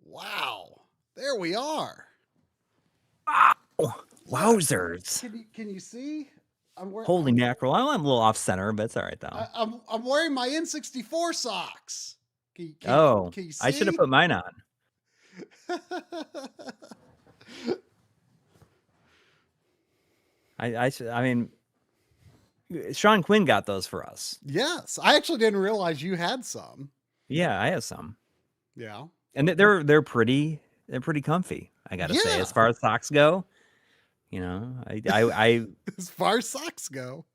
Wow. There we are. Wow. Wowzers. Can you see? Holy mackerel. I'm a little off center, but it's all right though. I'm wearing my N64 socks. Can you see? I should have put mine on. I mean, Sean Quinn got those for us. Yes, I actually didn't realize you had some. Yeah, I have some. Yeah, and they're pretty comfy. I gotta say, as far as socks go, you know, I as far as socks go.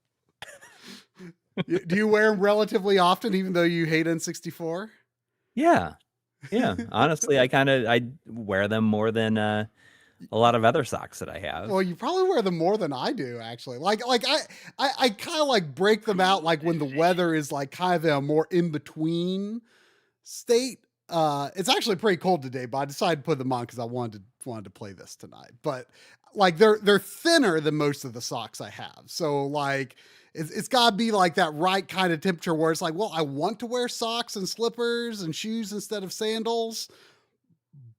Do you wear them relatively often, even though you hate N64? Yeah. Honestly, I wear them more than a lot of other socks that I have. Well, you probably wear them more than I do, actually. Like I kind of like break them out like when the weather is like kind of a more in between state. It's actually pretty cold today, but I decided to put them on because I wanted to play this tonight. But like they're thinner than most of the socks I have, so like it's got to be like that right kind of temperature where it's like, well, I want to wear socks and slippers and shoes instead of sandals,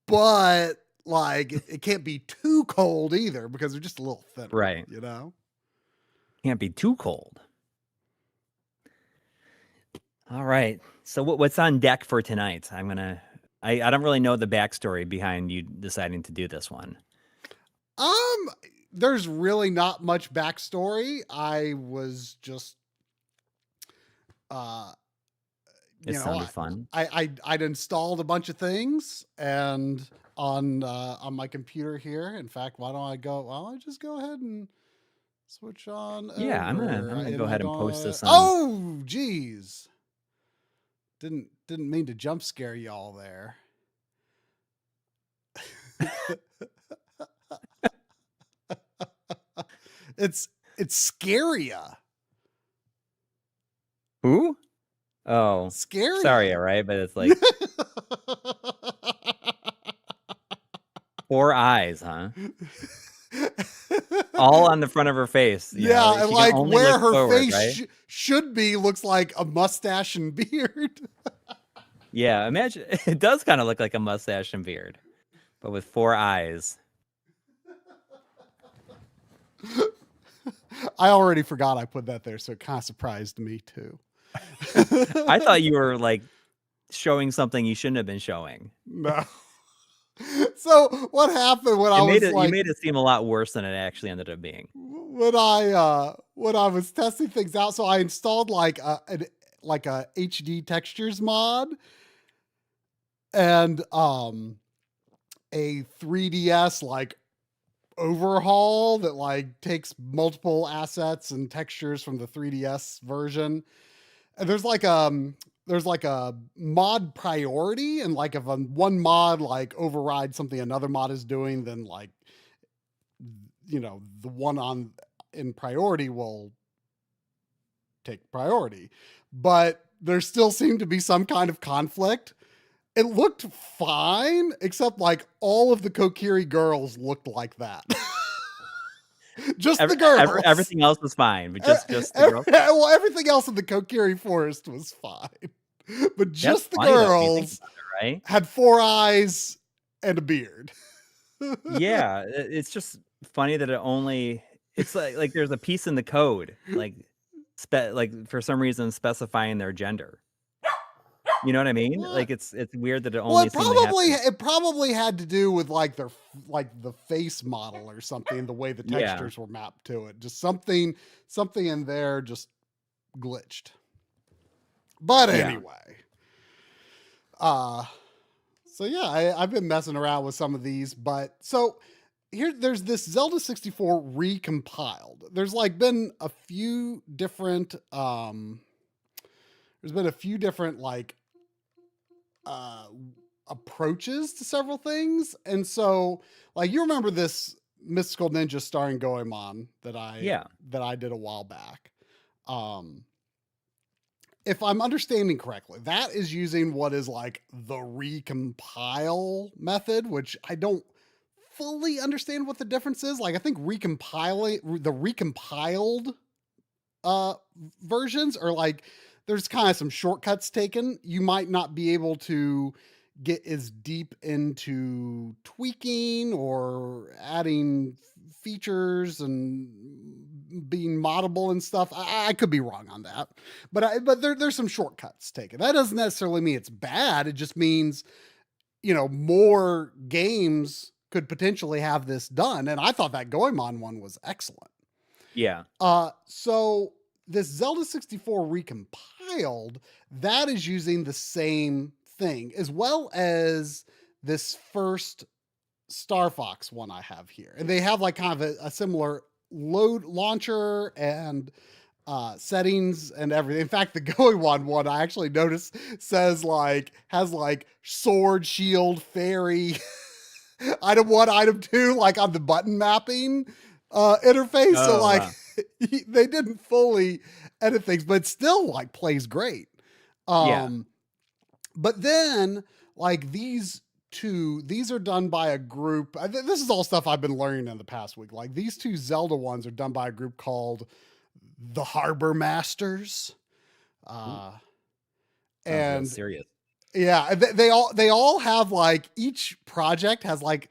but like it can't be too cold either because they're just a little thinner, right? You know, can't be too cold. All right. So what's on deck for tonight? I don't really know the backstory behind you deciding to do this one. There's really not much backstory. I was just, it sounded fun. I'd installed a bunch of things and on my computer here. In fact, why don't I just go ahead and switch on? Yeah, I'm gonna go ahead and post this on. Oh, geez. Didn't mean to jump scare y'all there. It's Scaria. Who? Oh, Scary. Sorry, all right, but it's like 4 eyes, huh? All on the front of her face. Yeah, and like where her face should be looks like a mustache and beard. Yeah, imagine it does kind of look like a mustache and beard, but with 4 eyes. I already forgot I put that there, so it kind of surprised me too. I thought you were like showing something you shouldn't have been showing. No. So what happened when you made it seem a lot worse than it actually ended up being. When I was testing things out, so I installed like a HD textures mod and a 3DS like overhaul that like takes multiple assets and textures from the 3DS version. And there's like a mod priority, and like if one mod like overrides something another mod is doing, then like, you know, the one in priority will take priority. But there still seemed to be some kind of conflict. It looked fine, except like all of the Coury girls looked like that. Just the girls. Everything else was fine, but just the girls. Well, everything else in the Coury forest was fine, but just the girls had 4 eyes and a beard. Yeah, it's just funny that it's like there's a piece in the code, like for some reason specifying their gender. You know what I mean? What? Like it's weird that it only. Well, it probably had to do with like the face model or something. The way the textures were mapped to it, just something in there just glitched. But anyway, so yeah, I've been messing around with some of these, but so there's this Zelda 64 recompiled. There's like been a few different like approaches to several things, and so like you remember this Mystical Ninja starring Goemon that I did a while back. If I'm understanding correctly, that is using what is like the recompile method, which I don't fully understand what the difference is. Like I think the recompiled versions are like there's kind of some shortcuts taken. You might not be able to get as deep into tweaking or adding features and being moddable and stuff. I could be wrong on that, but there's some shortcuts taken. That doesn't necessarily mean it's bad. It just means, more games could potentially have this done. And I thought that Goemon one was excellent. Yeah. So this Zelda 64 recompiled, that is using the same thing, as well as this first Star Fox one I have here. And they have like kind of a similar load launcher and settings and everything. In fact, the Goemon one I actually noticed has like sword, shield, fairy, item 1, item 2, like on the button mapping interface. So like they didn't fully edit things, but still like plays great. But then like these are done by a group. This is all stuff I've been learning in the past week. Like these 2 Zelda ones are done by a group called the Harbor Masters. And serious. Yeah, they all have like, each project has like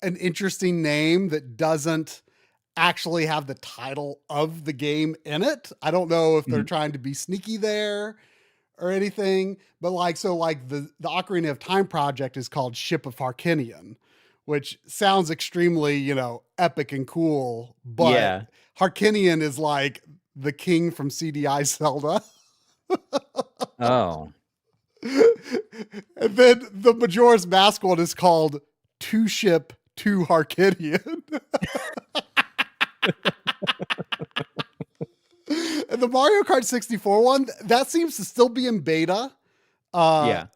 an interesting name that doesn't actually have the title of the game in it. I don't know if they're trying to be sneaky there or anything, but like, so like the Ocarina of Time project is called Ship of Harkinian, which sounds extremely, epic and cool, but Harkinian is like the king from CDI Zelda. Oh. And then the Majora's Mask one is called Two Ship to Harkinian. And the Mario Kart 64 one, that seems to still be in beta. I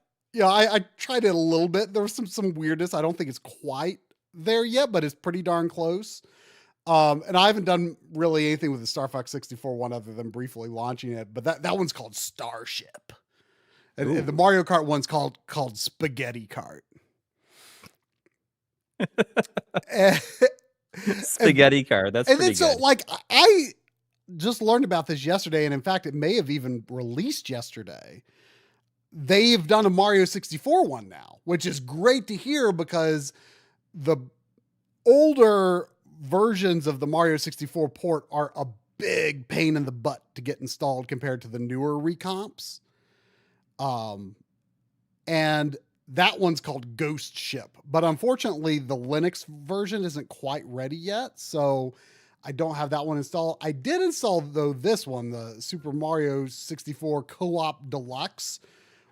tried it a little bit. There was some weirdness. I don't think it's quite there yet, but it's pretty darn close. And I haven't done really anything with the Star Fox 64 one other than briefly launching it, but that one's called Starship. And the Mario Kart one's called Spaghetti Kart. Spaghetti Kart. That's pretty good. So like I just learned about this yesterday, and in fact, it may have even released yesterday. They've done a Mario 64 one now, which is great to hear because the older versions of the Mario 64 port are a big pain in the butt to get installed compared to the newer recomps. And that one's called Ghost Ship, but unfortunately the Linux version isn't quite ready yet. So I don't have that one installed. I did install though this one, the Super Mario 64 Co-op Deluxe,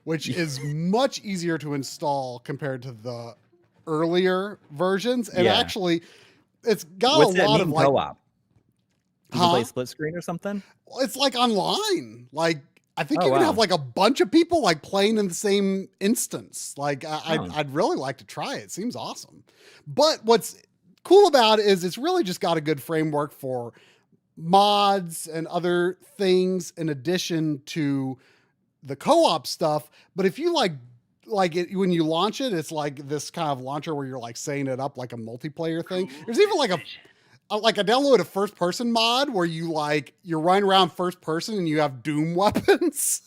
which is much easier to install compared to the earlier versions. And actually it's got a lot of like co-op. You can play split screen or something? It's like online. Like I think you can have like a bunch of people like playing in the same instance. Like I'd really like to try it. It seems awesome. But what's cool about it is it's really just got a good framework for mods and other things in addition to the co-op stuff. But if you like it, when you launch it, it's like this kind of launcher where you're like setting it up like a multiplayer thing. There's even like I downloaded a first person mod where you're running around first person and you have Doom weapons.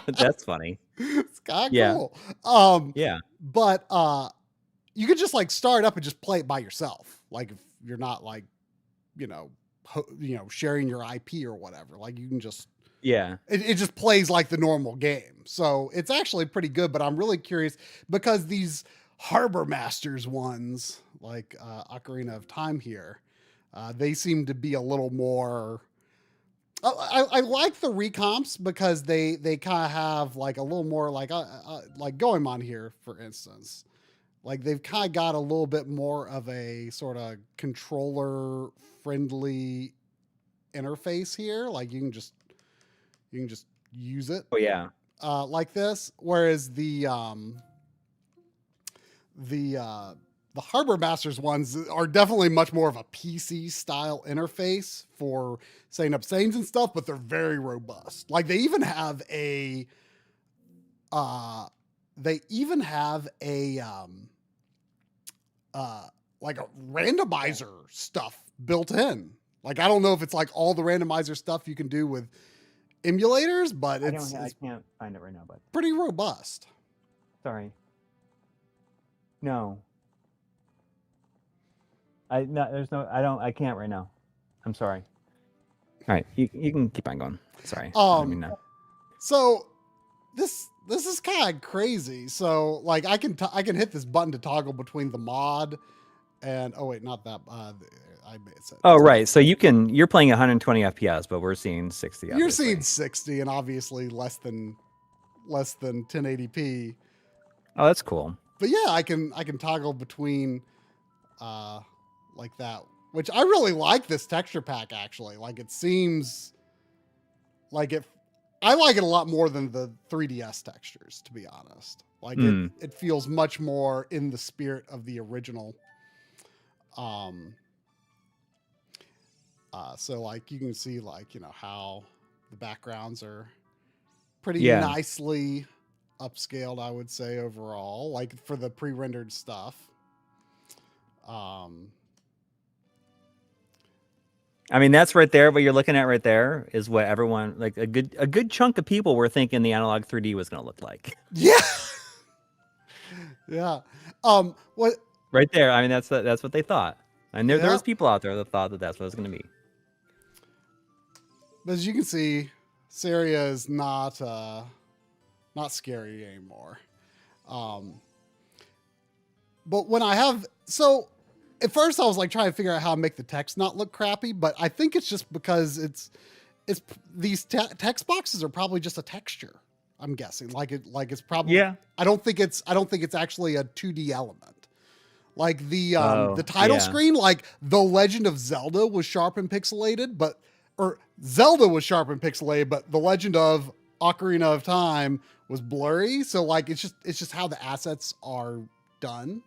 That's funny. It's kind of cool. But you could just like start up and just play it by yourself. Like if you're not like, sharing your IP or whatever, like you can just, it just plays like the normal game. So it's actually pretty good, but I'm really curious because these Harbor Masters ones, like Ocarina of Time here, they seem to be a little more. I like the recomps because they kind of have like a little more like Goemon here, for instance. Like they've kind of got a little bit more of a sort of controller friendly interface here. Like you can just use it. Oh yeah. Like this, whereas the Harbor Masters ones are definitely much more of a PC style interface for setting up settings and stuff, but they're very robust. Like they even have a like a randomizer stuff built in. Like I don't know if it's like all the randomizer stuff you can do with emulators, but I can't find it right now, but pretty robust. Sorry. No. I can't right now. I'm sorry. All right, you can keep on going. Sorry. I didn't mean to. So this is kind of crazy. So like I can hit this button to toggle between the mod and not that I made it. Oh right, so you're playing 120 FPS, but we're seeing 60. You're seeing 60, and obviously less than 1080p. Oh, that's cool. But yeah, I can toggle between like that, which I really like this texture pack actually. Like it seems like I like it a lot more than the 3DS textures, to be honest. Like it feels much more in the spirit of the original. So like you can see like, how the backgrounds are pretty nicely upscaled, I would say overall, like for the pre-rendered stuff. I mean, that's right there. What you're looking at right there is what everyone, like a good chunk of people were thinking the analog 3D was going to look like. Yeah. Yeah. What? Right there. I mean, that's what they thought. And there was people out there that thought that that's what it was going to be. But as you can see, Saria is not scary anymore. But when at first I was like trying to figure out how to make the text not look crappy, but I think it's just because it's these text boxes are probably just a texture. I'm guessing it's probably, I don't think it's actually a 2D element. Like the title screen, like The Legend of Zelda was sharp and pixelated, but The Legend of Ocarina of Time was blurry. So like it's just how the assets are done.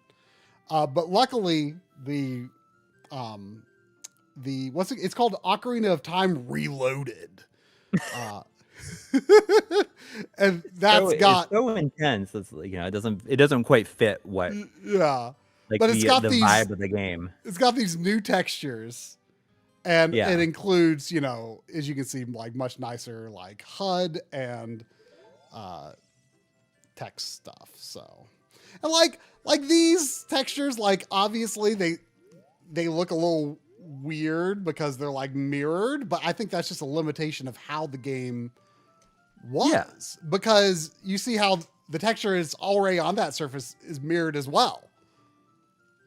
But luckily it's called Ocarina of Time Reloaded. And it's so intense. It's it doesn't quite fit what but it's got the vibe of the game. It's got these new textures, and it includes, as you can see, like much nicer like HUD and text stuff. So, and like these textures, like obviously they look a little weird because they're like mirrored, but I think that's just a limitation of how the game was, because you see how the texture is already on that surface is mirrored as well.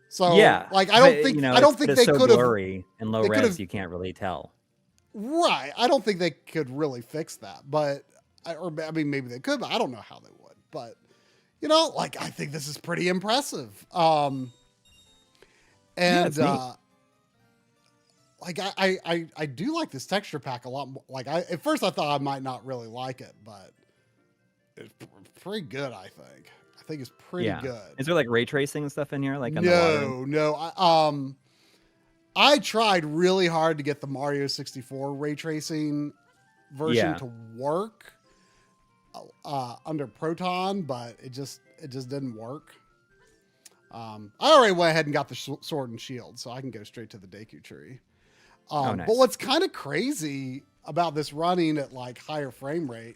So like I don't think they could have blurry and low res you can't really tell. Right. I don't think they could really fix that, but maybe they could, but I don't know how they would. But like I think this is pretty impressive. And like I do like this texture pack a lot more. Like at first I thought I might not really like it, but it's pretty good, I think. I think it's pretty good. Is there like ray tracing and stuff in here? Like no. I tried really hard to get the Mario 64 ray tracing version to work under Proton, but it just didn't work. I already went ahead and got the sword and shield, so I can go straight to the Deku tree. Nice. But what's kind of crazy about this running at like higher frame rate,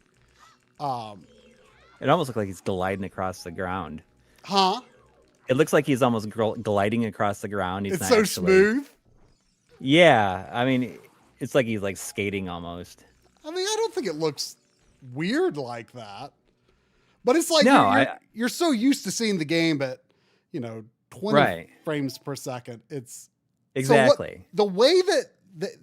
it almost looks like he's gliding across the ground. Huh? It looks like he's almost gliding across the ground. It's so smooth. Yeah, I mean, it's like he's like skating almost. I mean, I don't think it looks weird like that, but it's like you're so used to seeing the game at 20 frames per second. It's exactly the way that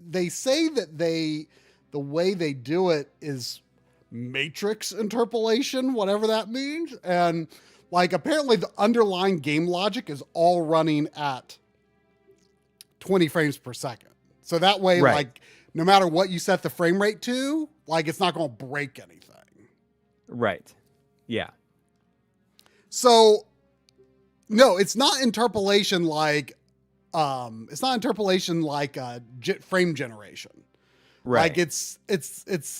they say that the way they do it is matrix interpolation, whatever that means. And like, apparently the underlying game logic is all running at 20 frames per second. So that way, like, no matter what you set the frame rate to, like, it's not going to break anything. Right. Yeah. So no, it's not interpolation like, frame generation. Right. Like it's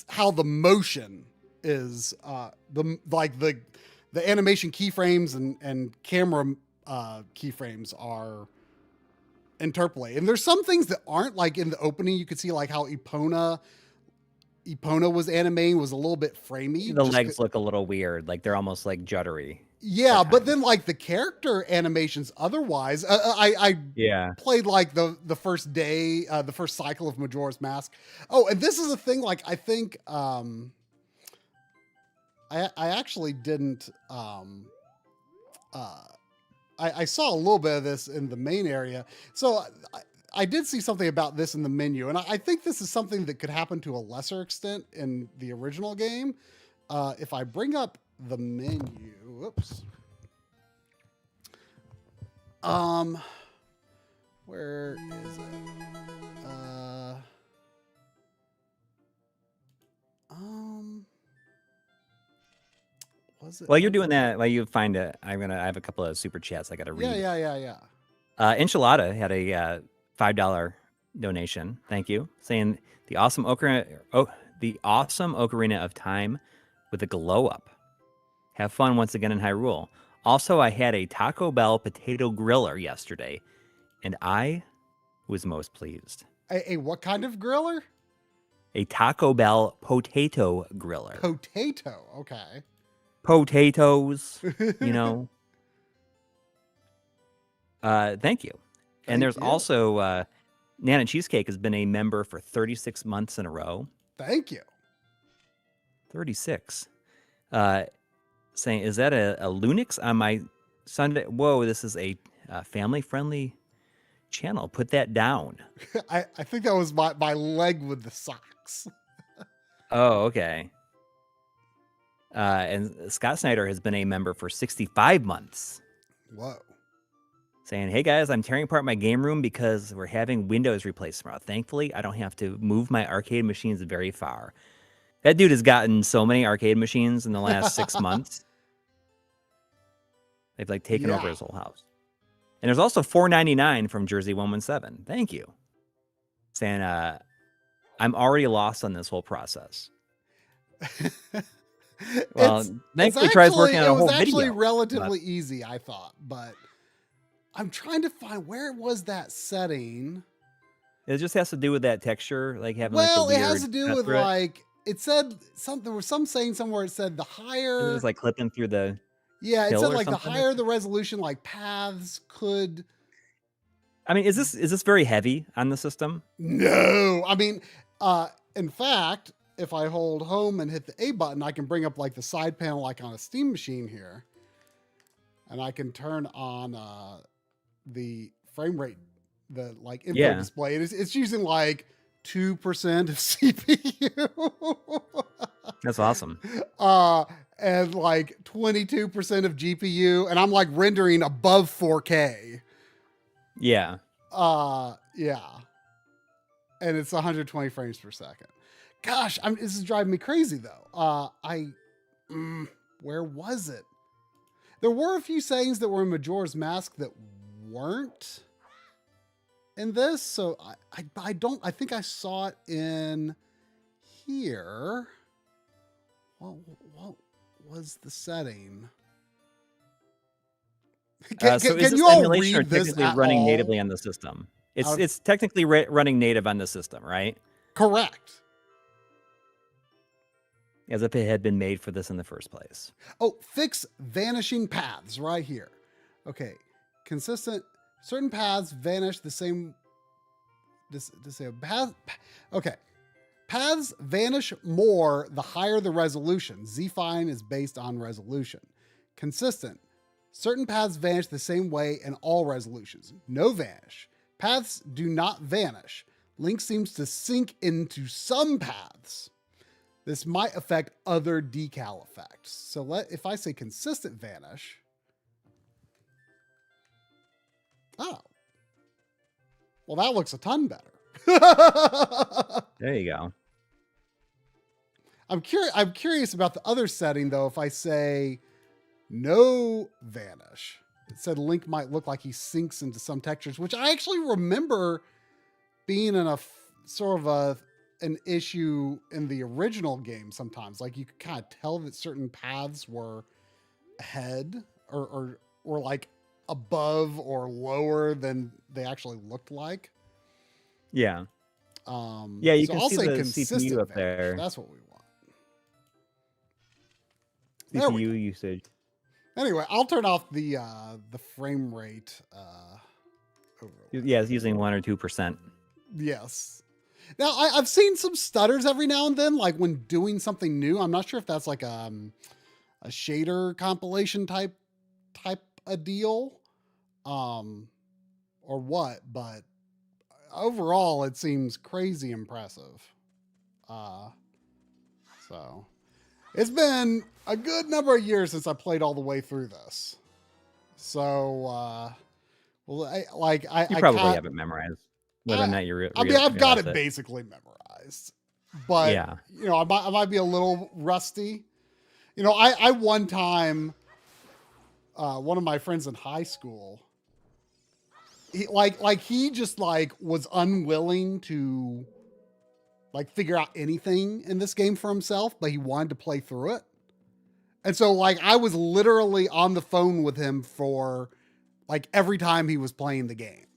how the motion is, the animation keyframes and camera keyframes are interpolated. And there's some things that aren't, like in the opening, you could see like how Epona Epona was animating was a little bit framey. The legs look a little weird, like they're almost like juddery. Yeah, but then like the character animations otherwise, I Yeah. played like the first day, the first cycle of Majora's Mask. Oh, and this is a thing, like I think I actually didn't I saw a little bit of this in the main area. So I did see something about this in the menu, and I think this is something that could happen to a lesser extent in the original game. If I bring up the menu, whoops. Where is it? Was it? While you're doing that, while you find it, I have a couple of super chats I got to read. Yeah. Enchilada had a $5 donation. Thank you. Saying the awesome Ocarina of Time with a glow up. Have fun once again in Hyrule. Also, I had a Taco Bell potato griller yesterday, and I was most pleased. A what kind of griller? A Taco Bell potato griller. Potato, okay. Potatoes, you know. Thank you. And there's also Nana Cheesecake has been a member for 36 months in a row. Thank you. 36. Saying, is that a Lunix on my Sunday? Whoa, this is a family-friendly channel. Put that down. I think that was my leg with the socks. Oh, okay. And Scott Snyder has been a member for 65 months. Whoa. Saying, hey guys, I'm tearing apart my game room because we're having Windows replaced tomorrow. Thankfully, I don't have to move my arcade machines very far. That dude has gotten so many arcade machines in the last 6 months. They've like taken over his whole house. And there's also $4.99 from Jersey117. Thank you. Saying, I'm already lost on this whole process. Well, thankfully, tries working on a whole video. It was actually relatively easy, I thought, but I'm trying to find where was that setting. It just has to do with that texture, like having. Well, like, the it has to do with like it said something. There was some saying somewhere. It said the higher. It was like clipping through the. Yeah, it said like the higher the resolution, like paths could. I mean, is this very heavy on the system? No, I mean, in fact, if I hold home and hit the A button, I can bring up like the side panel, like on a Steam machine here, and I can turn on the frame rate, the like input display. It's using like 2% of CPU. That's awesome. And like 22% of GPU, and I'm like rendering above 4K. Yeah. Yeah. And it's 120 frames per second. Gosh, this is driving me crazy though. Where was it? There were a few sayings that were in Majora's Mask that weren't in this. So I think I saw it in here. What was the setting? Can you all read this technically running natively on the system? It's technically running native on the system, right? Correct. As if it had been made for this in the first place. Oh, fix vanishing paths right here. Okay. Consistent. Certain paths vanish the same. Okay. Paths vanish more the higher the resolution. Z-Fine is based on resolution. Consistent. Certain paths vanish the same way in all resolutions. No vanish. Paths do not vanish. Link seems to sink into some paths. This might affect other decal effects. So if I say consistent vanish. Oh. Well, that looks a ton better. There you go. I'm curious about the other setting though. If I say no vanish, it said Link might look like he sinks into some textures, which I actually remember being in a sort of an issue in the original game sometimes. Like you could kind of tell that certain paths were ahead or like above or lower than they actually looked like. Yeah. Yeah, you So can I'll see say the consistent CPU up vanish. there. That's what we want. There we CPU go. usage. Anyway, I'll turn off the frame rate overlay. Yeah, it's using 1 or 2%. Yes. Now I've seen some stutters every now and then, like when doing something new. I'm not sure if that's like a shader compilation type a deal, or what, but overall it seems crazy impressive. So it's been a good number of years since I played all the way through this. So well, You probably have it memorized, whether or not you I mean, I've got realize it basically memorized, but Yeah. you know, I might be a little rusty. You know, I one time, one of my friends in high school, he just was unwilling to figure out anything in this game for himself, but he wanted to play through it. And so I was literally on the phone with him for every time he was playing the game.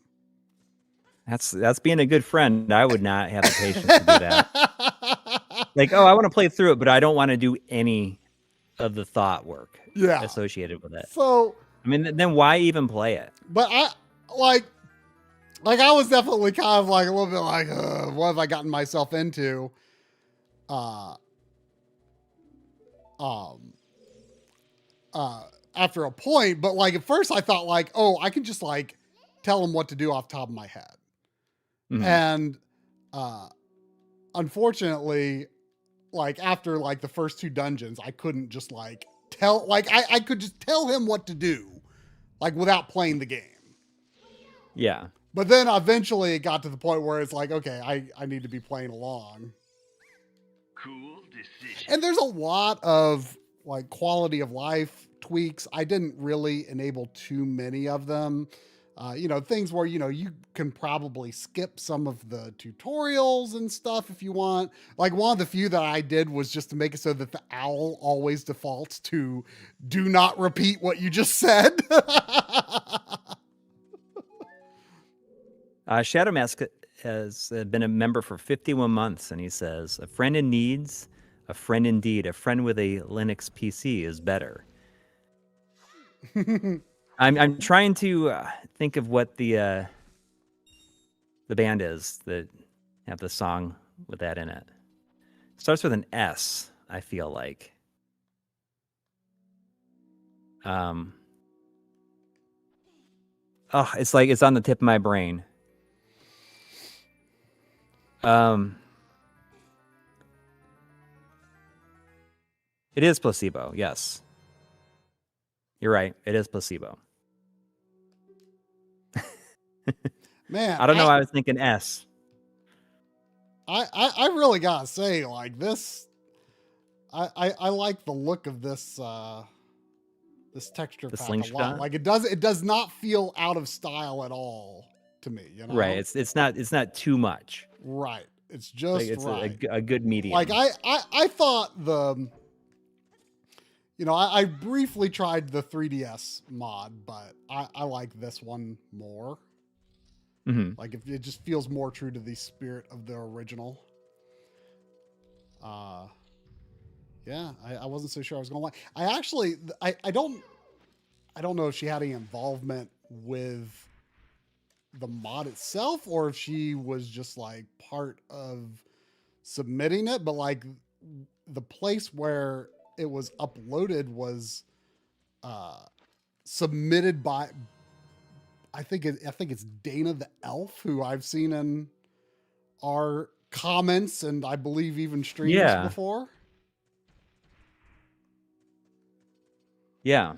That's being a good friend. I would not have the patience to do that. Like, oh, I want to play through it, but I don't want to do any of the thought work associated with it. So, I mean, then why even play it? But I I was definitely kind of a little bit what have I gotten myself into? After a point, but at first I thought oh, I can just tell him what to do off the top of my head. Mhm. And unfortunately, after the first 2 dungeons, I couldn't just tell I could just tell him what to do without playing the game. Yeah. But then eventually it got to the point where it's okay, I need to be playing along. Cool decision. And there's a lot of quality of life tweaks. I didn't really enable too many of them. You know, things where, you know, you can probably skip some of the tutorials and stuff if you want. One of the few that I did was just to make it so that the owl always defaults to do not repeat what you just said. Shadow Mask has been a member for 51 months, and he says, "A friend in needs, a friend indeed. A friend with a Linux PC is better." I'm trying to think of what the band is that have the song with that in it. Starts with an S, I feel like. Oh, it's it's on the tip of my brain. It is Placebo, yes. You're right, it is Placebo. Man, I don't know, I was thinking S. I really gotta say, this, I like the look of this this texture pack a lot. It does not feel out of style at all to me, you know? Right, it's not too much. Right. It's just it's right. a good medium. I thought you know, I briefly tried the 3DS mod, but I like this one more. Mm-hmm. It just feels more true to the spirit of the original. Yeah, I wasn't so sure I was gonna like. I don't know if she had any involvement with the mod itself or if she was just part of submitting it, but the place where it was uploaded was submitted by I think it's Dana the Elf, who I've seen in our comments and I believe even streams before. Yeah.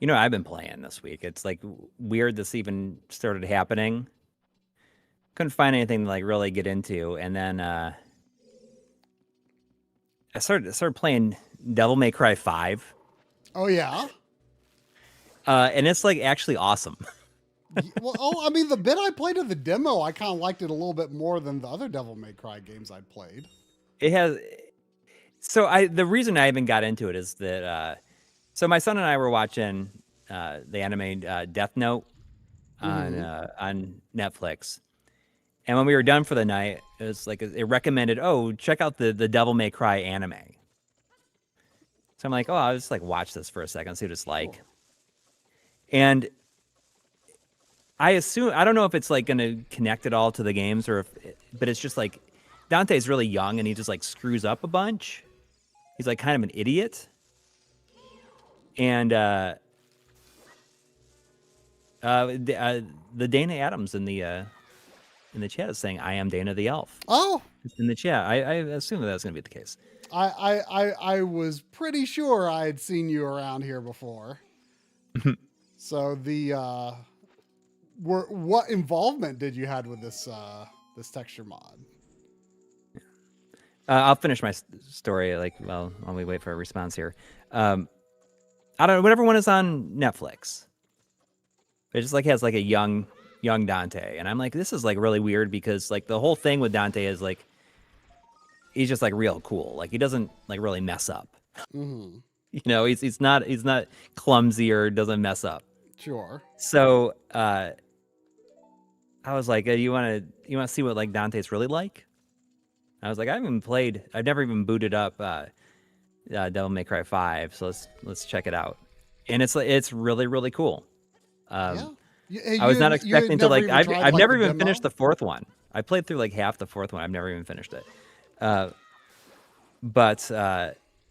You know, I've been playing this week. It's weird this even started happening. Couldn't find anything to really get into, and then I started playing Devil May Cry 5. Oh yeah. And it's actually awesome. Well, I mean, the bit I played of the demo, I kind of liked it a little bit more than the other Devil May Cry games I'd played. It has. So the reason I even got into it is that So my son and I were watching the anime Death Note on Netflix, and when we were done for the night, it was like it recommended, "Oh, check out the Devil May Cry anime." So I'm like, "Oh, I'll just like watch this for a second, see what it's like." Cool. And I assume I don't know if it's like going to connect it all to the games but it's just like Dante's really young and he just like screws up a bunch. He's like kind of an idiot. And the Dana Adams in the chat is saying, "I am Dana the Elf." Oh, In the chat, I assume that's going to be the case. I was pretty sure I had seen you around here before. So what involvement did you had with this texture mod? I'll finish my story while we wait for a response here. I don't know, whatever one is on Netflix. It just like has like a young Dante, and I'm like, this is like really weird because like the whole thing with Dante is like he's just like real cool. Like he doesn't like really mess up. Mm-hmm. You know, he's not clumsy or doesn't mess up. Sure. So I was like, you want to see what like Dante's really like? I was like, I've never even booted up Devil May Cry 5, so let's check it out. And it's really, really cool. Yeah. I was not expecting to like I've never even demo? finished the fourth one. I played through like half the fourth one. I've never even finished it. But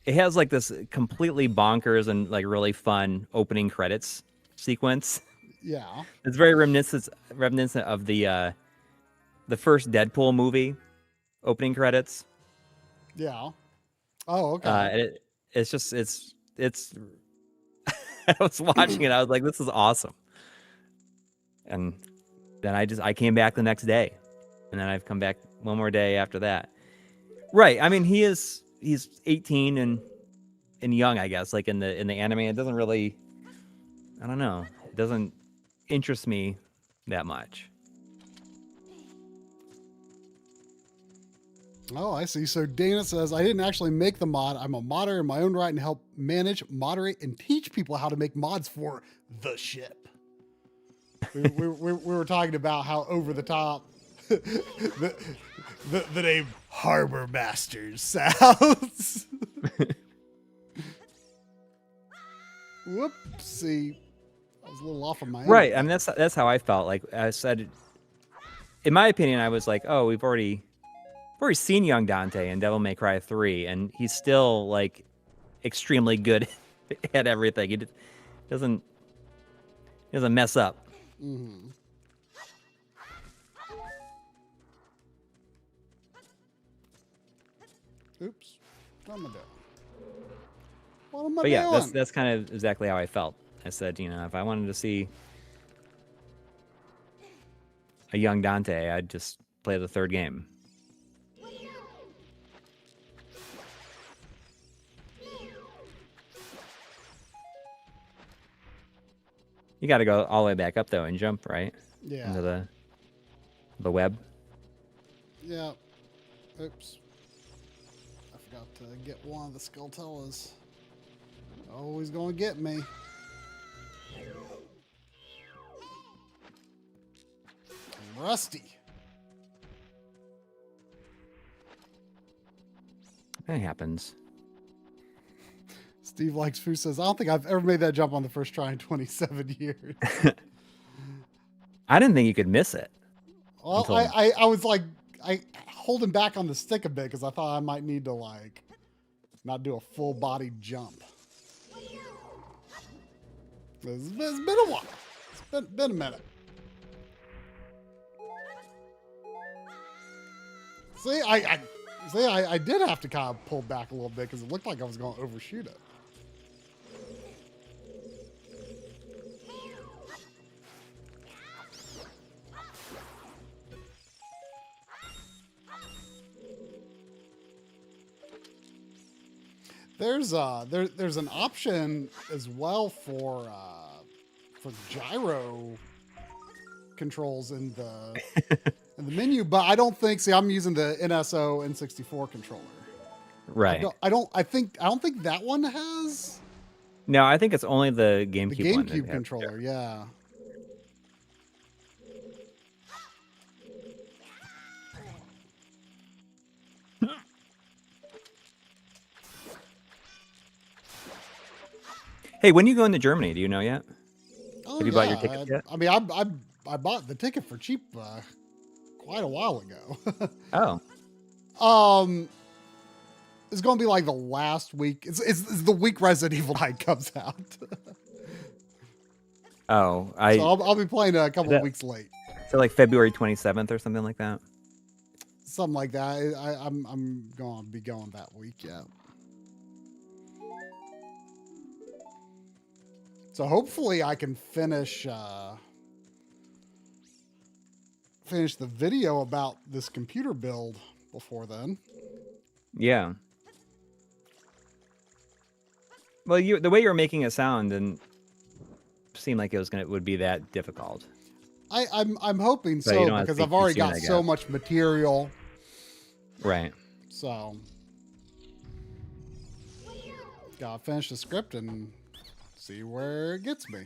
it has like this completely bonkers and like really fun opening credits sequence. Yeah. It's very reminiscent of the first Deadpool movie opening credits. Yeah. Oh, okay. It's I was watching it. I was like, this is awesome. And then I came back the next day, and then I've come back one more day after that. Right. I mean, he's 18 and young, I guess. Like in the anime, it doesn't really, I don't know, it doesn't interest me that much. Oh, I see. So Dana says, I didn't actually make the mod. I'm a modder in my own right and help manage, moderate, and teach people how to make mods for the ship. we were talking about how over the top the name Harbor Masters sounds. Whoopsie. I was a little off of my own. Right. I mean, that's how I felt. Like I said, in my opinion, I was like, oh, we've already seen young Dante in Devil May Cry 3, and he's still like extremely good at everything. He doesn't mess up. Mm-hmm. Oops. What am I doing? What am I But yeah, doing? that's kind of exactly how I felt. I said, if I wanted to see a young Dante, I'd just play the third game. You got to go all the way back up though and jump right into the web. Yeah. Oops. I forgot to get one of the Skulltulas. Always gonna get me. I'm rusty. That happens. Steve Likes Foo says, I don't think I've ever made that jump on the first try in 27 years. I didn't think you could miss it. Well, I was like, holding back on the stick a bit because I thought I might need to like not do a full body jump. It's been a while. It's been a minute. See, I did have to kind of pull back a little bit because it looked like I was going to overshoot it. There's an option as well for gyro controls in the menu, but I don't think. See, I'm using the NSO N64 controller. Right. I don't think that one has No, I think it's only the The GameCube one. GameCube controller, yeah. Hey, when are you going to Germany? Do you know yet? Oh, Have you bought your ticket yet? I mean, I bought the ticket for cheap quite a while ago. Oh, It's going to be like the last week. It's the week Resident Evil 9 comes out. oh, So I'll be playing a couple of weeks late. so like February 27th or something like that. Something like that. I'm going to be going that week, yeah. So hopefully I can finish the video about this computer build before then. Yeah. Well, the way you were making it sound didn't seem like it would be that difficult. I'm hoping So you so don't have to because speak I've too already soon, got I so guess. much material. Right. So gotta finish the script and see where it gets me.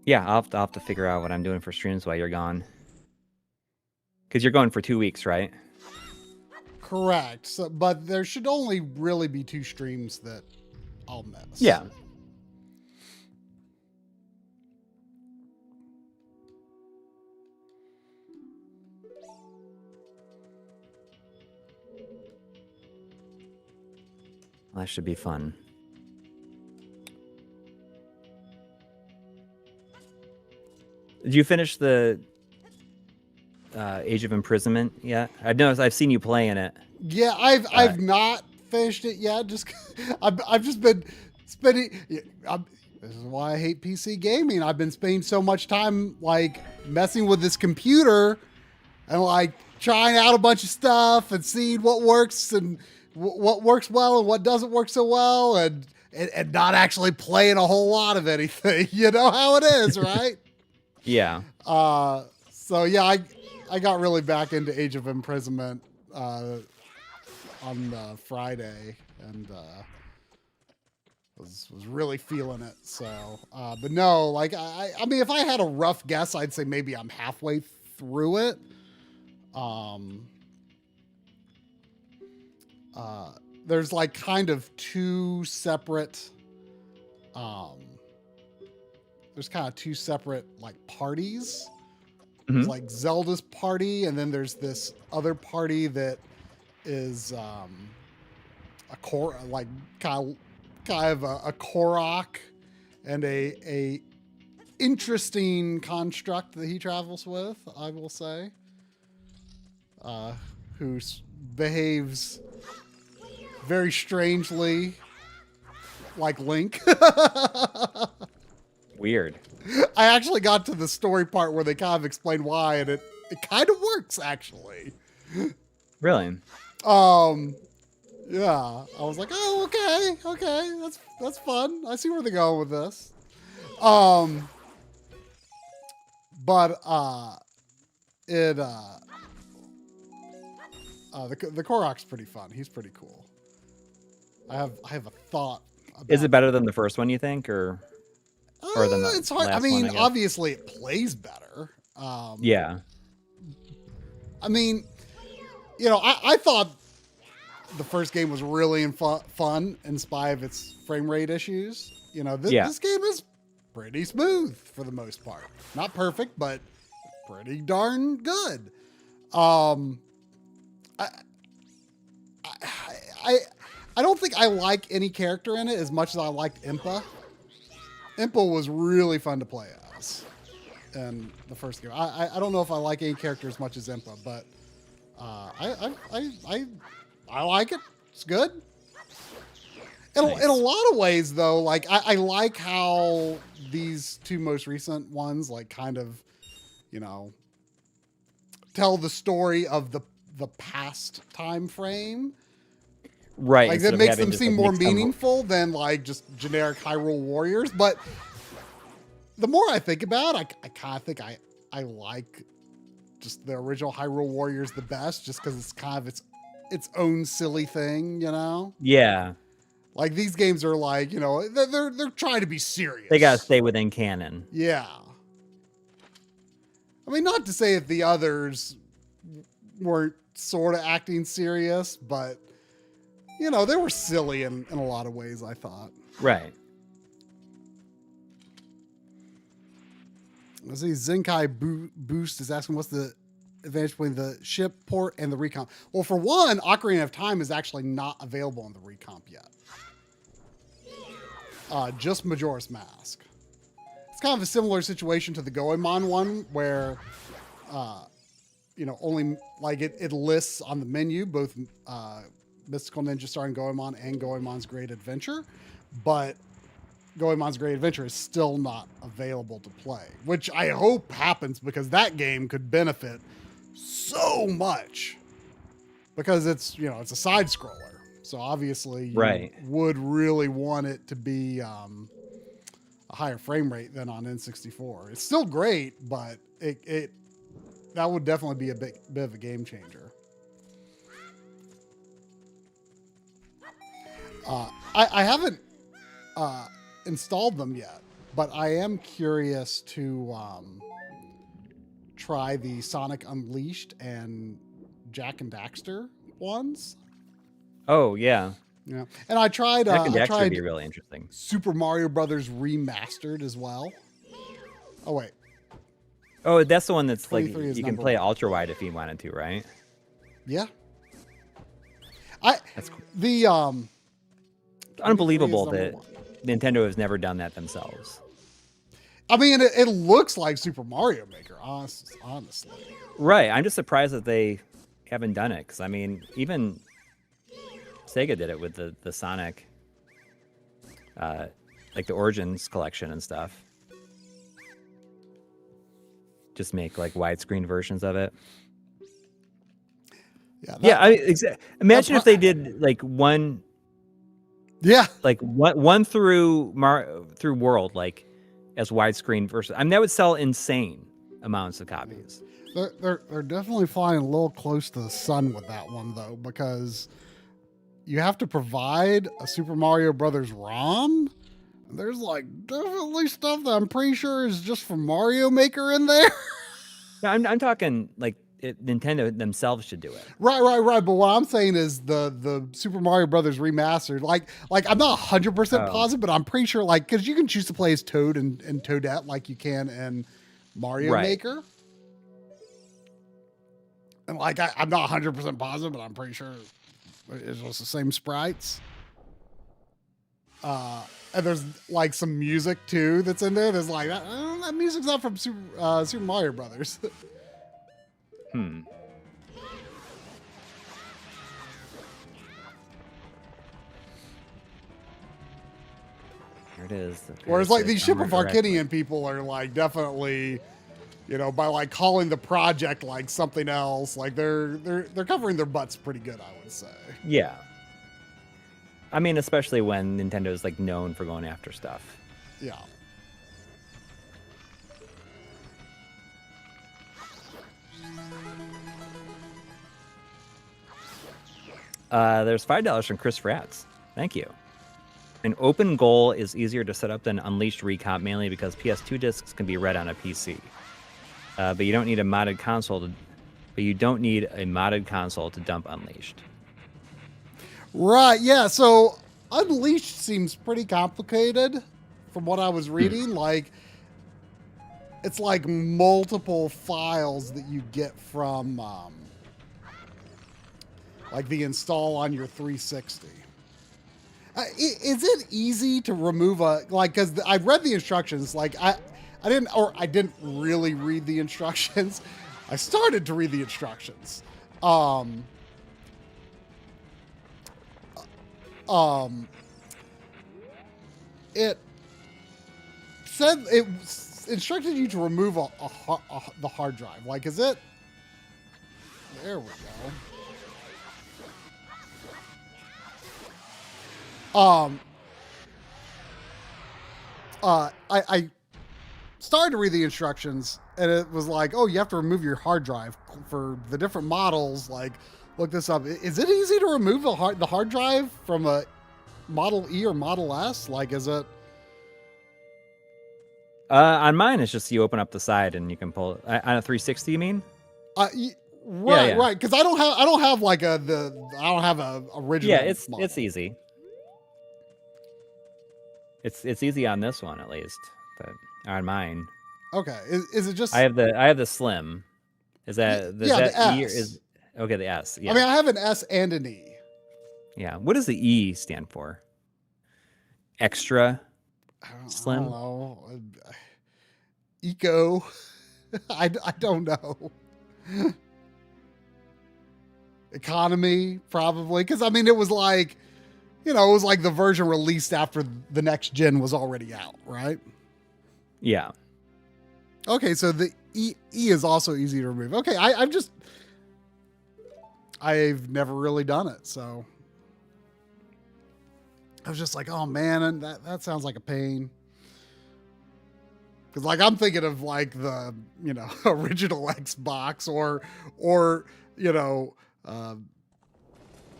Yeah, I'll have to figure out what I'm doing for streams while you're gone. Because you're going for 2 weeks, right? Correct. So, but there should only really be 2 streams that I'll miss. Yeah. That should be fun. Did you finish the Age of Imprisonment yet? I've seen you playing it. Yeah, I've not finished it yet. Just I've just been spending. This is why I hate PC gaming. I've been spending so much time like messing with this computer and like trying out a bunch of stuff and seeing what works and what works well and what doesn't work so well and not actually playing a whole lot of anything. You know how it is, right? Yeah. So yeah, I got really back into Age of Imprisonment on Friday and was really feeling it. So, but no, like I mean, if I had a rough guess, I'd say maybe I'm halfway through it. There's like kind of 2 separate. There's kind of 2 separate like parties. There's like Zelda's party, and then there's this other party that is a core, like kind of a Korok, and a interesting construct that he travels with, I will say, who behaves very strangely like Link. Weird. I actually got to the story part where they kind of explain why, and it kind of works actually. Really? Yeah, I was like, oh, okay, that's fun. I see where they're going with this. The Korok's pretty fun. He's pretty cool. I have a thought. Is it better than the first one, you think, or than the it's hard. I last mean, one, I guess? obviously it plays better. Yeah. I mean, you know, I thought the first game was really fun in spite of its frame rate issues. You know, this game is pretty smooth for the most part. Not perfect, but pretty darn good. I don't think I like any character in it as much as I liked Impa. Impa was really fun to play as in the first game. I don't know if I like any character as much as Impa, but I like it. It's good. In Nice. a lot of ways, though, like I like how these two most recent ones, like, kind of, you know, tell the story of the past time frame. Right. Like, instead that of makes having them just, seem like, more mix them- meaningful than like just generic Hyrule Warriors. But the more I think about it, I kind of think I like just the original Hyrule Warriors the best, just because it's kind of its own silly thing, you know? Yeah. Like, these games are like, you know, they're trying to be serious. They got to stay within canon. Yeah. I mean, not to say that the others weren't sort of acting serious, but, you know, they were silly in a lot of ways, I thought. Right. Let's see, Zenkai Boost is asking what's the advantage between the ship port and the recomp. Well, for one, Ocarina of Time is actually not available on the recomp yet. Just Majora's Mask. It's kind of a similar situation to the Goemon one, where, you know, only like it lists on the menu both Mystical Ninja starring Goemon and Goemon's Great Adventure, but Goemon's Great Adventure is still not available to play, which I hope happens because that game could benefit so much because it's, you know, it's a side scroller. So obviously you would really want it to be a higher frame rate than on N64. It's still great, but it that would definitely be a bit of a game changer. I haven't installed them yet, but I am curious to try the Sonic Unleashed and Jak and Daxter ones. Oh, yeah. Yeah, and I tried. Jak and I Daxter tried would be really interesting. Super Mario Brothers Remastered as well. Oh wait. Oh, that's the one that's like 23 is you can number play one. ultra wide if you wanted to, right? Yeah. That's cool. The Unbelievable 23 is that number Nintendo has never done that themselves. I mean, it looks like Super Mario Maker, honestly. Right. I'm just surprised that they haven't done it because I mean, even Sega did it with the Sonic, like the Origins collection and stuff. Just make like widescreen versions of it. Yeah. Imagine if they did like one. Yeah. Like one through World, like as widescreen version. I mean, that would sell insane amounts of copies. They're definitely flying a little close to the sun with that one though, because you have to provide a Super Mario Brothers ROM. There's like definitely stuff that I'm pretty sure is just for Mario Maker in there. No, I'm talking like Nintendo themselves should do it. Right. But what I'm saying is the Super Mario Brothers Remastered, like I'm not 100% positive, but I'm pretty sure, like, because you can choose to play as Toad and Toadette like you can in Mario Maker. And like I'm not 100% positive, but I'm pretty sure it's just the same sprites. And there's like some music too that's in there. There's like that music's not from Super Mario Brothers. Hmm. There it is. Whereas like these Ship of Arcadian people are like definitely, you know, by like calling the project like something else, like they're covering their butts pretty good, I would say. Yeah. I mean, especially when Nintendo's like known for going after stuff. Yeah. There's $5 from Chris Fratz. Thank you. An open goal is easier to set up than Unleashed Recomp, mainly because PS2 discs can be read on a PC. But you don't need a modded console to dump Unleashed. Right. Yeah. So Unleashed seems pretty complicated from what I was reading. Like, it's like multiple files that you get from like the install on your 360. Is it easy to remove because I read the instructions, like I didn't really read the instructions. I started to read the instructions. it said it instructed you to remove the hard drive. Like, is it? There we go. I started to read the instructions, and it was like, oh, you have to remove your hard drive for the different models. Like, look this up. Is it easy to remove the hard drive from a Model E or Model S? Like, is it? On mine, it's just you open up the side and you can pull it. On a 360, you mean? Right. Because I don't have like I don't have a original. Yeah, it's model. it's easy. It's easy on this one at least, but on mine. Okay. Is it just? I have the slim. Is that the E or S. is okay the S? Yeah. I mean, I have an S and an E. Yeah. What does the E stand for? Extra slim. I don't know. Eco. I don't know. Economy, probably. Because, I mean, it was like, it was like the version released after the next gen was already out, right? Yeah. Okay, so the E is also easy to remove. Okay, I've never really done it, so I was just like, oh man, that sounds like a pain. Because like I'm thinking of like the original Xbox or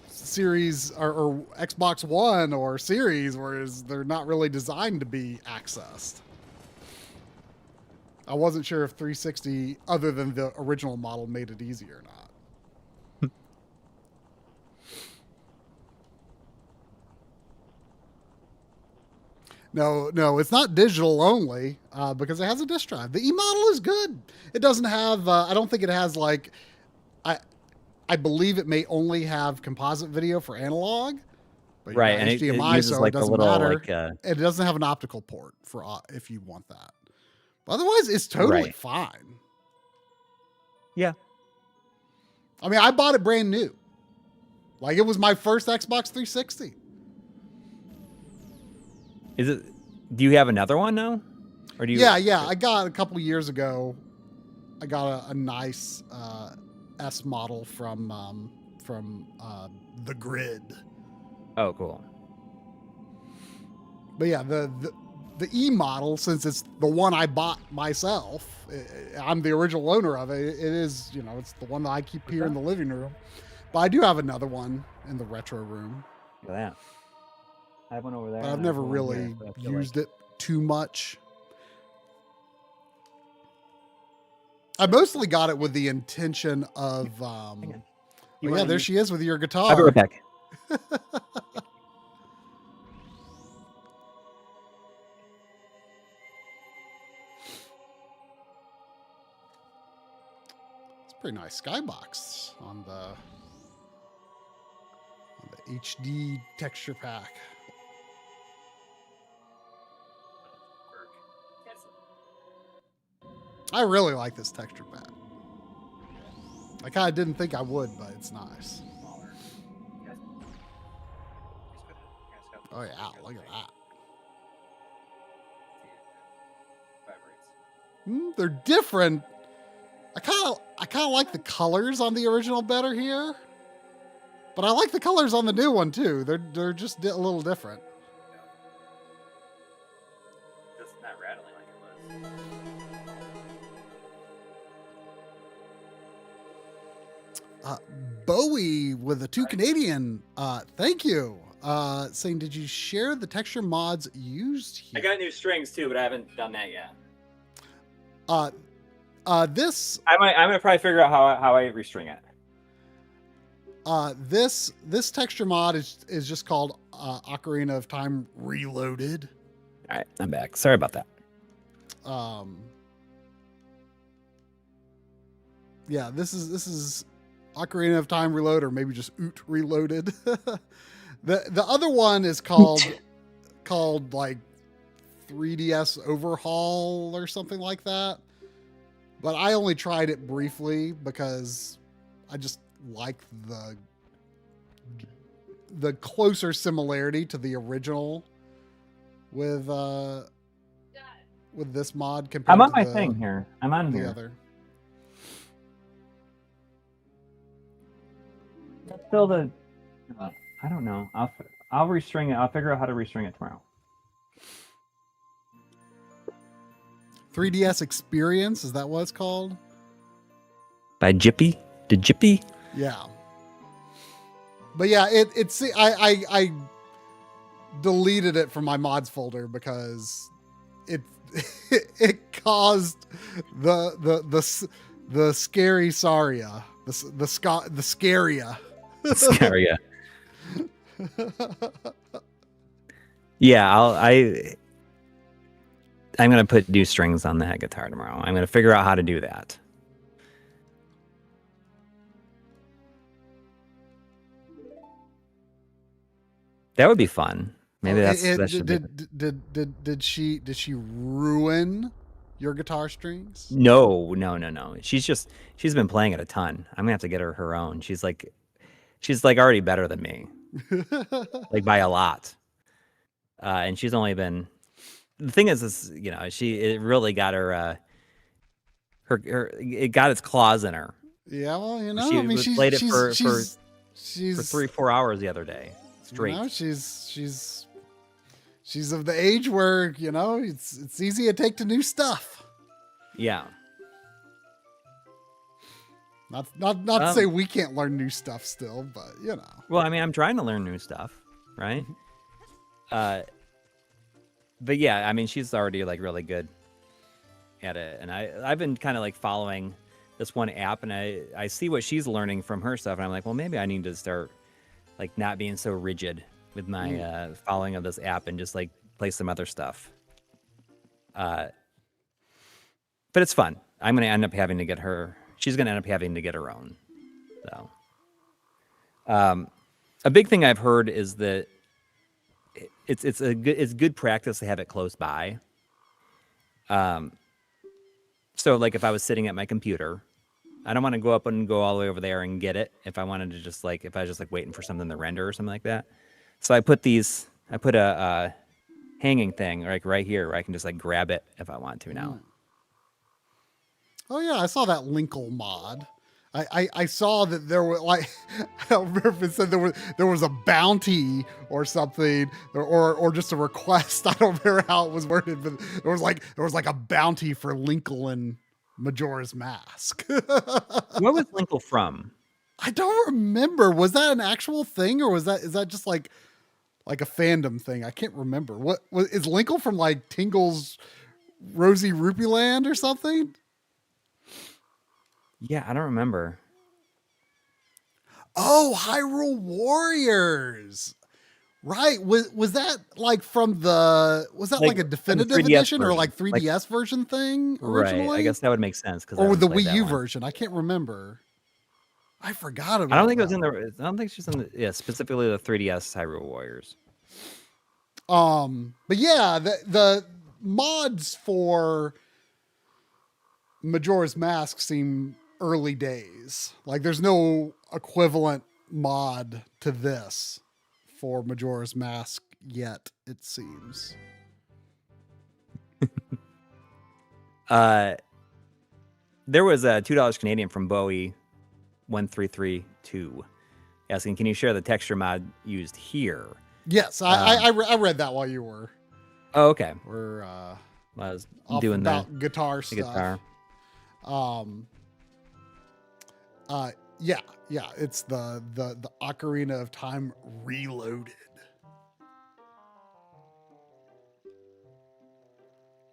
Series or Xbox One or Series, whereas they're not really designed to be accessed. I wasn't sure if 360, other than the original model, made it easy or not. No, it's not digital only because it has a disk drive. The E model is good. It doesn't have. I don't think it has like. I believe it may only have composite video for analog, but right, and HDMI, it uses so like it doesn't a little matter. It doesn't have an optical port for if you want that. But otherwise, it's totally fine. Yeah. I mean, I bought it brand new. Like it was my first Xbox 360. Is it? Do you have another one now? Or do you? Yeah. I got a couple years ago. I got a nice S model from the Grid. Oh, cool. But yeah, the E model, since it's the one I bought myself, I'm the original owner of it. It is, it's the one that I keep here in the living room. But I do have another one in the retro room. Look at that. I have one over there. But I've never really used it too much. I mostly got it with the intention of. There she is with your guitar. I'll be right back. It's a pretty nice skybox on the HD texture pack. I really like this texture pack. I kind of didn't think I would, but it's nice. Oh yeah, look at that. They're different. I kind of like the colors on the original better here, but I like the colors on the new one too. They're just a little different. Just not rattling like it was. Bowie with a 2 Canadian. Thank you. Saying, did you share the texture mods used here? I got new strings too, but I haven't done that yet. This I'm gonna probably figure out how I restring it. This texture mod is just called Ocarina of Time Reloaded. All right, I'm back. Sorry about that. Yeah, this is Ocarina of Time Reload, or maybe just Oot Reloaded. The other one is called like 3DS Overhaul or something like that. But I only tried it briefly because I just like the closer similarity to the original with this mod compared I'm on to my the, thing here. I'm on the here. other? That's still the. I don't know. I'll restring it. I'll figure out how to restring it tomorrow. 3DS Experience, is that what it's called? By Jippy? Did Jippy? Yeah. But yeah, it's I deleted it from my mods folder because it it caused the scary Saria, the scaria. Scaria. Yeah, I'm gonna put new strings on that guitar tomorrow. I'm gonna figure out how to do that. That would be fun. Maybe that should be. Did she ruin your guitar strings? No. She's been playing it a ton. I'm gonna have to get her own. She's like already better than me, like by a lot. And she's only been. The thing is you know, it really got her. It got its claws in her. Yeah, well, you know, I mean, she played it for she's 3-4 hours the other day straight. You know, she's of the age where, you know, it's easy to take to new stuff. Yeah. Not to say we can't learn new stuff still, but you know. Well, I mean, I'm trying to learn new stuff, right? But yeah, I mean, she's already like really good at it, and I've been kind of like following this one app, and I see what she's learning from her stuff, and I'm like, well, maybe I need to start like not being so rigid with my following of this app and just like play some other stuff. But it's fun. I'm gonna end up having to get her. She's gonna end up having to get her own. So, a big thing I've heard is that it's good practice to have it close by. So like if I was sitting at my computer, I don't want to go up and go all the way over there and get it. If I wanted to just like, if I was just like waiting for something to render or something like that. So I put a hanging thing like right here where I can just like grab it if I want to now. Oh yeah, I saw that Linkle mod. I saw that there were like, I don't remember if it said there was a bounty or something or just a request. I don't remember how it was worded, but there was like a bounty for Linkle and Majora's Mask. What was Linkle from? I don't remember. Was that an actual thing, or is that just like a fandom thing? I can't remember. What is Linkle from, like Tingle's Rosy Rupee Land or something? Yeah, I don't remember. Oh, Hyrule Warriors. Right. Was that like from like a definitive edition or like 3DS version thing originally? Right. I guess that would make sense. Or with the Wii U version. I can't remember. I forgot about I don't think it was in the, I don't think she's in the, specifically the 3DS Hyrule Warriors. But yeah, the mods for Majora's Mask seem early days. Like there's no equivalent mod to this for Majora's Mask yet, it seems. There was a $2 Canadian from Bowie 1332 asking, can you share the texture mod used here? Yes, I read that while you were. Oh, okay. We're I was doing about guitar the stuff. guitar. Yeah, it's the Ocarina of Time Reloaded.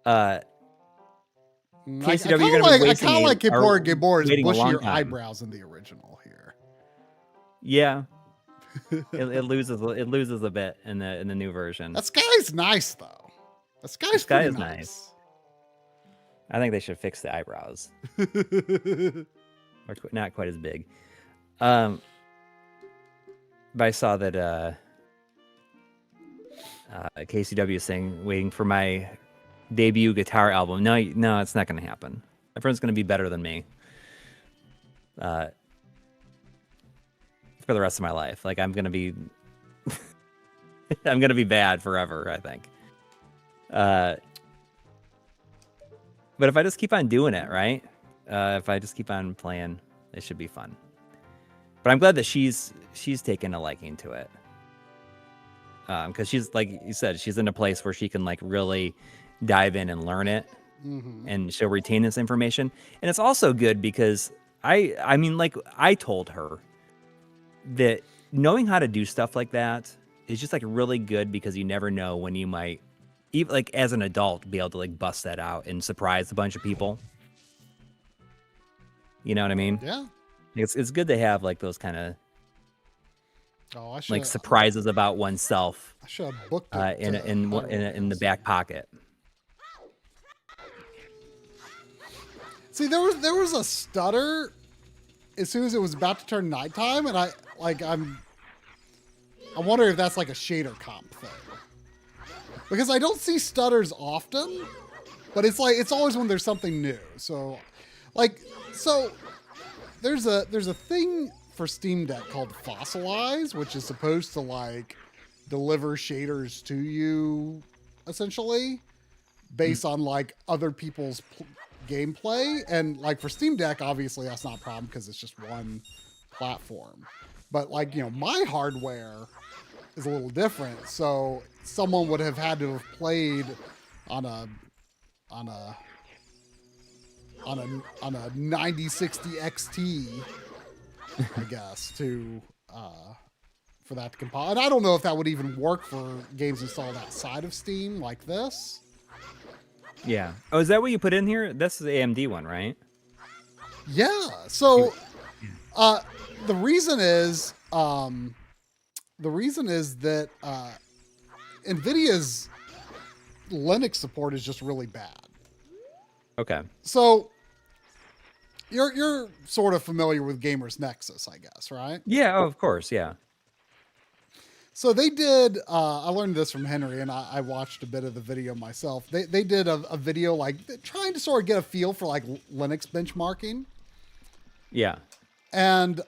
KCW, you're gonna be wasting I kind of like Gabora's waiting a long bushier time. eyebrows in the original here. Yeah, it loses a bit in the new version. That sky's nice though. The sky is nice. I think they should fix the eyebrows. Or not quite as big. But I saw that KCW is saying, waiting for my debut guitar album. No, it's not going to happen. My friend's going to be better than me for the rest of my life. Like I'm going to be, I'm going to be bad forever, I think. But if I just keep on doing it, right? If I just keep on playing, it should be fun. But I'm glad that she's taken a liking to it. Because she's, like you said, she's in a place where she can like really dive in and learn it, and she'll retain this information. And it's also good because I mean, like I told her that knowing how to do stuff like that is just like really good, because you never know when you might, even like as an adult, be able to like bust that out and surprise a bunch of people. You know what I mean? Yeah. It's good to have like those kind of like should surprises about oneself I should have booked it in the back pocket. See, there was a stutter as soon as it was about to turn nighttime, and I wonder if that's like a shader comp thing. Because I don't see stutters often, but it's like it's always when there's something new. So there's a thing for Steam Deck called Fossilize, which is supposed to like deliver shaders to you essentially based on like other people's gameplay. And like for Steam Deck, obviously that's not a problem because it's just one platform. But like, you know, my hardware is a little different. So someone would have had to have played on a 9060 XT, I guess, for that to compile. And I don't know if that would even work for games installed outside of Steam like this. Yeah. Oh, is that what you put in here? This is the AMD one, right? Yeah. So the reason is that NVIDIA's Linux support is just really bad. Okay. So you're sort of familiar with Gamers Nexus, I guess, right? Yeah, oh, of course, yeah. So they did, I learned this from Henry, and I watched a bit of the video myself. They did a video like trying to sort of get a feel for like Linux benchmarking. Yeah. And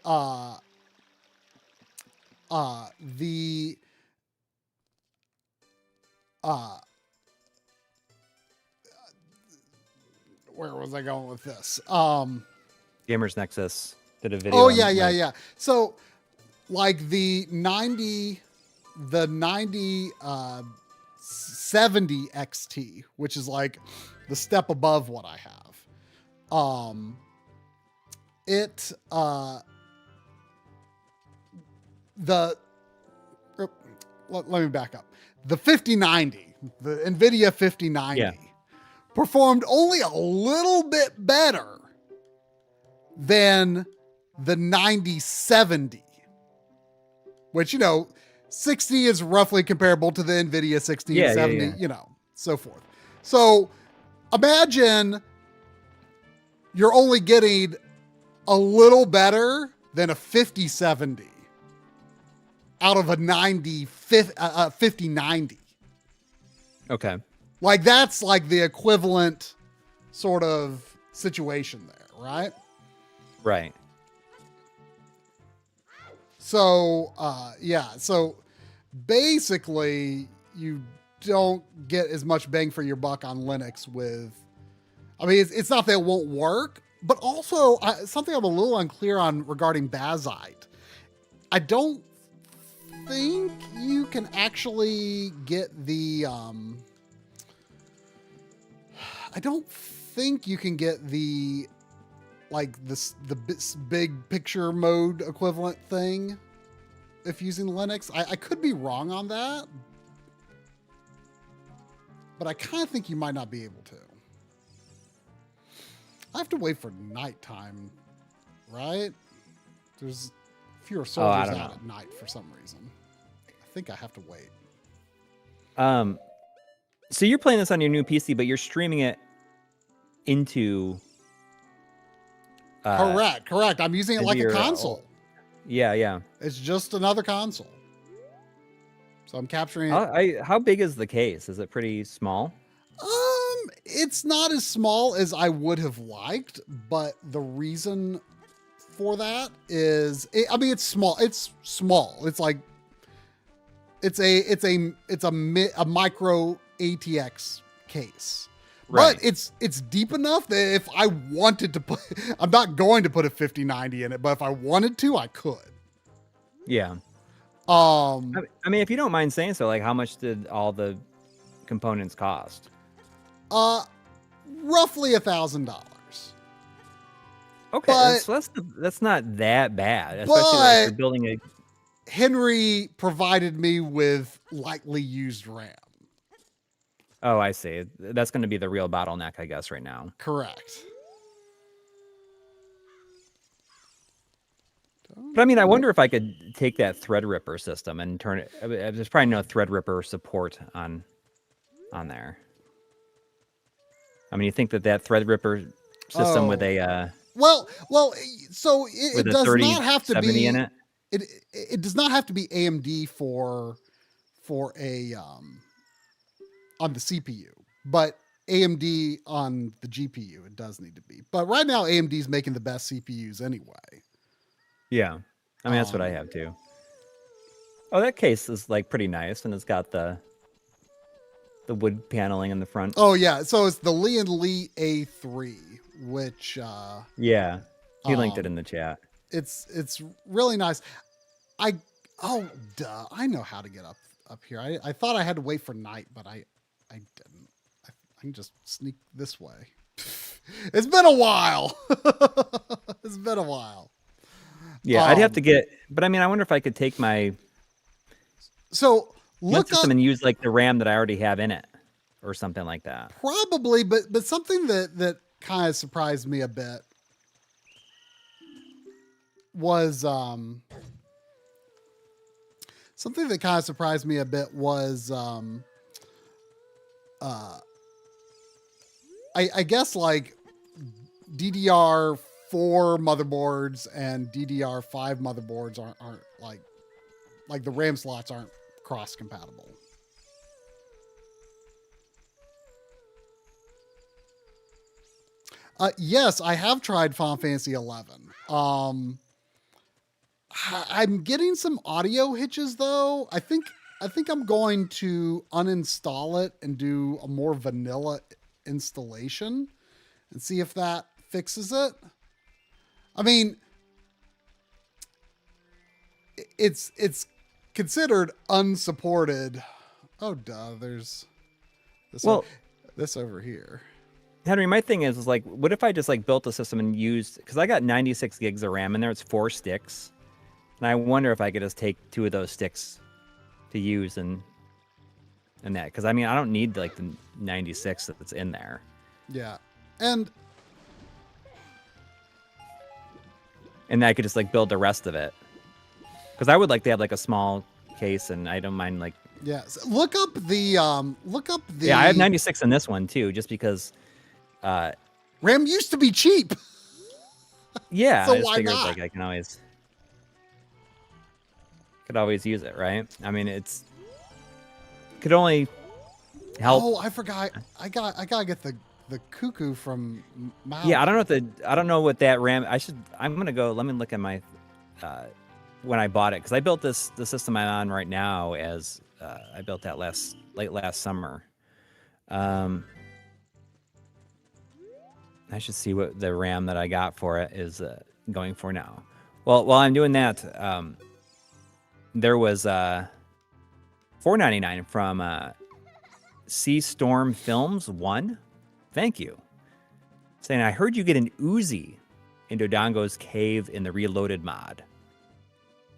where was I going with this? Gamers Nexus did a video. Oh yeah. So like the 70 XT, which is like the step above what I have. Let me back up. The 5090, the NVIDIA 5090 performed only a little bit better than the 9070, which, you know, 60 is roughly comparable to the NVIDIA 1670, you know, so forth. So imagine you're only getting a little better than a 5070 out of a 5090. Okay. Like that's like the equivalent sort of situation there, right? Right. So, so basically you don't get as much bang for your buck on Linux with, I mean, it's not that it won't work, but also something I'm a little unclear on regarding Bazite. I don't think you can actually get the, like the big picture mode equivalent thing if using Linux. I could be wrong on that, but I kind of think you might not be able to. I have to wait for nighttime, right? There's fewer soldiers out at night for some reason. I think I have to wait. So you're playing this on your new PC, but you're streaming it into... Correct. I'm using it like a console. Yeah. It's just another console. So I'm capturing How big is the case? Is it pretty small? It's not as small as I would have liked, but the reason for that is, it's small. It's small. It's like, it's a micro ATX case. Right. But it's deep enough that if I wanted to put, I'm not going to put a 5090 in it, but if I wanted to, I could. Yeah. I mean, if you don't mind saying so, like, how much did all the components cost? Roughly $1,000. Okay, But- so that's not that bad, especially like if you're building a. Henry provided me with lightly used RAM. Oh, I see. That's going to be the real bottleneck, I guess, right now. Correct. But I mean, I wonder if I could take that Threadripper system and turn it. There's probably no Threadripper support on there. I mean, you think that Threadripper system with a well, so it with a does 30, not have to 70 be in it. It does not have to be AMD for a on the CPU, but AMD on the GPU it does need to be. But right now AMD is making the best CPUs anyway. Yeah, I mean that's what I have too. Oh, that case is like pretty nice, and it's got the wood paneling in the front. Oh yeah, so it's the Lee & Lee A3, which yeah, he linked it in the chat. It's really nice. I know how to get up here. I thought I had to wait for night, but I didn't. I can just sneak this way. It's been a while. It's been a while. Yeah, I'd have to get, but I mean, I wonder if I could take my system and use like the RAM that I already have in it, or something like that. Probably, but something that kind of surprised me a bit was I guess like DDR4 motherboards and DDR5 motherboards aren't like the RAM slots aren't cross compatible. Yes, I have tried Final Fantasy 11. I'm getting some audio hitches though. I think I'm going to uninstall it and do a more vanilla installation and see if that fixes it. I mean, it's considered unsupported. Oh, duh. There's this over here. Henry, my thing is like, what if I just like built a system and used, because I got 96 gigs of RAM in there. It's 4 sticks. And I wonder if I could just take 2 of those sticks to use and that. Because I mean, I don't need like the 96 that's in there. Yeah. And I could just like build the rest of it. Because I would like to have like a small case, and I don't mind like. Yeah. So look up the. Yeah, I have 96 in this one too, just because. RAM used to be cheap. Yeah, So I just why figured not? like I could always use it, right? I mean, could only help. Oh, I forgot. I gotta get the cuckoo from Mal. Yeah, I don't know what that RAM. I'm gonna go. Let me look at my when I bought it, because I built the system I'm on right now as I built that late last summer. I should see what the RAM that I got for it is going for now. Well, while I'm doing that, there was $4.99 from Sea Storm Films 1. Thank you. Saying, I heard you get an Uzi in Dodongo's cave in the Reloaded mod.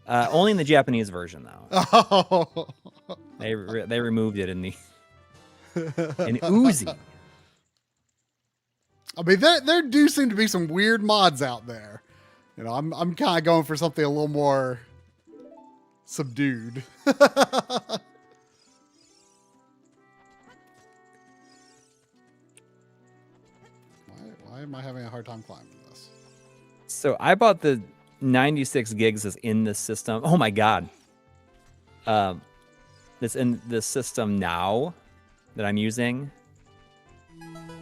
Only in the Japanese version, though. Oh. They removed it in the an Uzi. I mean, there do seem to be some weird mods out there. You know, I'm kind of going for something a little more subdued. Why am I having a hard time climbing this? So I bought the 96 gigs that's in the system. Oh my god. That's in the system now that I'm using.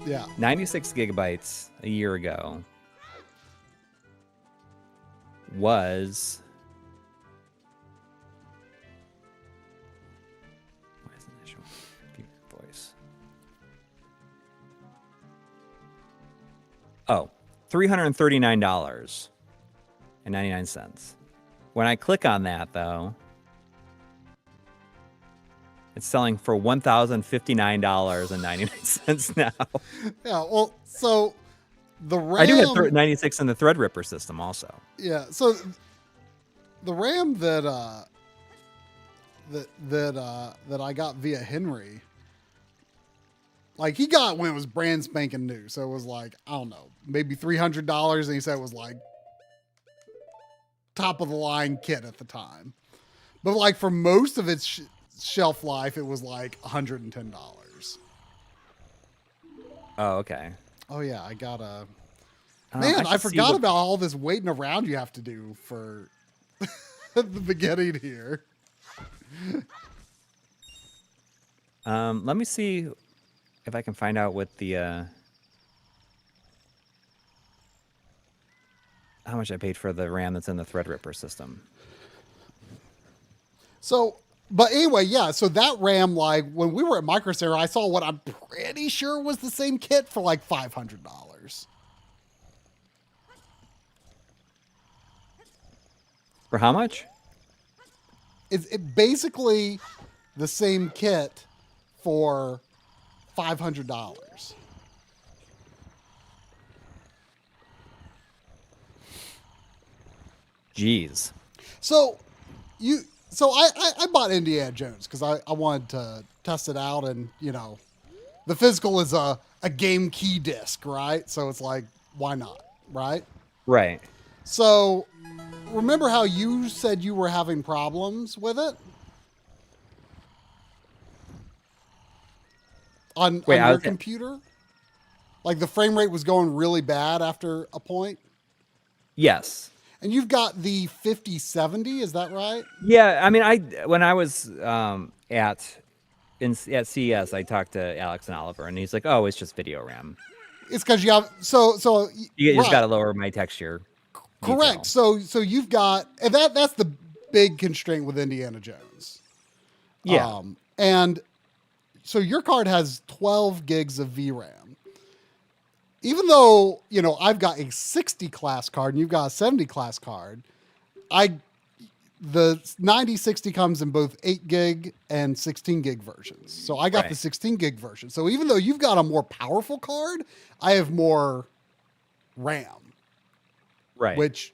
Yeah. 96 gigabytes a year ago was. Why isn't that showing? Voice. $339.99. When I click on that, though, it's selling for $1,059.99 now. Yeah, well, so the RAM... I do have 96 in the Threadripper system also. Yeah, so the RAM that I got via Henry, like he got when it was brand spanking new, so it was like, I don't know, maybe $300, and he said it was like top of the line kit at the time. But like for most of its shelf life, it was like $110. Oh, okay. Oh yeah, I got a... Man, I forgot about all this waiting around you have to do for the beginning here. Let me see if I can find out what the how much I paid for the RAM that's in the Threadripper system. So, but anyway, yeah. So that RAM, like when we were at Microcenter, I saw what I'm pretty sure was the same kit for like $500. For how much? It basically the same kit for $500. Jeez. So I bought Indiana Jones because I wanted to test it out, and you know, the physical is a game key disc, right? So it's like, why not, right? Right. So remember how you said you were having problems with it on your computer? Like the frame rate was going really bad after a point? Yes. And you've got the 5070, is that right? Yeah, I mean, when I was at CES, I talked to Alex and Oliver, and he's like, "Oh, it's just video RAM. It's because you have You just got to lower my texture." Correct. Detail. So you've got, and that's the big constraint with Indiana Jones. Yeah. And so your card has 12 gigs of VRAM. Even though, you know, I've got a 60 class card and you've got a 70 class card, the 9060 comes in both 8 gig and 16 gig versions. So I got the 16 gig version. So even though you've got a more powerful card, I have more RAM. Right. Which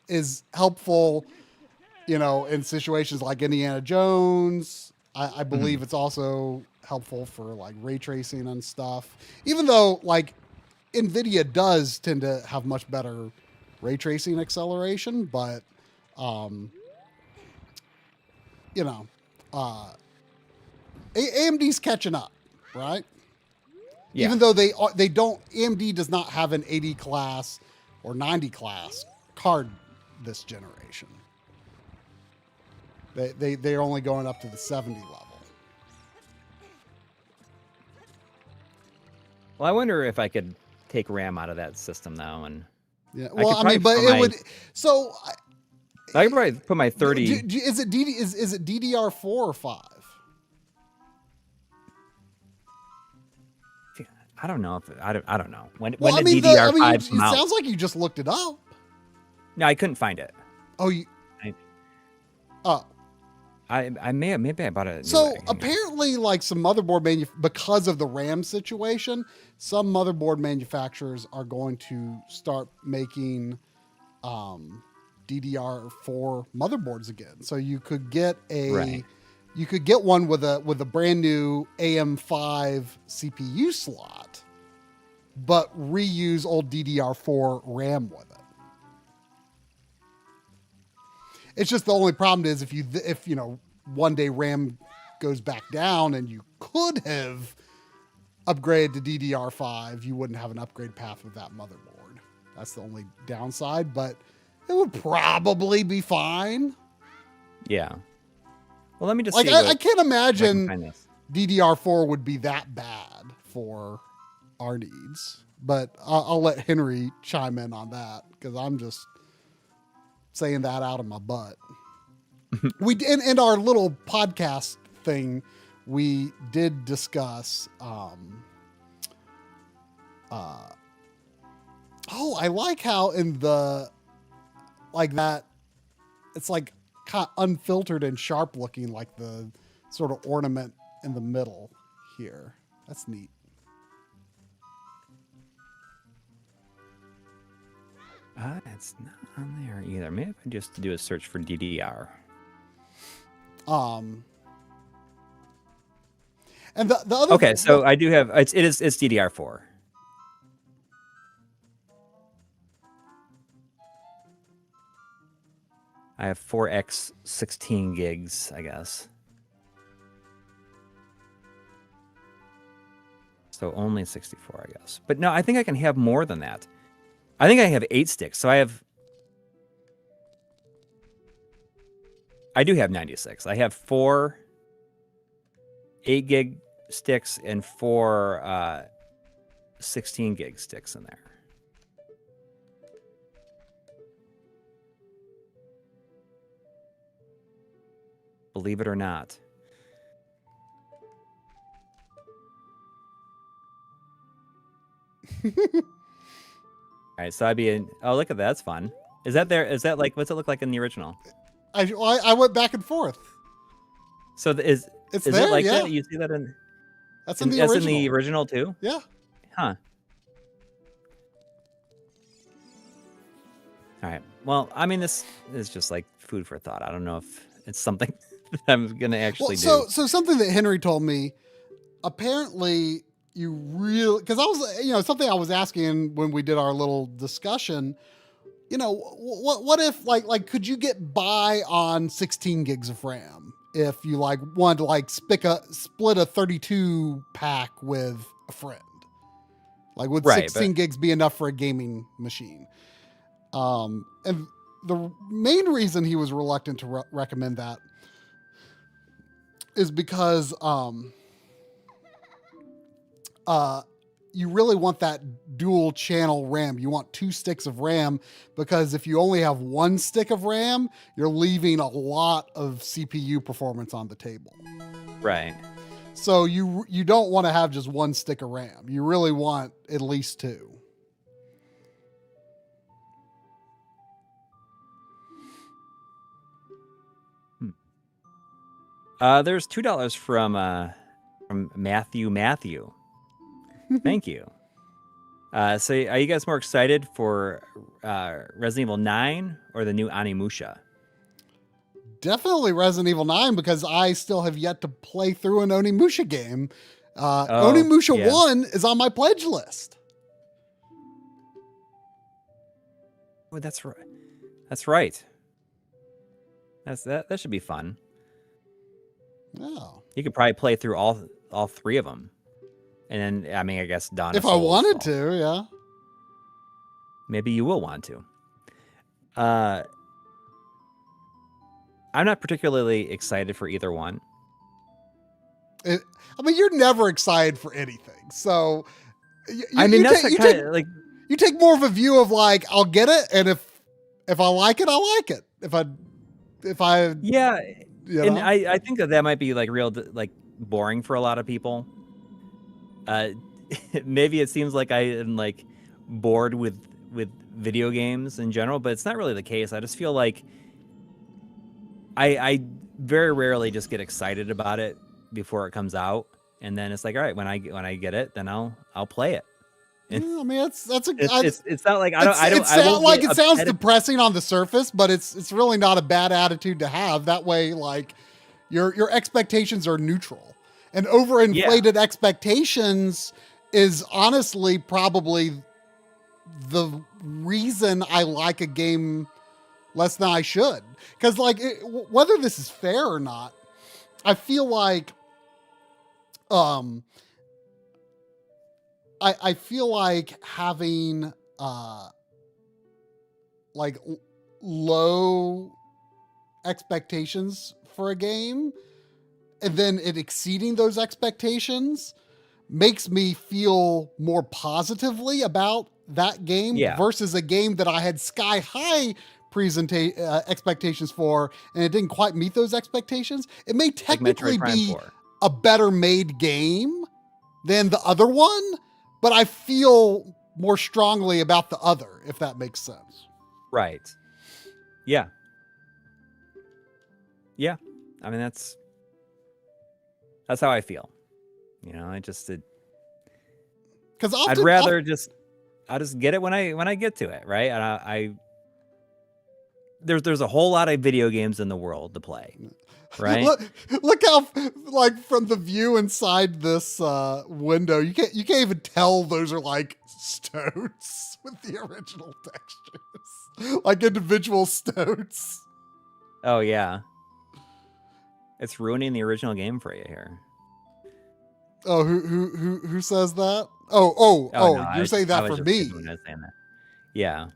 is helpful, you know, in situations like Indiana Jones. I believe it's also helpful for like ray tracing and stuff. Even though like NVIDIA does tend to have much better ray tracing acceleration, but you know, AMD's catching up, right? Yeah. Even though they don't, AMD does not have an 80 class or 90 class card this generation. They're only going up to the 70 level. Well, I wonder if I could take RAM out of that system though, and yeah. Well, I mean, but it would. So I could probably put my 30. Is it DDR4 or 5? I don't know if I don't know when did it DDR5 come out? sounds like you just looked it up. No, I couldn't find it. Oh, I may have, maybe I bought it. So apparently, like some motherboard because of the RAM situation, some motherboard manufacturers are going to start making DDR4 motherboards again. So you could get you could get one with a brand new AM5 CPU slot, but reuse old DDR4 RAM with it. It's just the only problem is if you know one day RAM goes back down and you could have upgraded to DDR5, you wouldn't have an upgrade path with that motherboard. That's the only downside, but it would probably be fine. Yeah. Well, let me just like see I can't imagine find this. DDR4 would be that bad for our needs, but I'll let Henry chime in on that because I'm just saying that out of my butt. We in our little podcast thing, we did discuss Oh, I like how in the like that it's like kind of unfiltered and sharp looking, like the sort of ornament in the middle here. That's neat. It's not on there either. Maybe if I just do a search for DDR. And the other Okay, so I do have it's DDR4. I have 4x 16 gigs, I guess. So only 64, I guess. But no, I think I can have more than that. I think I have 8 sticks. So I do have 96. I have 4 8 gig sticks and 4 16 gig sticks in there. Believe it or not. All right, so I'd be in. Oh, look at that. That's fun. Is that there? Is that like, what's it look like in the original? I went back and forth. So is there, it like yeah. that? You see that in? That's in the original. That's in the original too? Yeah. Huh. All right. Well, I mean, this is just like food for thought. I don't know if it's something that I'm gonna actually do. So something that Henry told me, apparently you really, because I was, something I was asking when we did our little discussion, what if like could you get by on 16 gigs of RAM if you like wanted to like split a 32 pack with a friend? Like would 16 gigs be enough for a gaming machine? And the main reason he was reluctant to recommend that is because you really want that dual channel RAM. You want 2 sticks of RAM because if you only have 1 stick of RAM, you're leaving a lot of CPU performance on the table. Right. So you don't want to have just 1 stick of RAM. You really want at least 2. There's $2 from Matthew. Thank you. So are you guys more excited for Resident Evil 9 or the new Onimusha? Definitely Resident Evil 9 because I still have yet to play through an Onimusha game. Onimusha 1 is on my pledge list. Oh, that's right. That's right. That should be fun. Oh. You could probably play through all 3 of them. And then, I mean, I guess Dawn of If I Souls wanted to, yeah. Maybe you will want to. I'm not particularly excited for either one. I mean, you're never excited for anything. So, you take more of a view of like, I'll get it, and if I like it, I like it. If I yeah, and I think that might be like real like boring for a lot of people. Maybe it seems like I am like bored with video games in general, but it's not really the case. I just feel like I very rarely just get excited about it before it comes out, and then it's like, all right, when I get it, then I'll play it. I mean, it's not like it sounds depressing on the surface, but it's really not a bad attitude to have. That way, like your expectations are neutral, and overinflated expectations is honestly probably the reason I like a game less than I should. Because like whether this is fair or not, I feel like I feel like having like low expectations for a game and then it exceeding those expectations makes me feel more positively about that game versus a game that I had sky high expectations for and it didn't quite meet those expectations. It may technically be a better made game than the other one, but I feel more strongly about the other, if that makes sense. Right. Yeah. Yeah. I mean, that's how I feel. You know, Because I'd rather I'll just get it when I get to it, right? And there's a whole lot of video games in the world to play, right? Look how, like, from the view inside this window, you can't even tell those are like stones with the original textures, like individual stones. Oh yeah, it's ruining the original game for you here. Oh, who says that? Oh, No, you're saying that for me. When I was saying that. Yeah.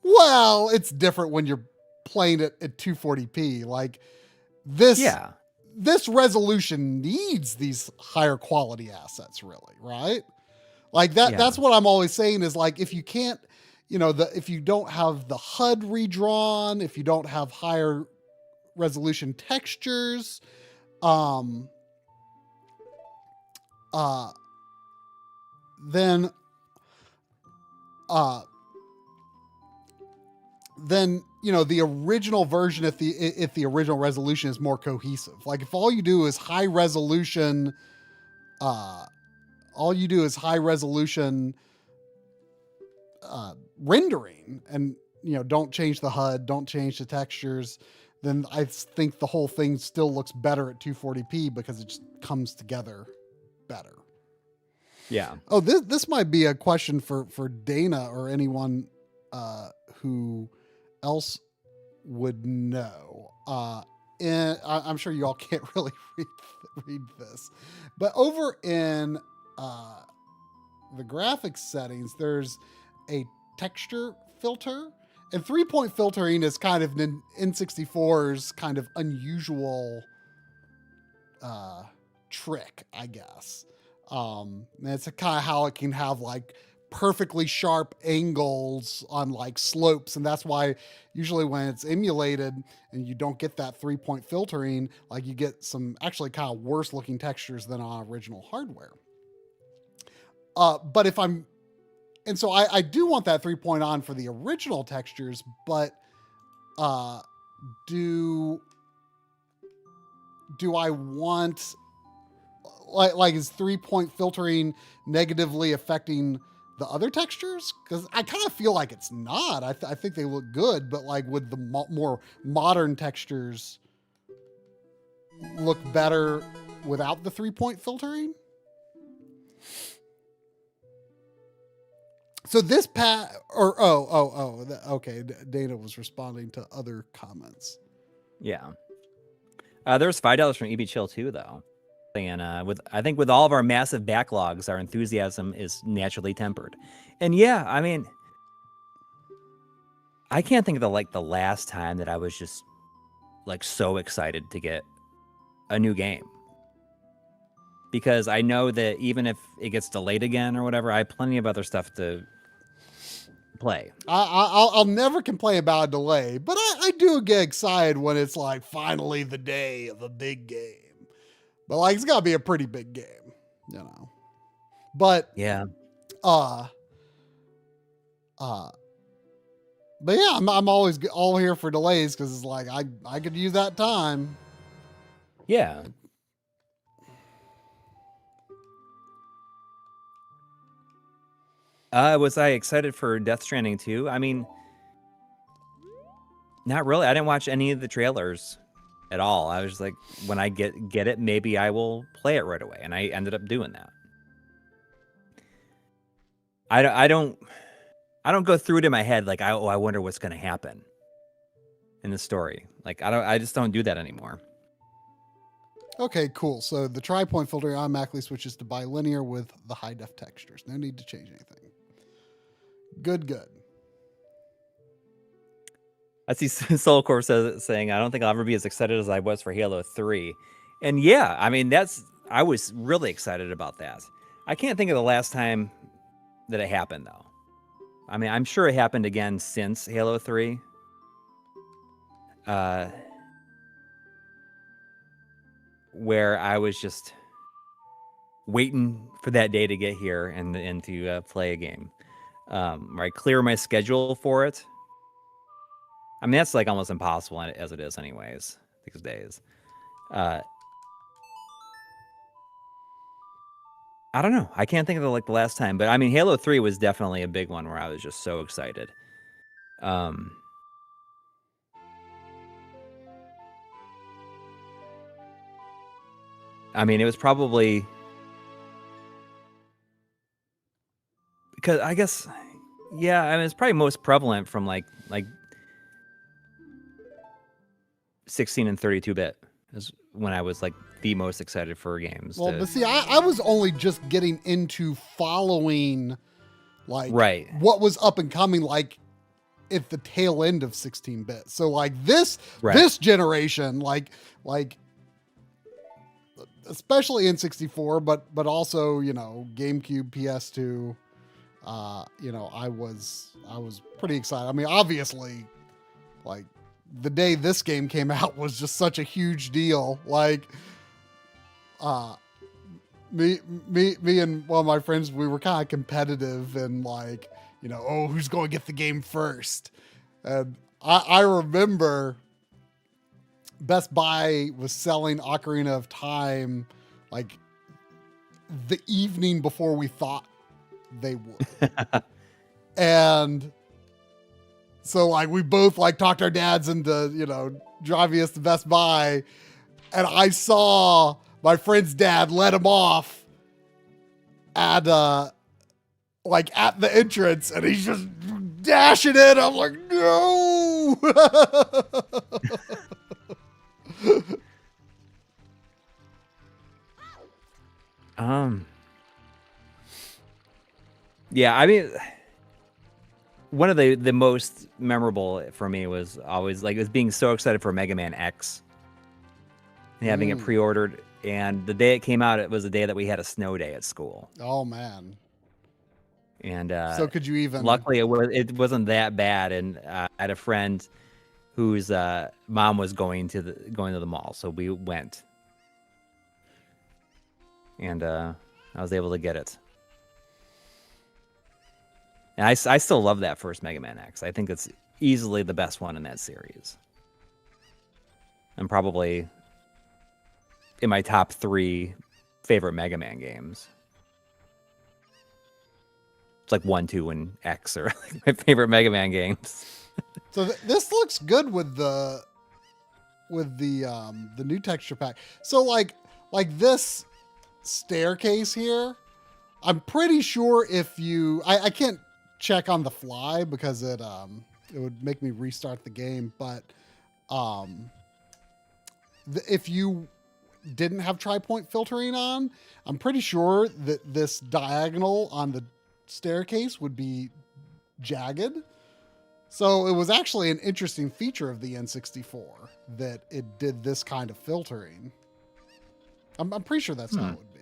Well, it's different when you're playing it at 240p. Like this, Yeah. this resolution needs these higher quality assets, really, right? Like that. Yeah. That's what I'm always saying is, like, if you can't, if you don't have the HUD redrawn, if you don't have higher resolution textures, then the original version, if the original resolution is more cohesive. Like if all you do is high resolution rendering, and don't change the HUD, don't change the textures, then I think the whole thing still looks better at 240p because it just comes together better. Yeah. Oh, this might be a question for Dana or anyone who else would know. And I'm sure you all can't really read this, but over in the graphics settings, there's a texture filter, and 3-point filtering is kind of N64's kind of unusual trick, I guess. And it's kind of how it can have like perfectly sharp angles on like slopes, and that's why usually when it's emulated and you don't get that 3-point filtering, like you get some actually kind of worse looking textures than on original hardware. But so I do want that 3-point on for the original textures, but do I want, like is 3-point filtering negatively affecting the other textures? Because I kind of feel like it's not. I think they look good, but like would the more modern textures look better without the 3-point filtering? So this okay. Dana was responding to other comments. Yeah. There's $5 from EB Chill too, though. And I think with all of our massive backlogs, our enthusiasm is naturally tempered. And yeah, I mean, I can't think of the last time that I was just like so excited to get a new game. Because I know that even if it gets delayed again or whatever, I have plenty of other stuff to play. I'll never complain about a delay, but I do get excited when it's like finally the day of a big game. But like it's gotta be a pretty big game, But yeah, but yeah, I'm always all here for delays because it's like I could use that time. Yeah. Was I excited for Death Stranding 2? I mean, not really. I didn't watch any of the trailers at all. I was just like, when I get it, maybe I will play it right away, and I ended up doing that. I don't go through it in my head like I wonder what's going to happen in the story. Like I just don't do that anymore. Okay, cool. So the tri-point filter automatically switches to bilinear with the high def textures. No need to change anything. Good. I see Soulcore saying, I don't think I'll ever be as excited as I was for Halo 3. And yeah, I mean, I was really excited about that. I can't think of the last time that it happened, though. I mean, I'm sure it happened again since Halo 3. Where I was just waiting for that day to get here and to play a game. Where I clear my schedule for it. I mean, that's like almost impossible as it is anyways these days. I don't know. I can't think of the last time, but I mean, Halo 3 was definitely a big one where I was just so excited. I mean, it was probably because I guess, yeah, I mean, it's probably most prevalent from like 16 and 32-bit is when I was like the most excited for games. Well, but see, I was only just getting into following like what was up and coming, like at the tail end of 16-bit. So like this generation, like especially in 64, but also, you know, GameCube, PS2, you know, I was pretty excited. I mean, obviously, like the day this game came out was just such a huge deal. Like, me and one of my friends, we were kind of competitive and like, you know, oh, who's going to get the game first? And I remember Best Buy was selling Ocarina of Time like the evening before we thought they would. And so like we both like talked our dads into, you know, driving us to Best Buy, and I saw my friend's dad let him off at like at the entrance, and he's just dashing in. I'm like, no. Yeah, I mean, one of the most memorable for me was always like, it was being so excited for Mega Man X and having it pre-ordered. And the day it came out, it was the day that we had a snow day at school. Oh man. And so could you even? Luckily, it wasn't that bad. And I had a friend whose mom was going to the mall, so we went, and I was able to get it. And I still love that first Mega Man X. I think it's easily the best one in that series, and probably in my top 3 favorite Mega Man games. It's like 1, 2, and X are like my favorite Mega Man games. So this looks good with the new texture pack. So like this staircase here, I'm pretty sure if you, I can't check on the fly because it would make me restart the game, but if you didn't have tri-point filtering on, I'm pretty sure that this diagonal on the staircase would be jagged. So it was actually an interesting feature of the N64 that it did this kind of filtering. I'm pretty sure that's how it would be.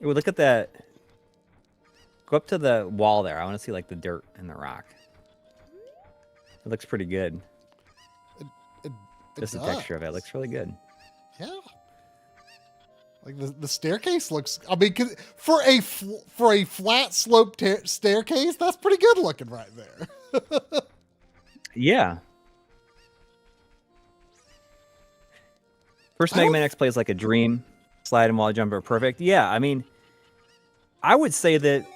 Ooh, look at that. Go up to the wall there. I want to see like the dirt and the rock. It looks pretty good. Just the texture of it looks really good. Yeah. Like the staircase looks, I mean, for a flat slope staircase, that's pretty good looking right there. Yeah. First Mega Man X plays like a dream. Slide and wall jump are perfect. Yeah, I mean, I would say that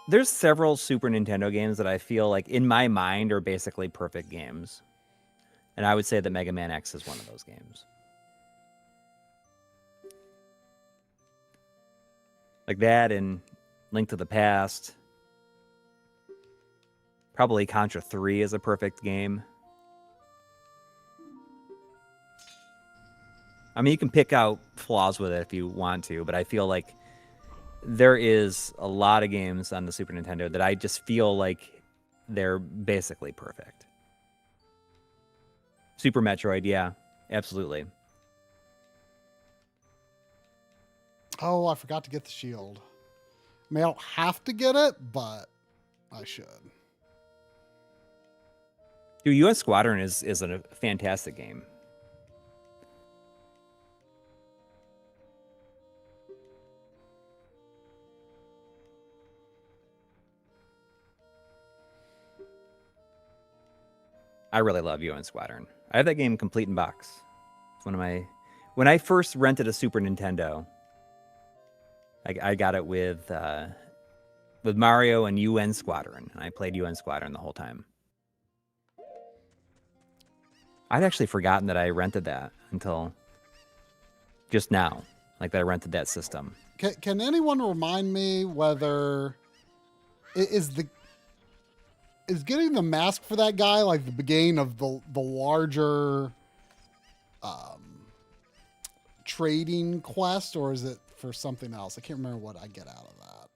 there's several Super Nintendo games that I feel like in my mind are basically perfect games. And I would say that Mega Man X is one of those games. Like that and Link to the Past. Probably Contra 3 is a perfect game. I mean, you can pick out flaws with it if you want to, but I feel like there is a lot of games on the Super Nintendo that I just feel like they're basically perfect. Super Metroid, yeah, absolutely. Oh, I forgot to get the shield. I mean, I don't have to get it, but I should. Dude, U.S. Squadron is a fantastic game. I really love UN Squadron. I have that game complete in box. It's one of my... When I first rented a Super Nintendo, I got it with Mario and UN Squadron, and I played UN Squadron the whole time. I'd actually forgotten that I rented that until just now, like that I rented that system. Can anyone remind me whether is getting the mask for that guy like the beginning of the larger trading quest, or is it for something else? I can't remember what I get out of that.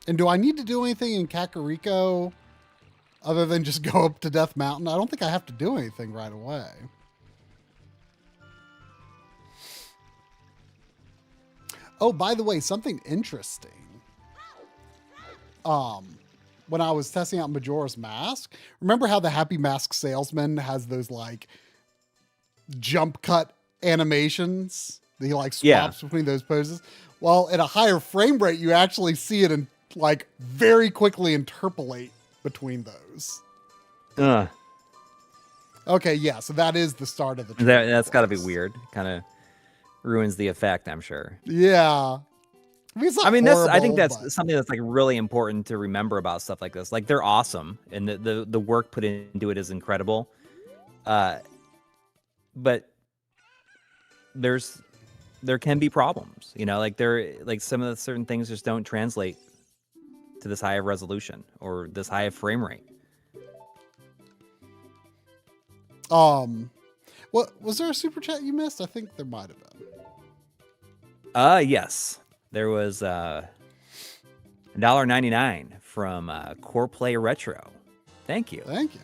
And do I need to do anything in Kakariko other than just go up to Death Mountain? I don't think I have to do anything right away. Oh, by the way, something interesting. When I was testing out Majora's Mask, remember how the Happy Mask salesman has those like jump cut animations that he like swaps between those poses? Well, at a higher frame rate, you actually see it in like very quickly interpolate between those. Okay, yeah, so that is the start of the that's got to be weird. Kind of ruins the effect, I'm sure. Yeah. I mean, I think that's something that's like really important to remember about stuff like this. Like, they're awesome, and the work put into it is incredible. But there can be problems, you know, like some of the certain things just don't translate to this high of resolution or this high of frame rate. What was there a super chat you missed? I think there might have been. Yes. There was $1.99 from Core Play Retro. Thank you. Thank you.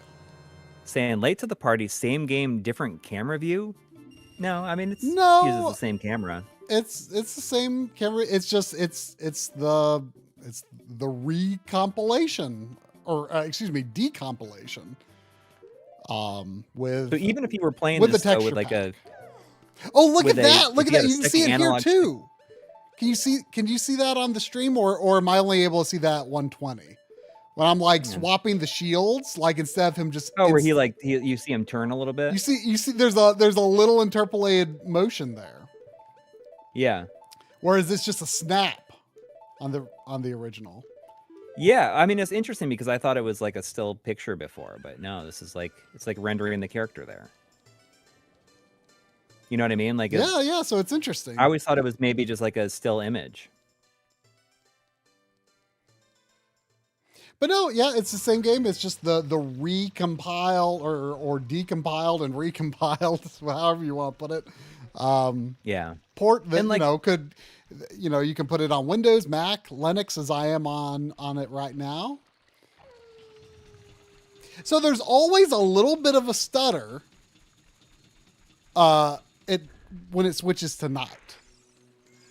Saying late to the party, same game, different camera view. No, I mean uses the same camera. It's the same camera. It's just it's the recompilation or decompilation. With so even if you were playing with this the texture with like pack. a look at that! Look at that! You can see it here analog too. Can you see that on the stream, or am I only able to see that at 120? When I'm like swapping the shields, like instead of him just where you see him turn a little bit. You see there's a little interpolated motion there. Yeah. Whereas it's just a snap on the original. Yeah, I mean it's interesting because I thought it was like a still picture before, but no, this is like it's like rendering the character there. You know what I mean? Like yeah. So it's interesting. I always thought it was maybe just like a still image. But no, yeah, it's the same game. It's just the recompiled or decompiled and recompiled, however you want to put it. Port that you can put it on Windows, Mac, Linux, as I am on it right now. So there's always a little bit of a stutter. When it switches to night.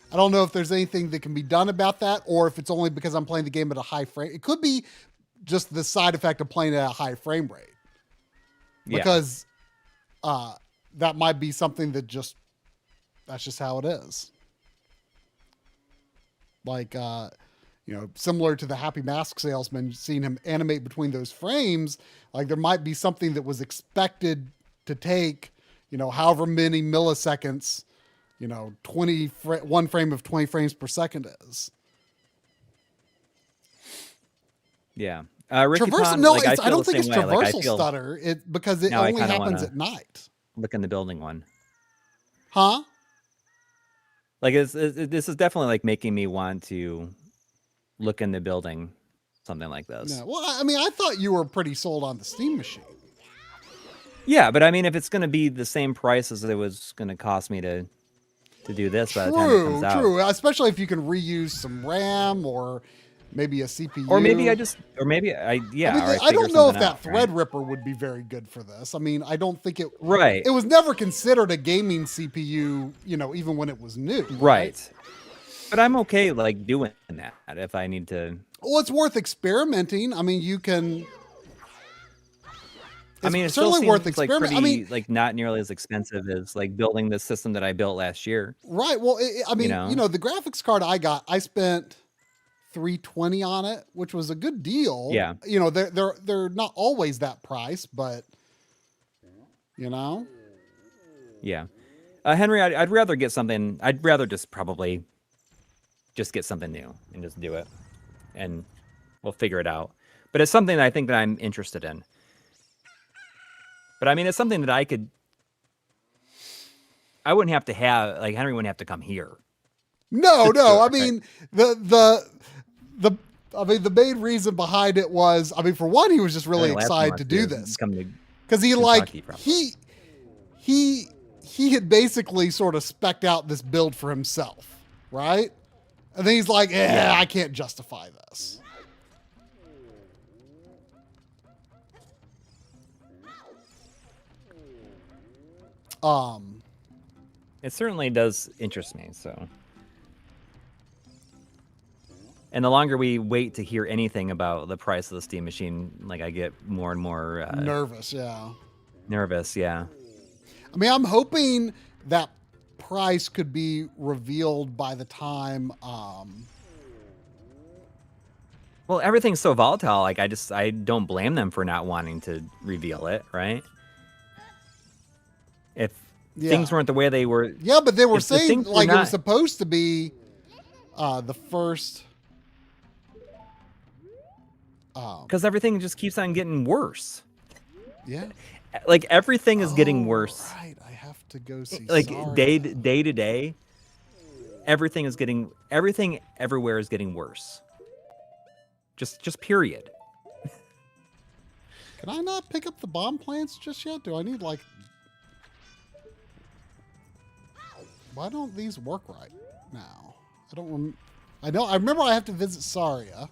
I don't know if there's anything that can be done about that, or if it's only because I'm playing the game at a high frame. It could be just the side effect of playing at a high frame rate. Because that might be something that's just how it is. Like, similar to the Happy Mask salesman, seeing him animate between those frames, like there might be something that was expected to take however many milliseconds, 1 frame of 20 frames per second is. Yeah. Traversal, no, I don't think it's traversal stutter. Because it only happens at night. Look in the building one. Huh? Like this is definitely like making me want to look in the building, something like this. Yeah. Well, I mean, I thought you were pretty sold on the Steam machine. Yeah, but I mean, if it's going to be the same price as it was going to cost me to do this by the time it comes out. True, especially if you can reuse some RAM or maybe a CPU. I don't know if that Threadripper would be very good for this. I mean, I don't think it. Right. It was never considered a gaming CPU, even when it was new. Right. But I'm okay like doing that if I need to. Well, it's worth experimenting. I mean, you can. I mean, it certainly still worth seems like experimenting. pretty I mean, like not nearly as expensive as like building the system that I built last year. right. Well, I mean, know? the graphics card I got, I spent $320 on it, which was a good deal. Yeah. They're not always that price, but Yeah. Henry, I'd rather get something. I'd rather just probably just get something new and just do it, and we'll figure it out. But it's something that I think that I'm interested in. But I mean, it's something that I wouldn't have to have, like, Henry wouldn't have to come here. No. I Right. mean, the main reason behind it was, I mean, for one, he was just really excited to do this because he had basically sort of specced out this build for himself, right? And then he's like, I can't justify this. It certainly does interest me, so. And the longer we wait to hear anything about the price of the Steam Machine, like, I get more and more nervous, yeah. I mean, I'm hoping that price could be revealed by the time. Well, everything's so volatile. Like, I don't blame them for not wanting to reveal it, right? If things weren't the way they were. Yeah, but they were saying like it was supposed to be the first. Because everything just keeps on getting worse. Yeah. Like, everything is getting worse. Right, I have to go see. Like, Sarah. day to day, everything everywhere is getting worse. Just period. Can I not pick up the bomb plants just yet? Do I need like? Why don't these work right now? I don't. I remember I have to visit Saria.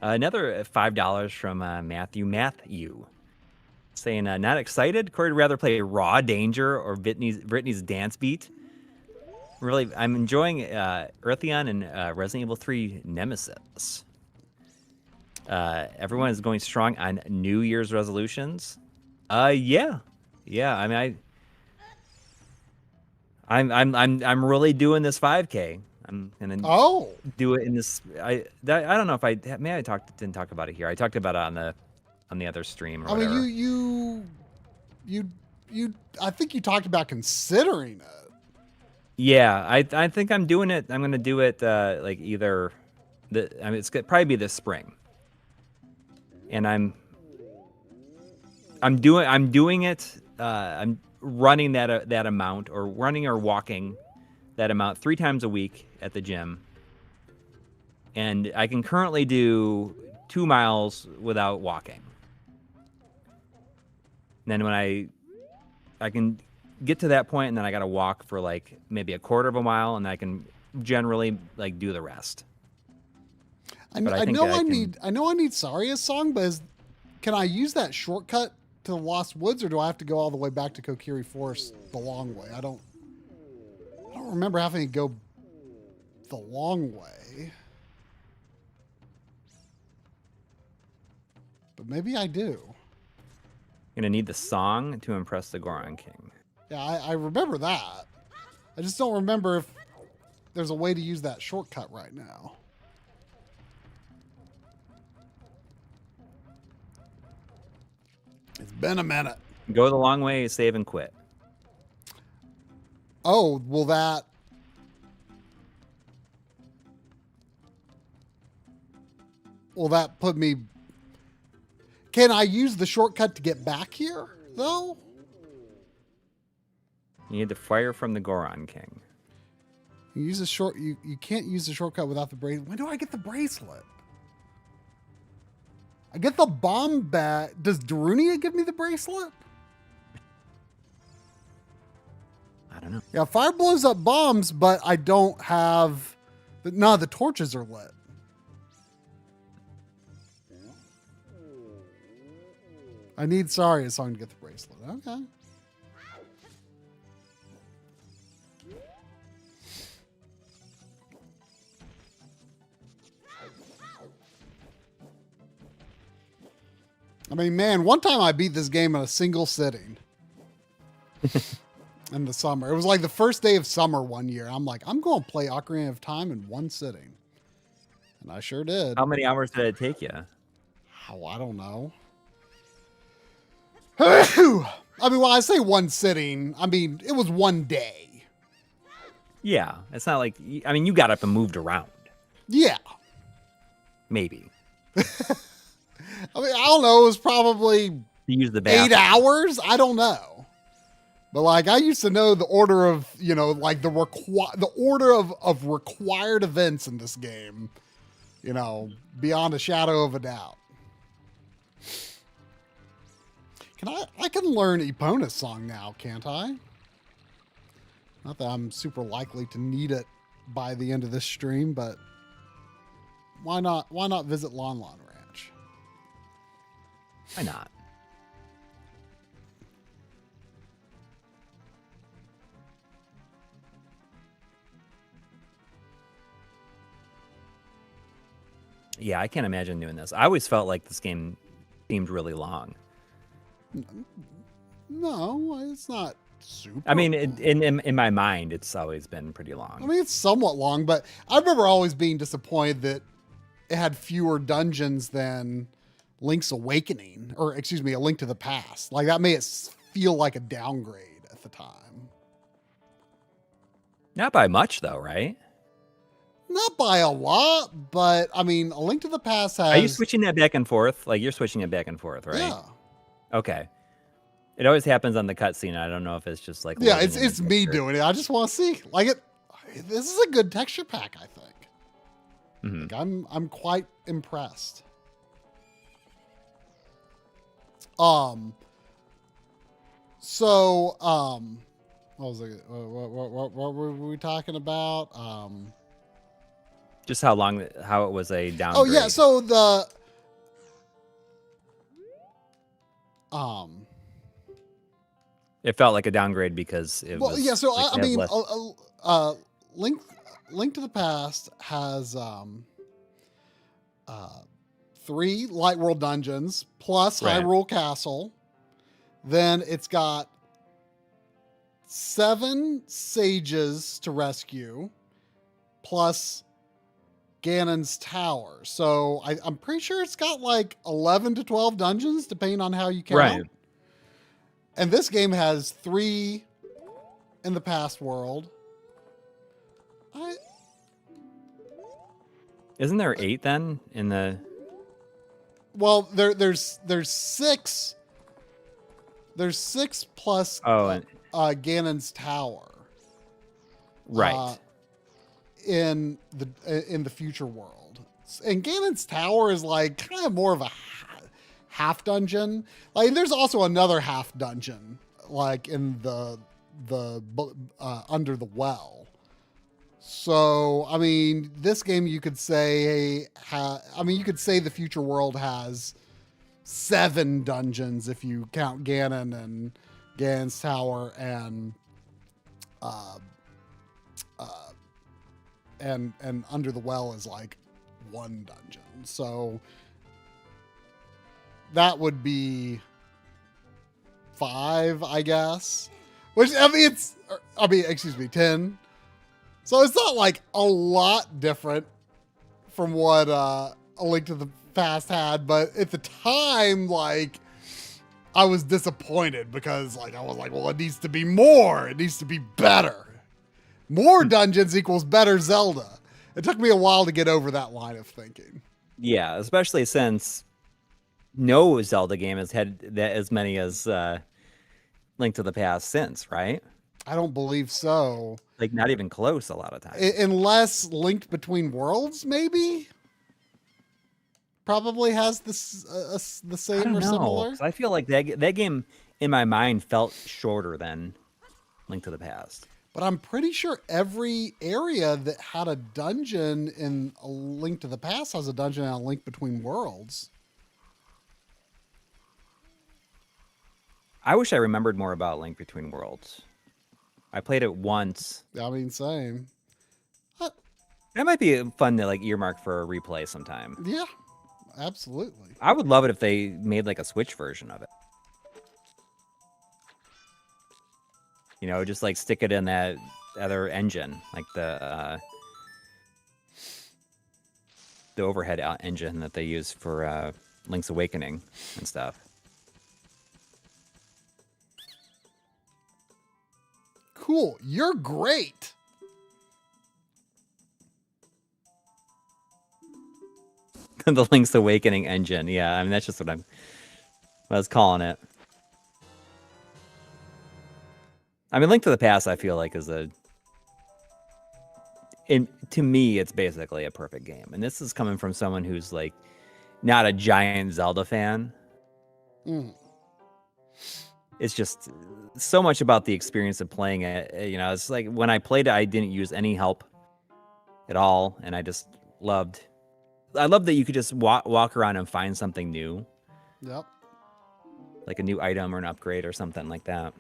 Another $5 from Matthew. Saying, not excited? Corey would rather play Raw Danger or Britney's Dance Beat. Really, I'm enjoying Eartheon and Resident Evil 3 Nemesis. Everyone is going strong on New Year's resolutions. Yeah. I mean, I'm really doing this 5K. I'm gonna do it in this. I don't know if I didn't talk about it here. I talked about it on the other stream. Or whatever. Mean, you. I think you talked about considering it. Yeah, I think I'm doing it. I'm gonna do it like either. It's gonna probably be this spring. And I'm doing it. I'm running that amount, or running or walking that amount 3 times a week at the gym. And I can currently do 2 miles without walking. And then when I can get to that point, and then I got to walk for like maybe a quarter of a mile, and I can generally like do the rest. I know I need Saria's song, but can I use that shortcut to the Lost Woods, or do I have to go all the way back to Kokiri Forest the long way? I don't remember having to go the long way. But maybe I do. Gonna need the song to impress the Goron King. Yeah, I remember that. I just don't remember if there's a way to use that shortcut right now. It's been a minute. Go the long way, save and quit. Oh, will that put me... Can I use the shortcut to get back here, though? You need the fire from the Goron King. You can't use the shortcut without the bracelet. When do I get the bracelet? I get the bomb back. Does Darunia give me the bracelet? I don't know. Yeah, fire blows up bombs, but I don't have... the torches are lit. I need Saria's song to get the bracelet. Okay. I mean, man, one time I beat this game in a single sitting in the summer. It was like the first day of summer one year. I'm like, I'm going to play Ocarina of Time in one sitting. And I sure did. How many hours did it take you? Oh, I don't know. I mean, when I say one sitting, I mean, it was one day. Yeah, it's not like, I mean, you got up and moved around. Yeah. Maybe. I mean, I don't know. It was probably To use the bathroom. 8 hours. I don't know. But like, I used to know the order of, you know, like the order of required events in this game, you know, beyond a shadow of a doubt. I can learn Epona's song now, can't I? Not that I'm super likely to need it by the end of this stream, but why not visit Lon Lon Ranch? Why not? Yeah, I can't imagine doing this. I always felt like this game seemed really long. No, it's not super. I mean, long. in my mind, it's always been pretty long. I mean, it's somewhat long, but I remember always being disappointed that it had fewer dungeons than Link's Awakening, or excuse me, A Link to the Past. Like that made it feel like a downgrade at the time. Not by much, though, right? Not by a lot, but I mean, A Link to the Past has. Are you switching that back and forth? Like you're switching it back and forth, right? Yeah. Okay. It always happens on the cutscene. I don't know if it's just like Yeah, loading it's in the me picture. doing it. I just want to see. Like it. This is a good texture pack, I think. Mhm. Like I'm quite impressed. So what was it? What were we talking about? Just how it was a downgrade. Oh yeah, so the It felt like a downgrade because it well, was. yeah. So like, I it had mean, less- Link to the Past has 3 Light World dungeons plus Right. Hyrule Castle. Then it's got 7 sages to rescue plus Ganon's Tower. So I'm pretty sure it's got like 11 to 12 dungeons, depending on how you count. Right. And this game has 3 in the past world. Isn't there 8 then in the? Well, there's 6. There's 6 plus Oh, Ganon's Tower. right. In the future world, and Ganon's Tower is like kind of more of a half dungeon. Like there's also another half dungeon, like in the under the well. So I mean, this game you could say, you could say the future world has 7 dungeons if you count Ganon and Ganon's Tower and Under the Well is like 1 dungeon. So that would be 5, I guess. Which excuse me, 10. So it's not like a lot different from what A Link to the Past had, but at the time, like I was disappointed because like I was like, well, it needs to be more. It needs to be better. More dungeons equals better Zelda. It took me a while to get over that line of thinking. Yeah, especially since no Zelda game has had that as many as Link to the Past since, right? I don't believe so. Like not even close a lot of times. Unless Link Between Worlds, maybe? Probably has this the I same don't or know. similar. 'Cause I feel like that game in my mind felt shorter than Link to the Past. But I'm pretty sure every area that had a dungeon in A Link to the Past has a dungeon in A Link Between Worlds. I wish I remembered more about Link Between Worlds. I played it once. I mean, same. That might be fun to like earmark for a replay sometime. Yeah, absolutely. I would love it if they made like a Switch version of it. You know, just like stick it in that other engine, like the overhead engine that they use for Link's Awakening and stuff. Cool. You're great. The Link's Awakening engine. Yeah, I mean that's just what I was calling it. I mean, Link to the Past, I feel like is to me, it's basically a perfect game. And this is coming from someone who's like not a giant Zelda fan. Mm. It's just so much about the experience of playing it. You know, it's like when I played it, I didn't use any help at all, and I just loved. I love that you could just walk around and find something new. Yep. Like a new item or an upgrade or something like that.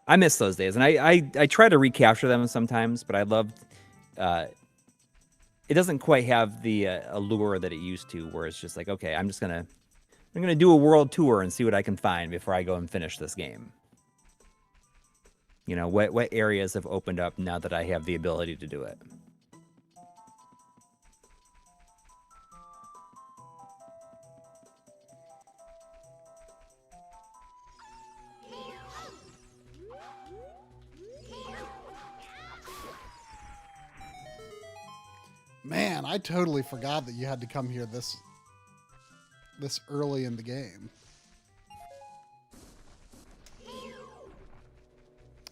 I miss those days, and I try to recapture them sometimes, but I loved. It doesn't quite have the allure that it used to, where it's just like, okay, I'm gonna do a world tour and see what I can find before I go and finish this game. You know, what areas have opened up now that I have the ability to do it. Man, I totally forgot that you had to come here this early in the game.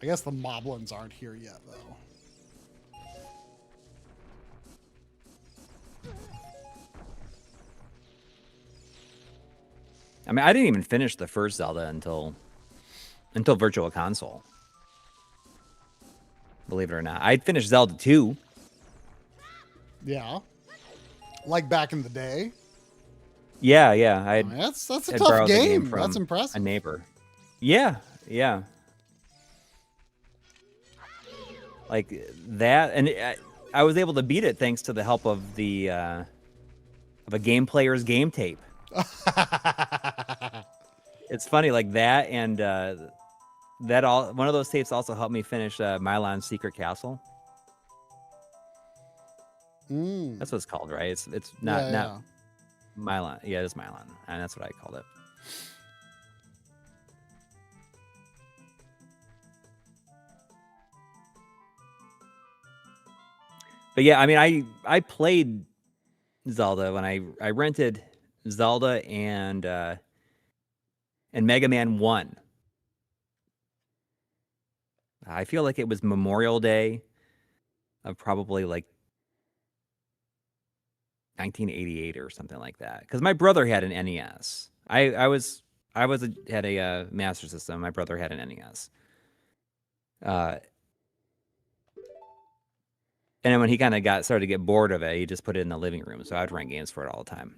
I guess the moblins aren't here yet, though. I mean, I didn't even finish the first Zelda until Virtual Console. Believe it or not, I'd finished Zelda 2. Yeah. Like back in the day. Yeah. I mean, that's a I'd tough borrowed the game. from That's impressive. a neighbor. Yeah. Like that, and I was able to beat it thanks to the help of a game player's game tape. It's funny, like that, and one of those tapes also helped me finish Milon's Secret Castle. That's what it's called, right? It's not Milon. Yeah, it's Milon, and that's what I called it. But yeah, I mean, I played Zelda when I rented Zelda and Mega Man 1. I feel like it was Memorial Day of probably like 1988 or something like that. Because my brother had an NES. I had a Master System. My brother had an NES. And then when he kind of started to get bored of it, he just put it in the living room. So I'd rent games for it all the time.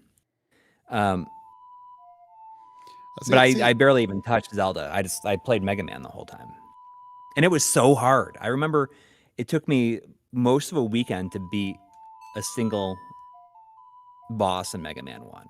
But I barely even touched Zelda. I played Mega Man the whole time. And it was so hard. I remember it took me most of a weekend to beat a single boss in Mega Man 1.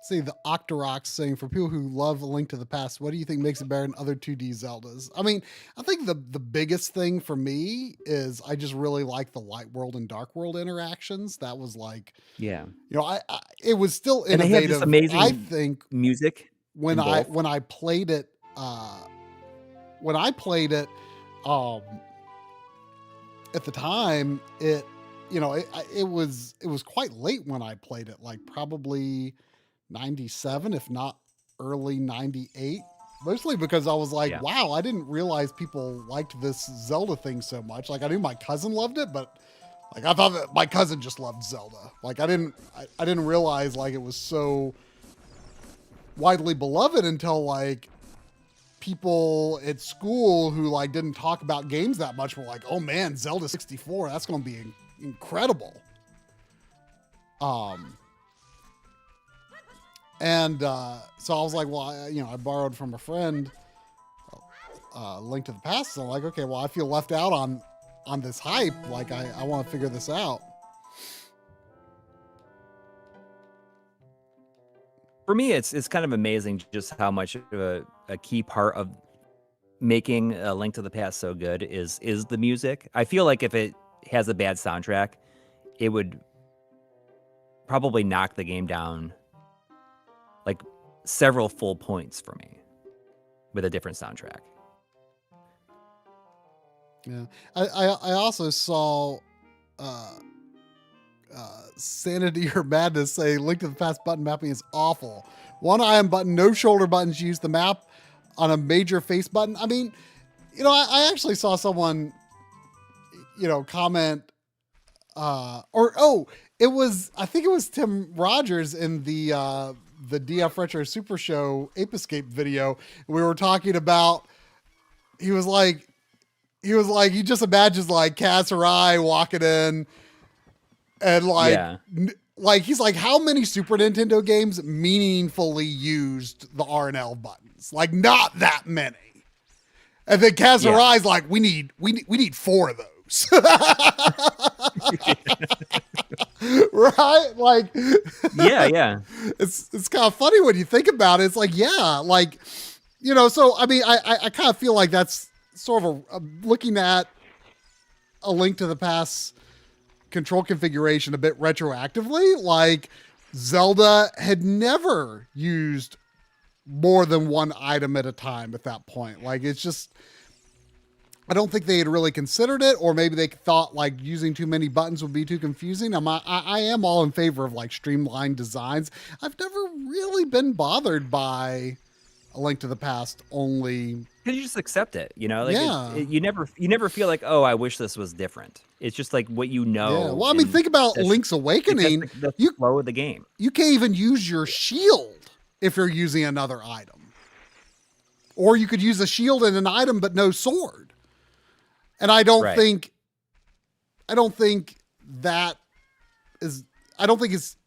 See, the Octorox saying, for people who love A Link to the Past, what do you think makes it better than other 2D Zeldas? I mean, I think the biggest thing for me is I just really like the Light World and Dark World interactions. That was like, yeah, you know, it was still and innovative. they have this amazing I think music when I played it, at the time, it was quite late when I played it, like probably 97, if not early 98. Mostly because I was like, wow, I didn't realize people liked this Zelda thing so much. Like I knew my cousin loved it, but like I thought that my cousin just loved Zelda. Like I didn't realize like it was so widely beloved until like people at school who like didn't talk about games that much were like, oh man, Zelda 64, that's going to be incredible. And so I was like, well, I borrowed from a friend Link to the Past. So I'm like, okay, well, I feel left out on this hype. Like, I want to figure this out. For me, it's kind of amazing just how much of a key part of making A Link to the Past so good is the music. I feel like if it has a bad soundtrack, it would probably knock the game down like several full points for me with a different soundtrack. Yeah. I also saw Sanity or Madness say Link to the Past button mapping is awful. One IM button, no shoulder buttons use the map on a major face button. I mean, I actually saw someone, comment, I think it was Tim Rogers in the DF Retro Super Show Ape Escape video. We were talking about, he was like, he just imagines like Kaz Hirai walking in and like, he's like, how many Super Nintendo games meaningfully used the R and L buttons? Like, not that many. And then Kaz Hirai's like, we need 4 of those. Right? Like, yeah. It's kind of funny when you think about it. It's like, so I mean, I kind of feel like that's sort of a looking at A Link to the Past control configuration a bit retroactively. Like, Zelda had never used more than one item at a time at that point. Like, it's just, I don't think they had really considered it, or maybe they thought like using too many buttons would be too confusing. I am all in favor of like streamlined designs. I've never really been bothered by A Link to the Past only. Because you just accept it, you never feel like, oh, I wish this was different. It's just like what you know. Yeah. Well, I mean, think about Link's Awakening. The flow of the game. You can't even use your shield if you're using another item. Or you could use a shield and an item, but no sword. And I don't think that is, I don't think it's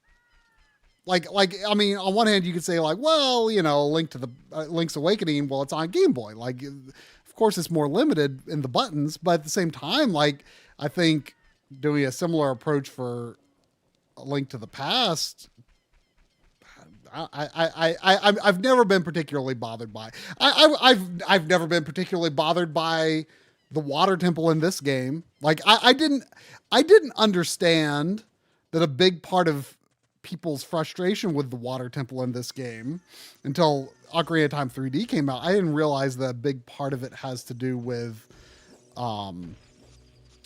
like, I mean, on one hand you could say like, well, Link to the Link's Awakening, well, it's on Game Boy. Like, of course it's more limited in the buttons, but at the same time, like, I think doing a similar approach for A Link to the Past, I've never been particularly bothered by. I've never been particularly bothered by the water temple in this game. Like, I didn't understand that a big part of people's frustration with the water temple in this game until Ocarina of Time 3D came out. I didn't realize that a big part of it has to do with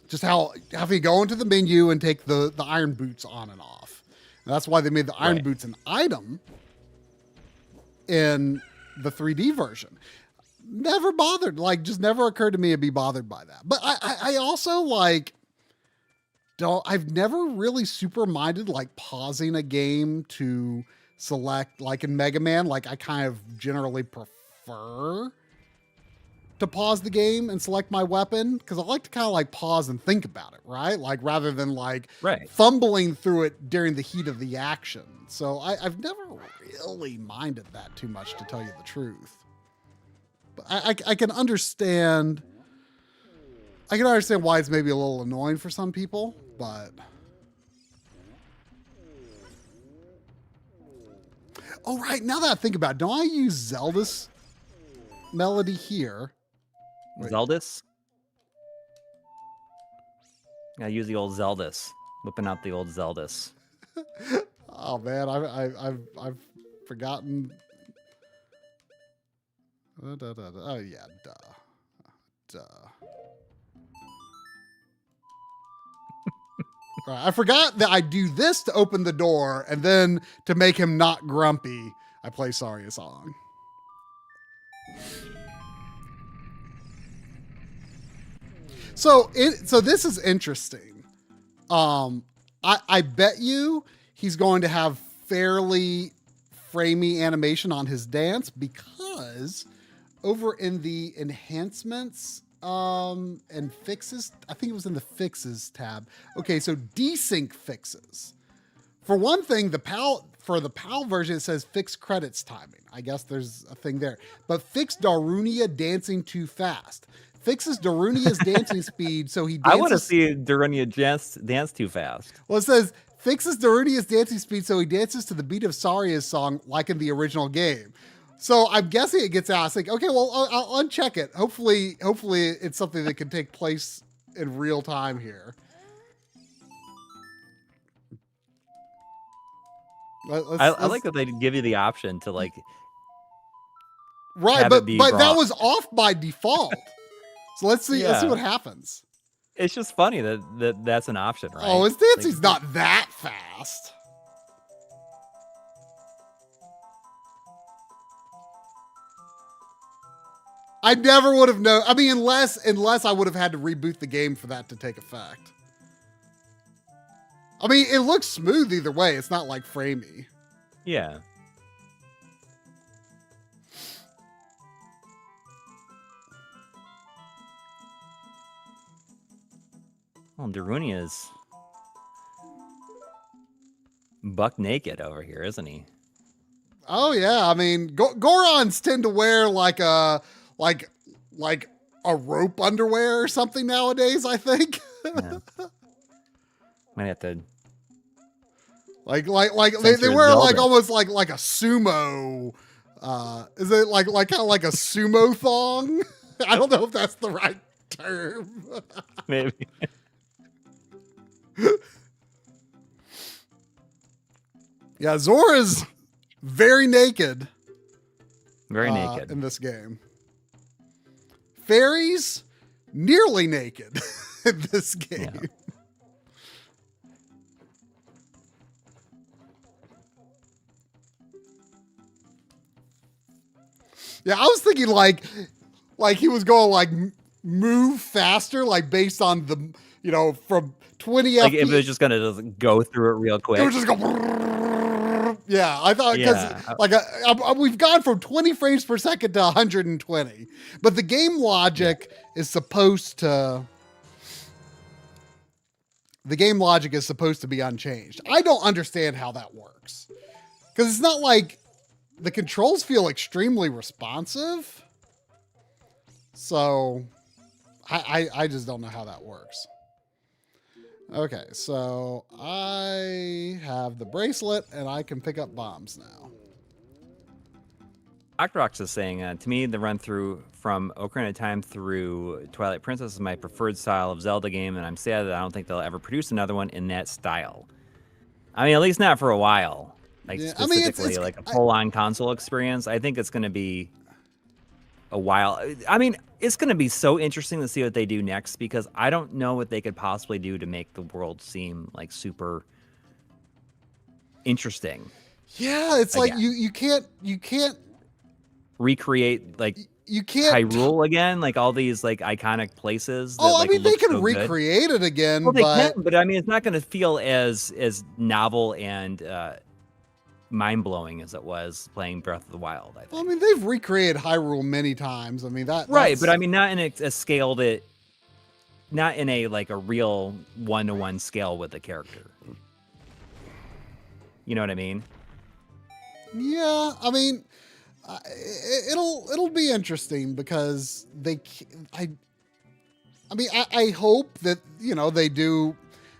just how you go into the menu and take the iron boots on and off. And that's why they made the iron boots an item in the 3D version. Never bothered, like, just never occurred to me to be bothered by that. But I also like, I've never really super minded like pausing a game to select, like in Mega Man, like I kind of generally prefer to pause the game and select my weapon, because I like to kind of like pause and think about it, right? Like, rather than like fumbling through it during the heat of the action. So I've never really minded that too much, to tell you the truth. But I can understand why it's maybe a little annoying for some people, but oh, right, now that I think about it, don't I use Zelda's melody here? Zeldas? I use the old Zeldas. Whipping out the old Zeldas. Oh man, I've forgotten. Oh yeah, duh. Right, I forgot that I do this to open the door, and then to make him not grumpy, I play Sorry a Song. So this is interesting. I bet you he's going to have fairly framey animation on his dance, because over in the enhancements and fixes, I think it was in the fixes tab. Okay, so desync fixes. For one thing, the for the PAL version, it says fixed credits timing. I guess there's a thing there. But fix Darunia dancing too fast. Fixes Darunia's dancing speed so he dances. I want to see Darunia dance too fast. Well, it says fixes Darunia's dancing speed so he dances to the beat of Saria's song like in the original game. So I'm guessing it gets asked, like, okay, well, I'll uncheck it. Hopefully it's something that can take place in real time here. I like that they give you the option to like. Right, but that was off by default. So let's see what happens. It's just funny that's an option, right? Oh, his dancing's not that fast. I never would have known. I mean, unless I would have had to reboot the game for that to take effect. I mean, it looks smooth either way. It's not like framey. Yeah. Well, Darunia's buck naked over here, isn't he? Oh yeah, I mean, Gorons tend to wear like a rope underwear or something nowadays, I think. Yeah. Might have to. Like they wear like almost like a sumo. Is it like kind of like a sumo thong? I don't know if that's the right term. Maybe. Yeah, Zora's very naked. Very naked in this game. Fairies nearly naked in this game. Yeah. Yeah, I was thinking like he was going like move faster, like based on the, from 20 like FPS. if it was just gonna just go through it real quick. It would just go. Yeah, I thought because we've gone from 20 frames per second to 120, but the game logic is supposed to. The game logic is supposed to be unchanged. I don't understand how that works because it's not like. The controls feel extremely responsive. So I just don't know how that works. Okay, so I have the bracelet and I can pick up bombs now. Octorox is saying, to me, the run through from Ocarina of Time through Twilight Princess is my preferred style of Zelda game, and I'm sad that I don't think they'll ever produce another one in that style. I mean, at least not for a while. Like specifically, it's like a full-on console experience. I think it's going to be a while. I mean, it's going to be so interesting to see what they do next because I don't know what they could possibly do to make the world seem like super interesting. Yeah, it's like you can't recreate like you can't Hyrule again, like all these like iconic places. That, I mean, they can recreate it again. Well, they can, but I mean, it's not going to feel as novel and mind-blowing as it was playing Breath of the Wild, I think. Well, I mean, they've recreated Hyrule many times. I mean, right, but I mean, not in a scale that, not in a like a real one-to-one scale with the character. You know what I mean? Yeah, I mean, it'll be interesting because I hope that they do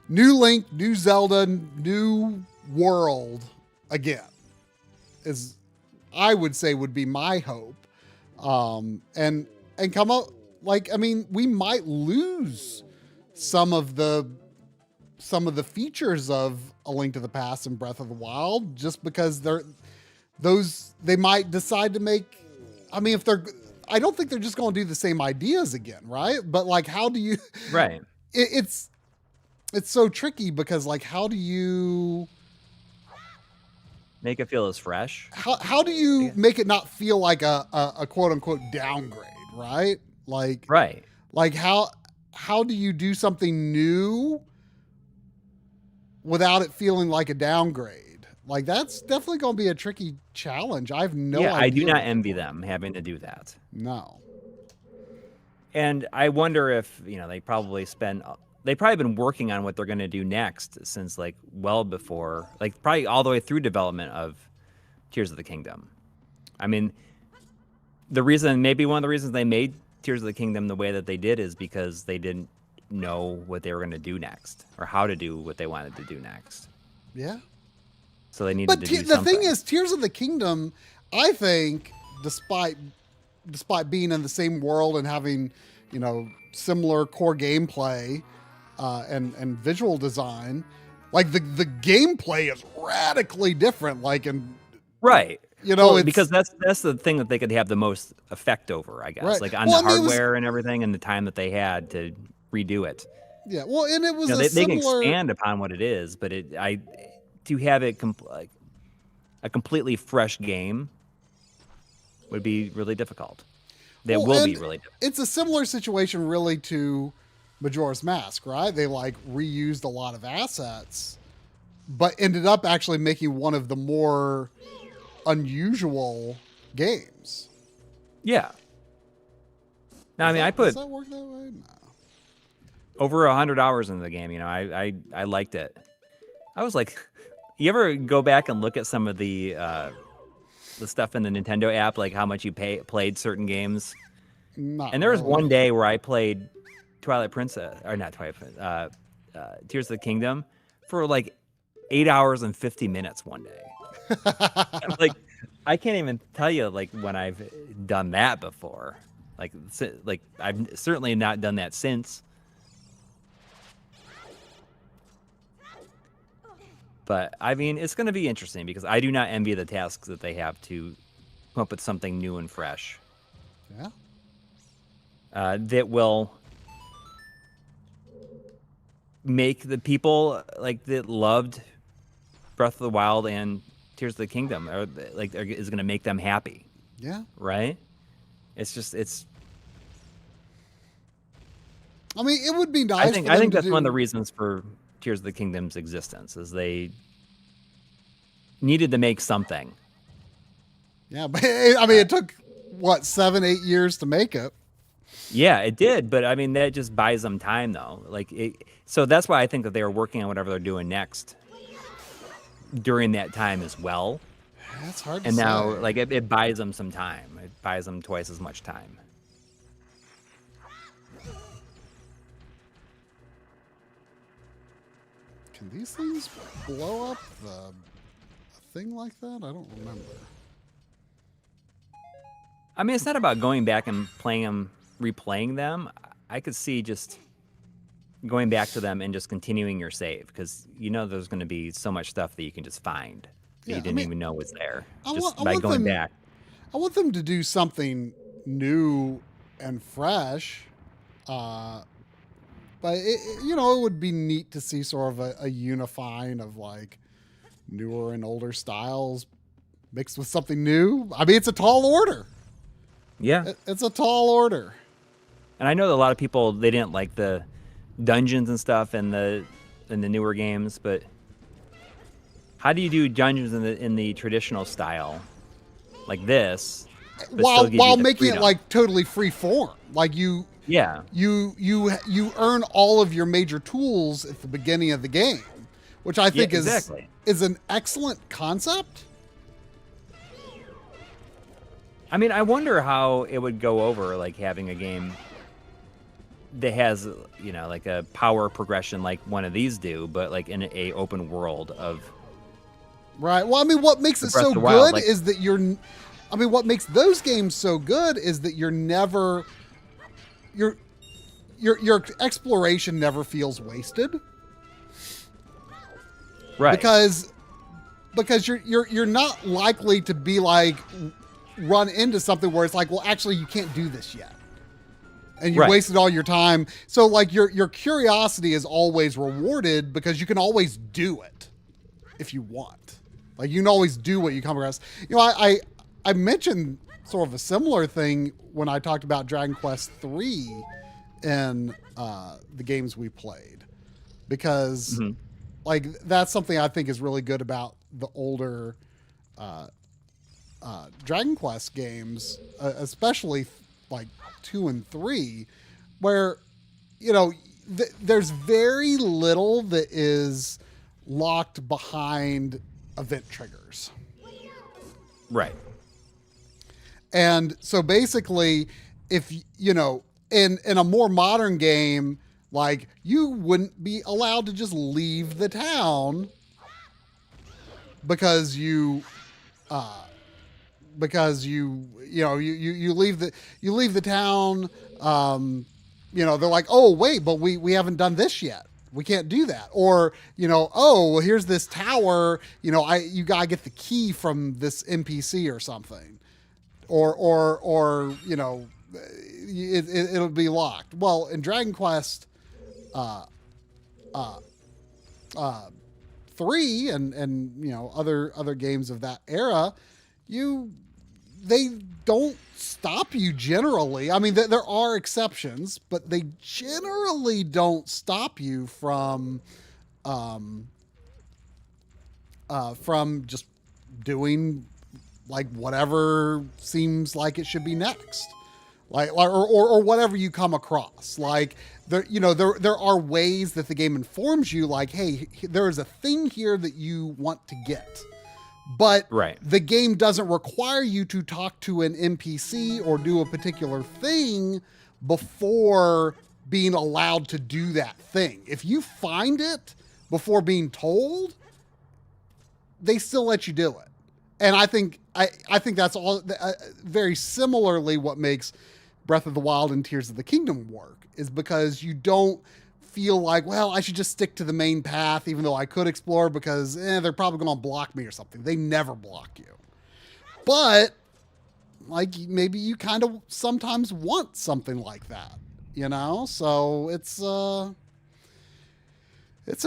new Link, new Zelda, new world. Again, is I would say would be my hope, and come out like I mean we might lose some of the features of A Link to the Past and Breath of the Wild just because they might decide to make. I mean, I don't think they're just going to do the same ideas again, right? But like, how do you? Right. It's so tricky because like, how do you? Make it feel as fresh. How do you make it not feel like a quote unquote downgrade, right? Like how do you do something new without it feeling like a downgrade? Like that's definitely going to be a tricky challenge. I have no idea. I do not envy them having to do that. No. And I wonder if, they probably spend they've probably been working on what they're going to do next since like well before, like probably all the way through development of Tears of the Kingdom. I mean, maybe one of the reasons they made Tears of the Kingdom the way that they did is because they didn't know what they were going to do next or how to do what they wanted to do next. Yeah. So they needed to do the something. thing is, Tears of the Kingdom, I think, despite being in the same world and having, you know, similar core gameplay and visual design, like the gameplay is radically different. Like, right. You know, well, because that's the thing that they could have the most effect over, I guess, right. like on the hardware and everything, and the time that they had to redo it. Yeah, well, and it was they can expand upon what it is, but to have it like a completely fresh game would be really difficult. That will be really difficult. It's a similar situation, really, to Majora's Mask, right? They like reused a lot of assets, but ended up actually making one of the more unusual games. Yeah. No, I mean, does that work that way? No. Over 100 hours into the game, you know, I liked it. I was like, you ever go back and look at some of the stuff in the Nintendo app, like how much you played certain games? And there was one day where I played Tears of the Kingdom for like 8 hours and 50 minutes one day. Like, I can't even tell you like when I've done that before. Like I've certainly not done that since. But I mean, it's going to be interesting because I do not envy the tasks that they have to come up with something new and fresh. Yeah. That will make the people like that loved Breath of the Wild and Tears of the Kingdom is going to make them happy. Yeah. Right? I mean, it would be nice. I think that's one of the reasons for Tears of the Kingdom's existence is they needed to make something. Yeah, but I mean, it took what 7-8 years to make it. Yeah, it did, but I mean that just buys them time though. So that's why I think that they are working on whatever they're doing next during that time as well. That's hard to say. And now, it buys them some time. It buys them twice as much time. Can these things blow up a thing like that? I don't remember. I mean, it's not about going back and replaying them. I could see just going back to them and just continuing your save because you know there's going to be so much stuff that you can just find that you didn't even know was there by going back. I want them to do something new and fresh, but it would be neat to see sort of a unifying of like newer and older styles mixed with something new. I mean, it's a tall order. Yeah, it's a tall order. And I know that a lot of people, they didn't like the dungeons and stuff in the newer games, but how do you do dungeons in the traditional style like this while making it like totally free form? Like you earn all of your major tools at the beginning of the game, which I think is an excellent concept. I mean, I wonder how it would go over, like having a game that has, like a power progression like one of these do, but like in a open world of. Right. Well, I mean, what makes it so good is that what makes those games so good is that your exploration never feels wasted. Right. Because you're not likely to be like run into something where it's like, well, actually you can't do this yet. And you wasted all your time. So like your curiosity is always rewarded because you can always do it if you want. Like you can always do what you come across. I mentioned sort of a similar thing when I talked about Dragon Quest III in the games we played. Because like that's something I think is really good about the older Dragon Quest games, especially like 2 and 3, where there's very little that is locked behind event triggers. Right. And so basically, if you know, in a more modern game, like you wouldn't be allowed to just leave the town because you leave the town. They're like, oh wait, but we haven't done this yet. We can't do that. Or, oh, well, here's this tower. You gotta get the key from this NPC or something. Or it'll be locked. Well, in Dragon Quest 3 and other games of that era, they don't stop you generally. I mean, there are exceptions, but they generally don't stop you from just doing like whatever seems like it should be next, or whatever you come across. Like there are ways that the game informs you, like, hey, there is a thing here that you want to get. But right. The game doesn't require you to talk to an NPC or do a particular thing before being allowed to do that thing. If you find it before being told, they still let you do it. And I think that's all very similarly what makes Breath of the Wild and Tears of the Kingdom work, is because you don't feel like, well, I should just stick to the main path, even though I could explore, because they're probably going to block me or something. They never block you. But like maybe you kind of sometimes want something like that, So it's a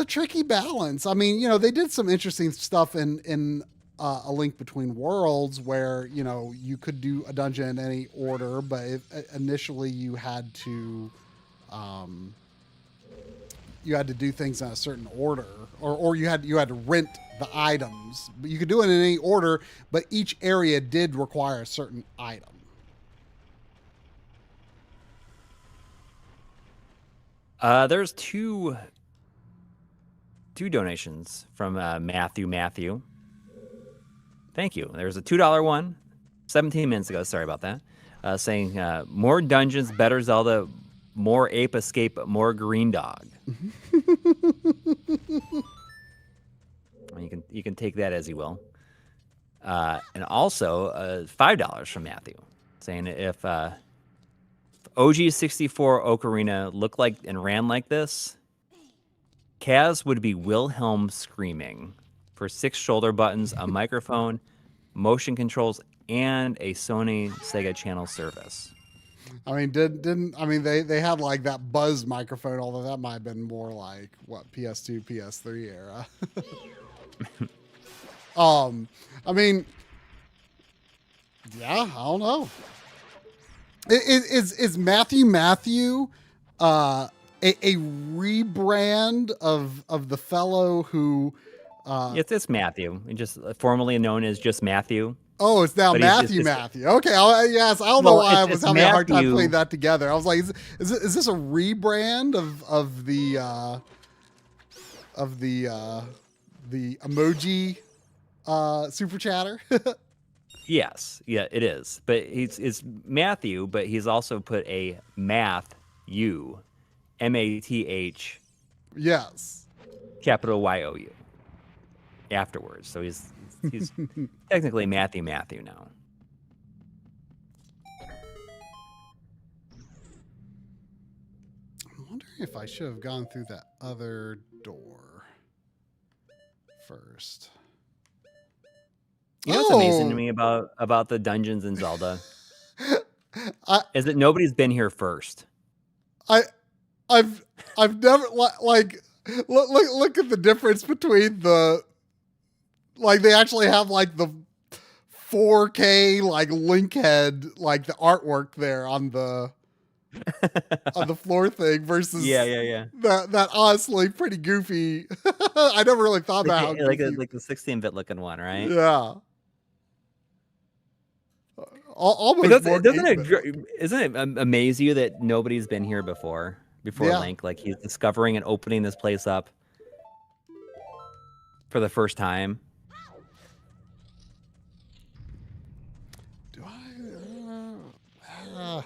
tricky balance. I mean, they did some interesting stuff in A Link Between Worlds where, you could do a dungeon in any order, but initially you had to do things in a certain order, or you had to rent the items. But you could do it in any order, but each area did require a certain item. There's two donations from Matthew. Thank you. There's a $2 one, 17 minutes ago. Sorry about that. Saying more dungeons, better Zelda, more Ape Escape, more Green Dog. You can take that as you will. And also $5 from Matthew, saying if OG64 Ocarina looked like and ran like this, Kaz would be Wilhelm screaming for 6 shoulder buttons, a microphone, motion controls, and a Sony Sega channel service. I mean, they had like that buzz microphone, although that might have been more like what, PS2, PS3 era. I mean, yeah, I don't know. Is Matthew a rebrand of the fellow who? It's Matthew, just formerly known as just Matthew. Oh, it's now Matthew. Okay, yes. I don't know why I was having a hard time putting that together. I was like, is this a rebrand of the emoji super chatter? Yes, yeah, it is. But it's Matthew, but he's also put a math U, MATH. Yes. Capital YOU. Afterwards, so he's technically Matthew now. I'm wondering if I should have gone through that other door first. You know what's amazing to me about the dungeons in Zelda is that nobody's been here first. I've never like look at the difference between the. Like they actually have like the 4K like link head, like the artwork there on the floor thing versus that honestly pretty goofy. I never really thought about how like the 16-bit looking one, right? Yeah. Almost doesn't it amaze you that nobody's been here before? before Yeah. Link. Like he's discovering and opening this place up for the first time. Do I?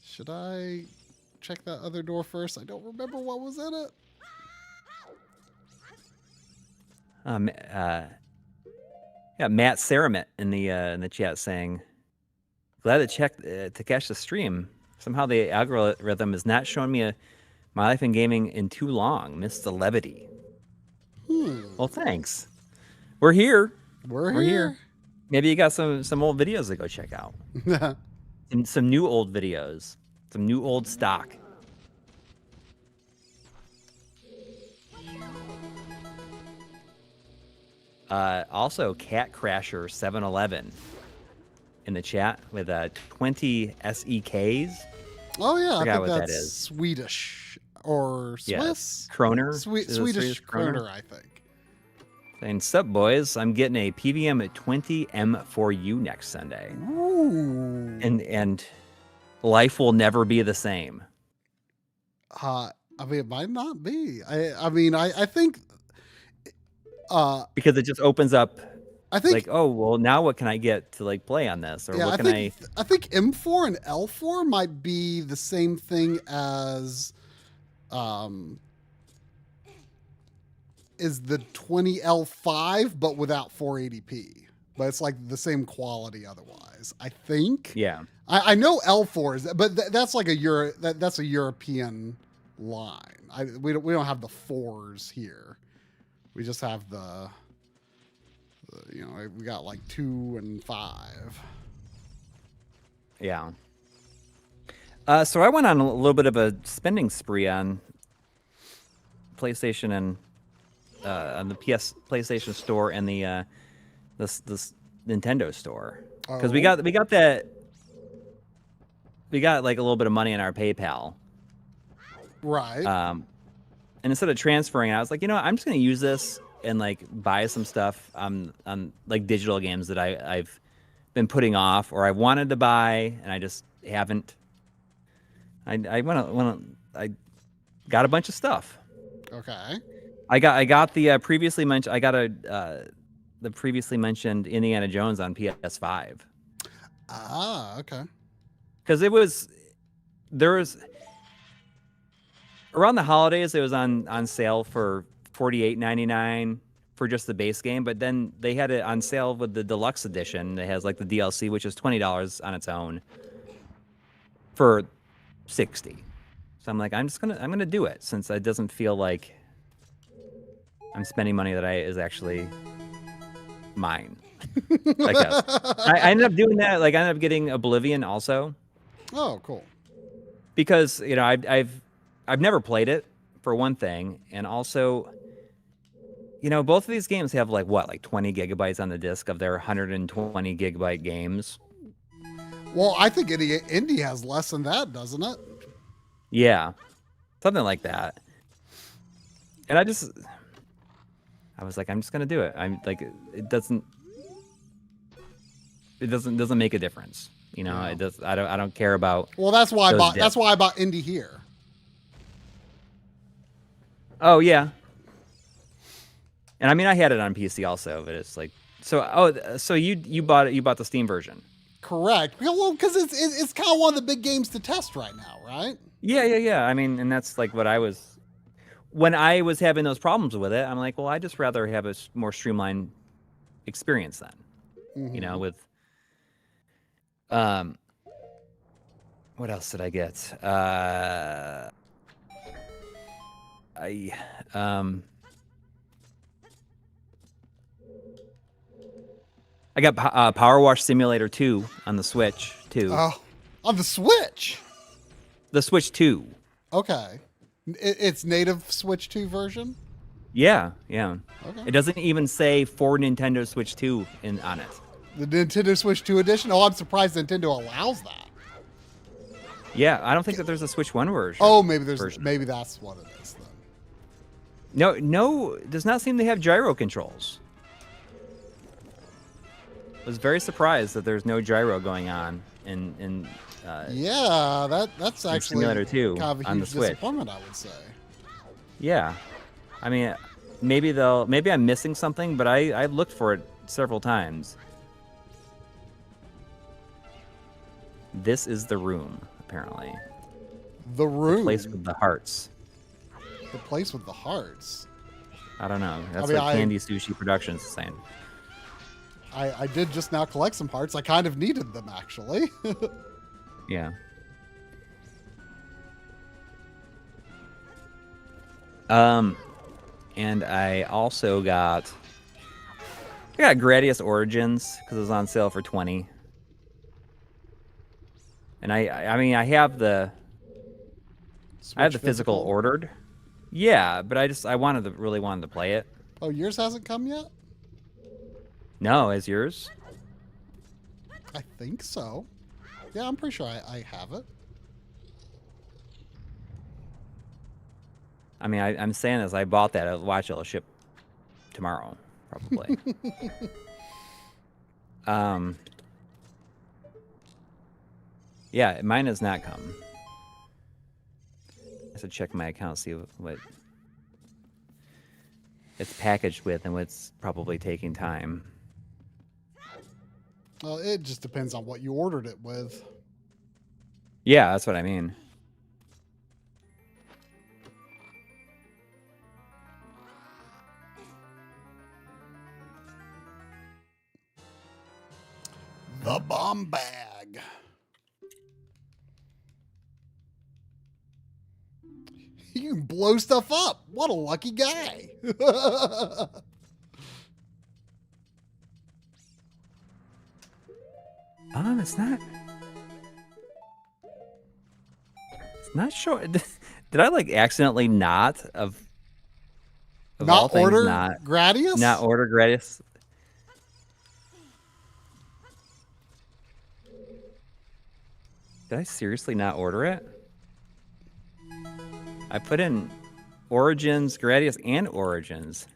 Should I check that other door first? I don't remember what was in it. Yeah, Matt Saramit in the chat saying, "Glad to catch the stream. Somehow the algorithm is not showing me my life in gaming in too long. Missed the levity." Well, thanks. We're here. We're here. Maybe you got some old videos to go check out. And some new old videos. Some new old stock. Also, Cat Crasher 711 in the chat with 20 SEKs. Oh yeah, I think what that's that is. Swedish or Swiss. Kroner. Swedish kroner, I think. Saying, sup boys, I'm getting a PVM at 20M for you next Sunday. Ooh. And life will never be the same. I mean, it might not be. I think. Because it just opens up. I think like, oh well, now what can I get to like play on this, or yeah, what can I? I think M4 and L4 might be the same thing as, is the 20L5, but without 480p. But it's like the same quality otherwise. I think. Yeah. I know L4 is, but that's like that's a European line. We don't have the 4s here. We just have the we got like 2 and 5. Yeah. So I went on a little bit of a spending spree on PlayStation and on the PlayStation Store and the this Nintendo Store, because we got like a little bit of money in our PayPal. Right. And instead of transferring, I was like, I'm just gonna use this and like buy some stuff on like digital games that I've been putting off, or I wanted to buy and I just haven't. I got a bunch of stuff. Okay. I got the previously mentioned. I got the previously mentioned Indiana Jones on PS5. Ah, okay. Because there was around the holidays, it was on sale for $48.99 for just the base game, but then they had it on sale with the deluxe edition that has like the DLC, which is $20 on its own for $60. So I'm like, I'm gonna do it, since it doesn't feel like I'm spending money that is actually mine. I guess. I ended up doing that. Like I ended up getting Oblivion also. Oh, cool. Because I've never played it, for one thing, and also, both of these games have like 20 gigabytes on the disc of their 120 gigabyte games. Well, I think Indie has less than that, doesn't it? Yeah, something like that. And I was like, I'm just gonna do it. I'm like, it doesn't make a difference. Yeah. It does. I don't care about. Well, that's why I bought. discs. That's why I bought Indie here. Oh yeah. And I mean, I had it on PC also, but it's like, so you bought it? You bought the Steam version? Correct. Well, because it's kind of one of the big games to test right now, right? Yeah. I mean, and that's like what when I was having those problems with it, I'm like, well, I'd just rather have a more streamlined experience then. Mm-hmm. With what else did I get? I got Power Wash Simulator 2 on the Switch too. Oh, on the Switch. The Switch 2. Okay. It's native Switch 2 version? Yeah. Okay. It doesn't even say for Nintendo Switch 2 on it. The Nintendo Switch 2 edition? Oh, I'm surprised Nintendo allows that. Yeah, I don't think that there's a Switch 1 version. Oh, maybe maybe that's what it is then. No, it does not seem to have gyro controls. was very surprised that there's no gyro going on in Yeah, that's in actually Simulator 2 kind of a on the huge Switch. disappointment, I would say. Yeah. I mean, maybe I'm missing something, but I looked for it several times. This is the room, apparently. The room. The place with the hearts. The place with the hearts. I don't know. That's mean, what Candy Sushi Productions is saying. I did just now collect some hearts. I kind of needed them, actually. Yeah. And I also got Gradius Origins because it was on sale for $20. And I mean I have the physical ordered. Yeah, but I really wanted to play it. Oh, yours hasn't come yet? No, is yours? I think so. Yeah, I'm pretty sure I have it. I mean, I'm saying this. I bought that. I'll watch it'll ship tomorrow, probably. Yeah, mine has not come. I have to check my account, see what it's packaged with and what's probably taking time. Well, it just depends on what you ordered it with. Yeah, that's what I mean. The bomb bag. You can blow stuff up. What a lucky guy. It's not. It's not sure. Did I like accidentally not of all Not things, order not Gradius? not order Gradius? Did I seriously not order it? I put in Origins, Gradius, and Origins.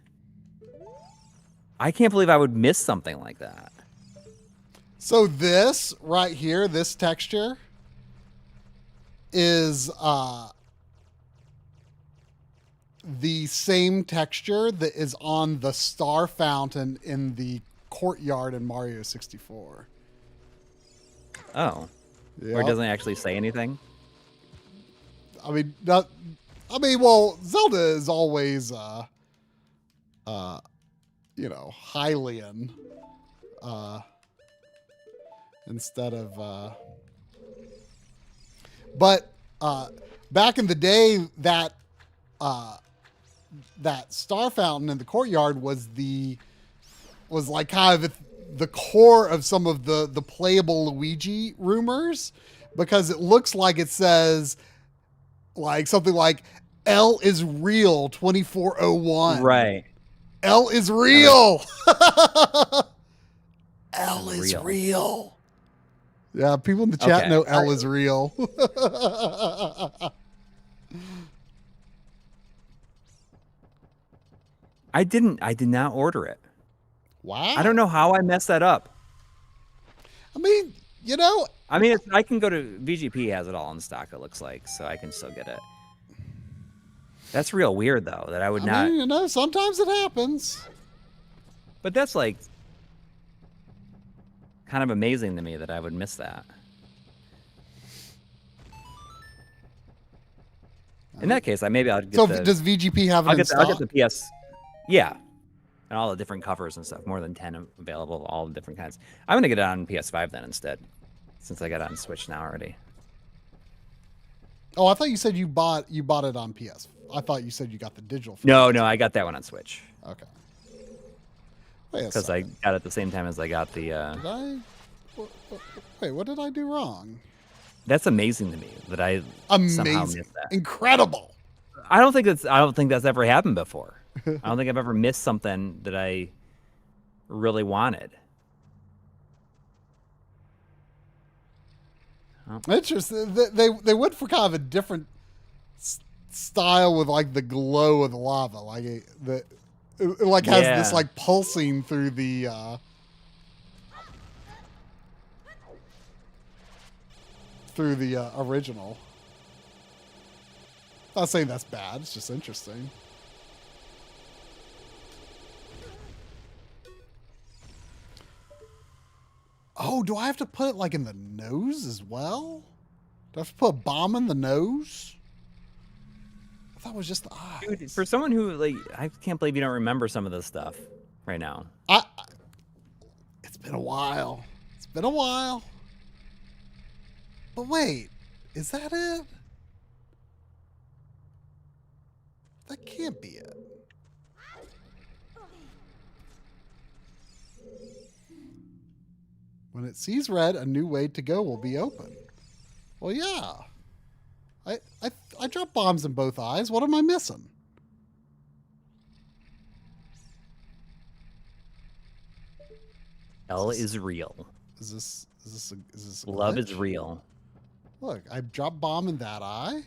I can't believe I would miss something like that. So this right here, this texture is the same texture that is on the star fountain in the courtyard in Mario 64. Oh. Yeah. Or it doesn't actually say anything? I mean, well, Zelda is always, Hylian, instead of, but, back in the day, that star fountain in the courtyard was like kind of the core of some of the playable Luigi rumors, because it looks like it says like something like L is real 2401. Right. L is real. L is real. Yeah, people in the chat know L is real. I did not order it. Wow. I don't know how I messed that up. I mean, I can go to VGP has it all in stock, it looks like, so I can still get it. That's real weird though, that I would not. I mean, sometimes it happens. But that's like kind of amazing to me that I would miss that. In that case, maybe I'll get does VGP have it in stock? I'll get the PS. Yeah. And all the different covers and stuff. More than 10 available, all the different kinds. I'm going to get it on PS5 then instead, since I got it on Switch now already. Oh, I thought you said you bought it on PS. I thought you said you got the digital. No, I got that one on Switch. Okay. Because I got it at the same time as I got the... Wait, what did I do wrong? That's amazing to me that I somehow missed that. Incredible. I don't think that's ever happened before. I don't think I've ever missed something that I really wanted. Interesting. They went for kind of a different style with like the glow of the lava, like it has this like pulsing through the through the original. Not saying that's bad. It's just interesting. Oh, do I have to put it like in the nose as well? Do I have to put a bomb in the nose? I thought it was just the eyes. Dude, for someone who like, I can't believe you don't remember some of this stuff right now. It's been a while. It's been a while. But wait, is that it? That can't be it. When it sees red, a new way to go will be open. Well, yeah. I dropped bombs in both eyes. What am I missing? Hell is real. Is this a Love glitch? is real. Look, I dropped bomb in that eye.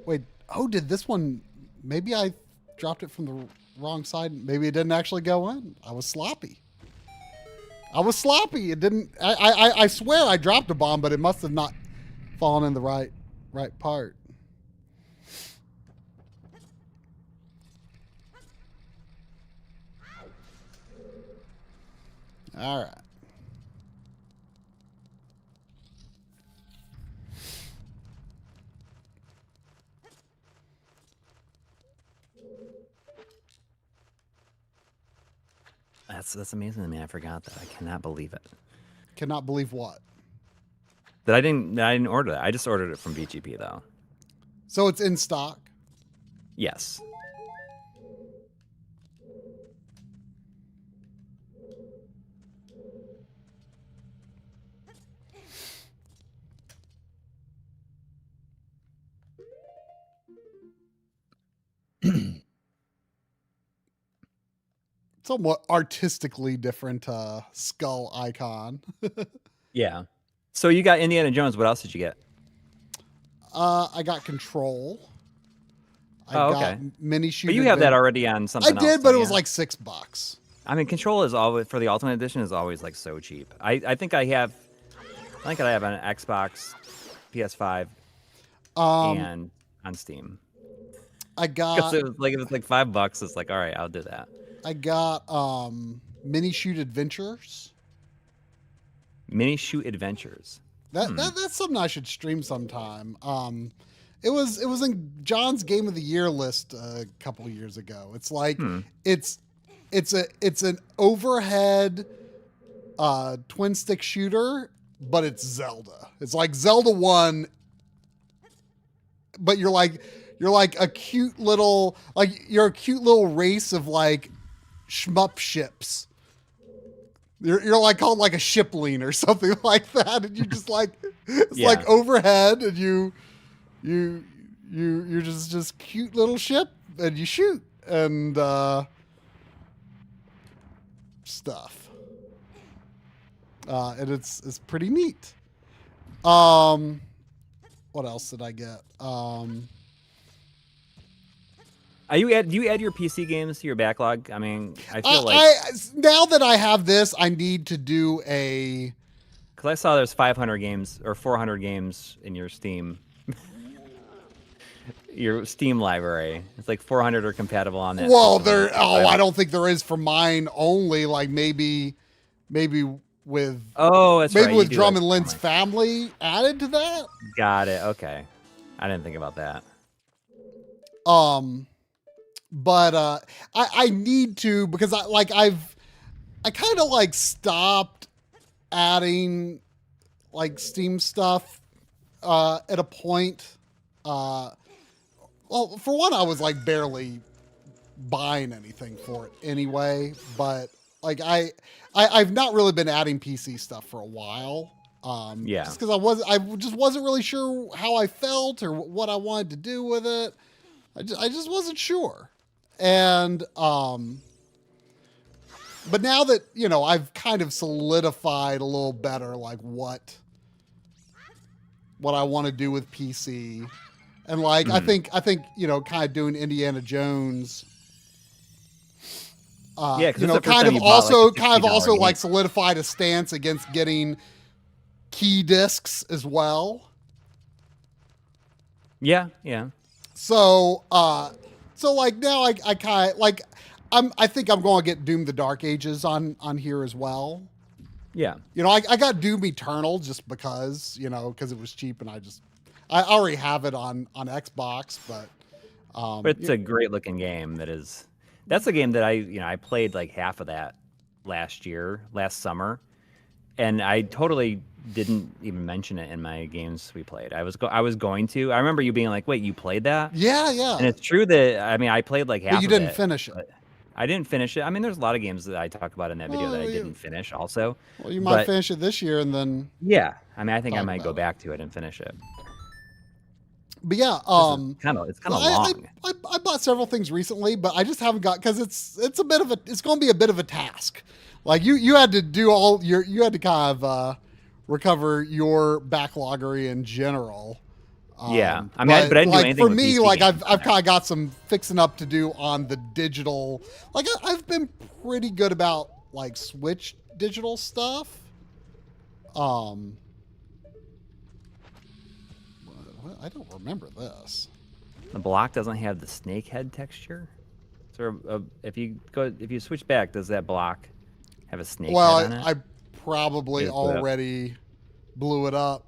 Wait, oh, did this one... Maybe I dropped it from the wrong side. Maybe it didn't actually go in. I was sloppy. I was sloppy. It didn't... I swear I dropped a bomb, but it must have not fallen in the right part. All right. That's amazing to me. I forgot that. I cannot believe it. Cannot believe what? That I didn't order that. I just ordered it from BGP though. So it's in stock. Yes. Somewhat artistically different skull icon. Yeah. So you got Indiana Jones. What else did you get? I got Control. I got Mini Shoot. But you have that already on something I did, else, but so it was yeah. like $6. I mean, Control is always, for the Ultimate Edition, is always like so cheap. I think I have an Xbox, PS5, and on Steam. I got If it's like $5, it's like, all right, I'll do that. I got Mini Shoot Adventures. Mini Shoot Adventures. That's something I should stream sometime. It was in John's Game of the Year list a couple years ago. It's like it's an overhead twin stick shooter, but it's Zelda. It's like Zelda 1, but you're like a cute little race of like shmup ships. You're like called like a shipling or something like that, and you just like it's like overhead, and you're just cute little ship, and you shoot and stuff. And it's pretty neat. What else did I get? Do you add your PC games to your backlog? I mean, I feel now that I have this, I need to do a... Because I saw there's 500 games or 400 games in your Steam. Your Steam library. It's like 400 are compatible on that. Well, I don't think there is for mine only. Like maybe with... Oh, that's right. Maybe with Drum and Lynn's family added to that? Got it. Okay. I didn't think about that. But I need to, because I kind of like stopped adding like Steam stuff at a point. Well, for one, I was like barely buying anything for it anyway. But like I've not really been adding PC stuff for a while. Yeah. Just because I just wasn't really sure how I felt or what I wanted to do with it. I just wasn't sure. And, but now that, I've kind of solidified a little better, like what I want to do with PC. And like, I think, kind of doing Indiana Jones, yeah, kind of also like solidified a stance against getting key discs as well. Yeah, yeah. So like now I kind of like I think I'm going to get Doom the Dark Ages on here as well. Yeah. You know, I got Doom Eternal just because, you know, because it was cheap and I already have it on Xbox, but it's a great looking game. That's a game that I played like half of that last summer, and I totally didn't even mention it in my games we played. I was going to. I remember you being like, "Wait, you played that?" Yeah, yeah. And it's true that I played like half. But you didn't finish it. I didn't finish it. I mean, there's a lot of games that I talk about in that video that I didn't finish also. Well, you might finish it this year and then. Yeah, I mean, I think I might go back to it and finish it. But yeah, it's kind of long. I bought several things recently, but I just haven't got because it's going to be a bit of a task. Like you had to do you had to kind of recover your backloggery in general. Yeah, I mean, but I didn't do anything for me. Like I've kind of got some fixing up to do on the digital. Like I've been pretty good about like Switch digital stuff. I don't remember this. The block doesn't have the snake head texture. So if you switch back, does that block have a snake head on it? I probably already blew it up.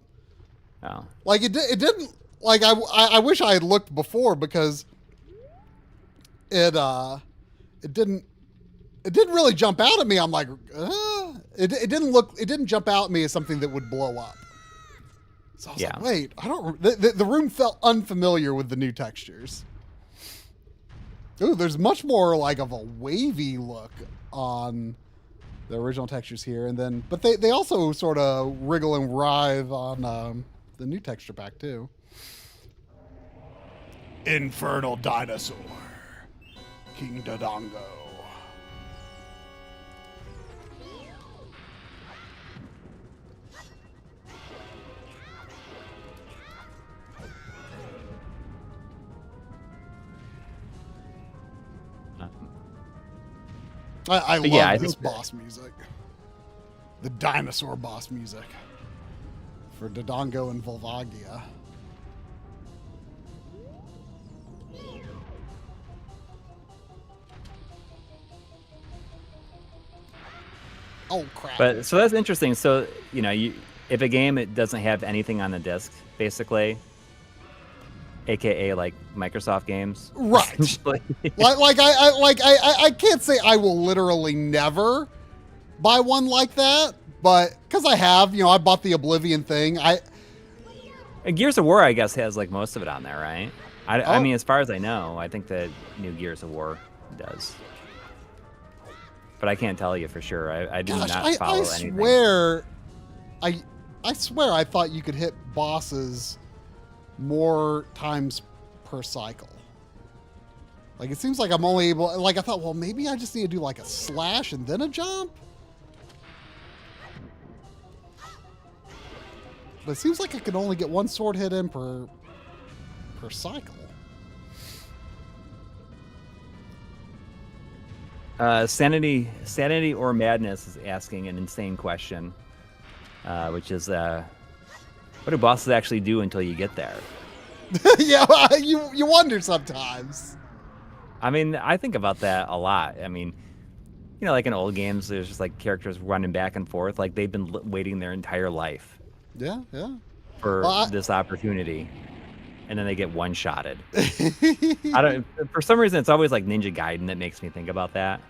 Oh. Like it didn't. Like I wish I had looked before because it didn't really jump out at me. I'm like, it didn't jump out at me as something that would blow up. So I was like, wait, I don't. The room felt unfamiliar with the new textures. Ooh, there's much more like of a wavy look on the original textures here, but they also sort of wriggle and writhe on the new texture pack too. Infernal Dinosaur, King Dodongo. I love this boss music. The dinosaur boss music for Dodongo and Volvagia. Oh crap! But so that's interesting. So if a game it doesn't have anything on the disc, basically, AKA like Microsoft games, right? I can't say I will literally never buy one like that, but because I have, I bought the Oblivion thing. Gears of War, I guess, has like most of it on there, right? I mean, as far as I know, I think the new Gears of War does. But I can't tell you for sure. I do not follow anything. I swear I thought you could hit bosses more times per cycle. Like it seems like I'm only able, like I thought, well, maybe I just need to do like a slash and then a jump. But it seems like I could only get one sword hit in per cycle. Sanity or Madness is asking an insane question, which is, what do bosses actually do until you get there? Yeah, you wonder sometimes. I mean, I think about that a lot. I mean, like in old games, there's just like characters running back and forth, like they've been waiting their entire life. Yeah. For this opportunity. And then they get one-shotted. For some reason, it's always like Ninja Gaiden that makes me think about that.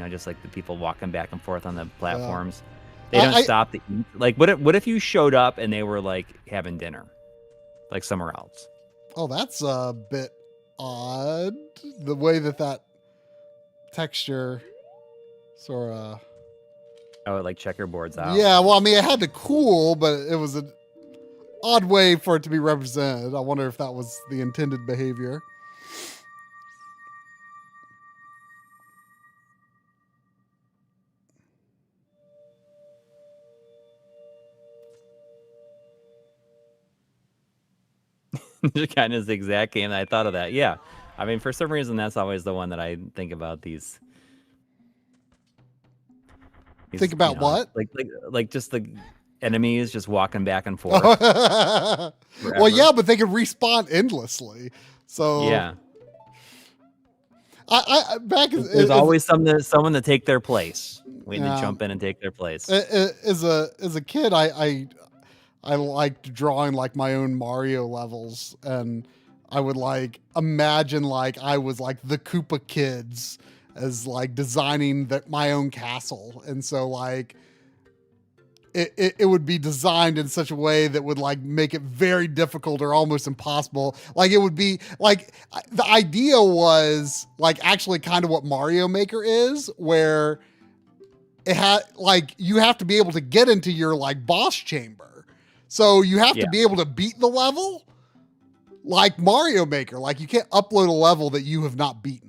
Just like the people walking back and forth on the platforms. They don't stop to eat. Like, what if you showed up and they were like having dinner, like somewhere else? Oh, that's a bit odd. The way that texture sort of. Oh, it like checkerboards out. Yeah, well, I mean, it had to cool, but it was an odd way for it to be represented. I wonder if that was the intended behavior. Kind of the exact game that I thought of that. Yeah. I mean, for some reason, that's always the one that I think about these. Think about what? Like just the enemies just walking back and forth. Well, yeah, but they could respawn endlessly. So Yeah. I back There's always someone to take their place, waiting Yeah. to jump in and take their place. As a kid, I liked drawing like my own Mario levels, and I would like imagine like I was like the Koopa kids as like designing my own castle, and so like it would be designed in such a way that would like make it very difficult or almost impossible. Like it would be like the idea was like actually kind of what Mario Maker is, where it had like you have to be able to get into your like boss chamber. So you have to be able to beat the level like Mario Maker. Like you can't upload a level that you have not beaten.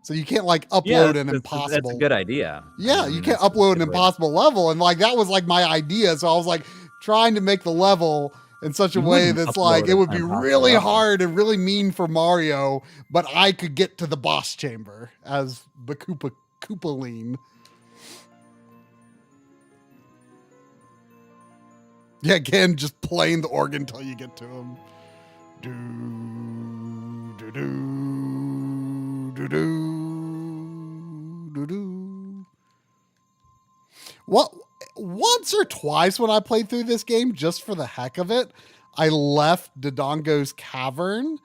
So you can't like upload an impossible. That's a good idea. Yeah, you can't upload an impossible level. And like that was like my idea. So I was like trying to make the level in such a way that's like it would be really hard and really mean for Mario, but I could get to the boss chamber as the Koopaline. Yeah, again, just playing the organ until you get to him. Do, do, do, do, do, do, do. What? Once or twice when I played through this game, just for the heck of it, I left Dodongo's cavern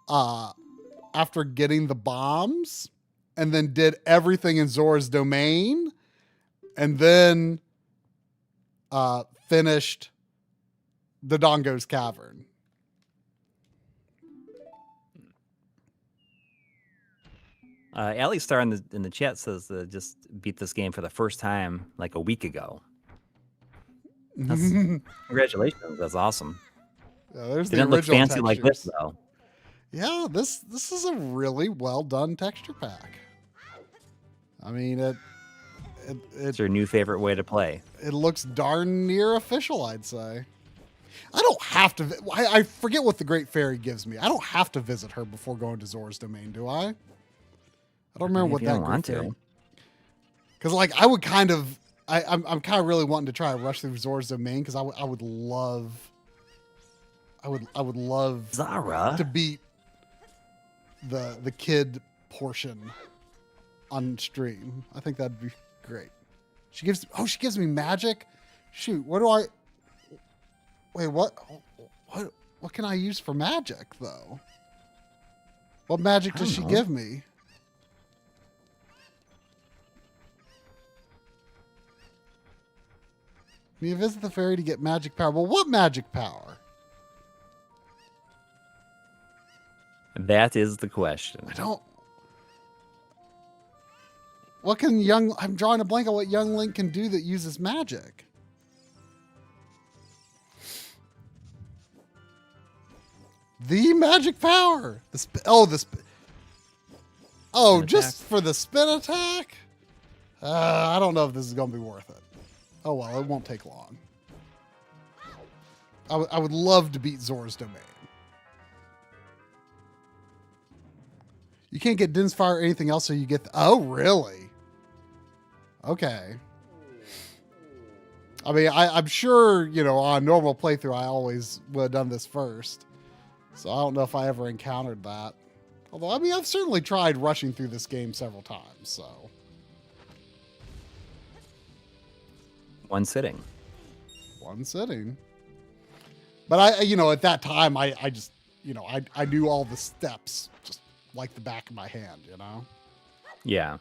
after getting the bombs, and then did everything in Zora's domain, and then finished Dodongo's cavern. Allie Star in the chat says just beat this game for the first time like a week ago. Congratulations, that's awesome. Yeah, there's Didn't look fancy like this though. Yeah, this is a really well done texture pack. I mean, it's your new favorite way to play. It looks darn near official, I'd say. I don't have to. I forget what the Great Fairy gives me. I don't have to visit her before going to Zora's domain, do I? I don't remember what that want to. Because like I would kind of, I'm kind of really wanting to try to rush through Zora's domain because I would love Zara to beat the kid portion on stream. I think that'd be great. She gives me magic. Shoot, what do I? Wait, what can I use for magic though? What magic does she give me? You visit the fairy to get magic power. Well, what magic power? That is the question. I don't. What can I'm drawing a blank on what young Link can do that uses magic. The magic power. Just for the spin attack? I don't know if this is going to be worth it. Oh, well, it won't take long. I would love to beat Zora's domain. You can't get Din's Fire or anything else, so you get... Oh, really? Okay. I mean, I'm sure, on a normal playthrough, I always would have done this first. So I don't know if I ever encountered that. Although, I mean, I've certainly tried rushing through this game several times, so... One sitting. But at that time, I just, I knew all the steps just like the back of my hand, Yeah.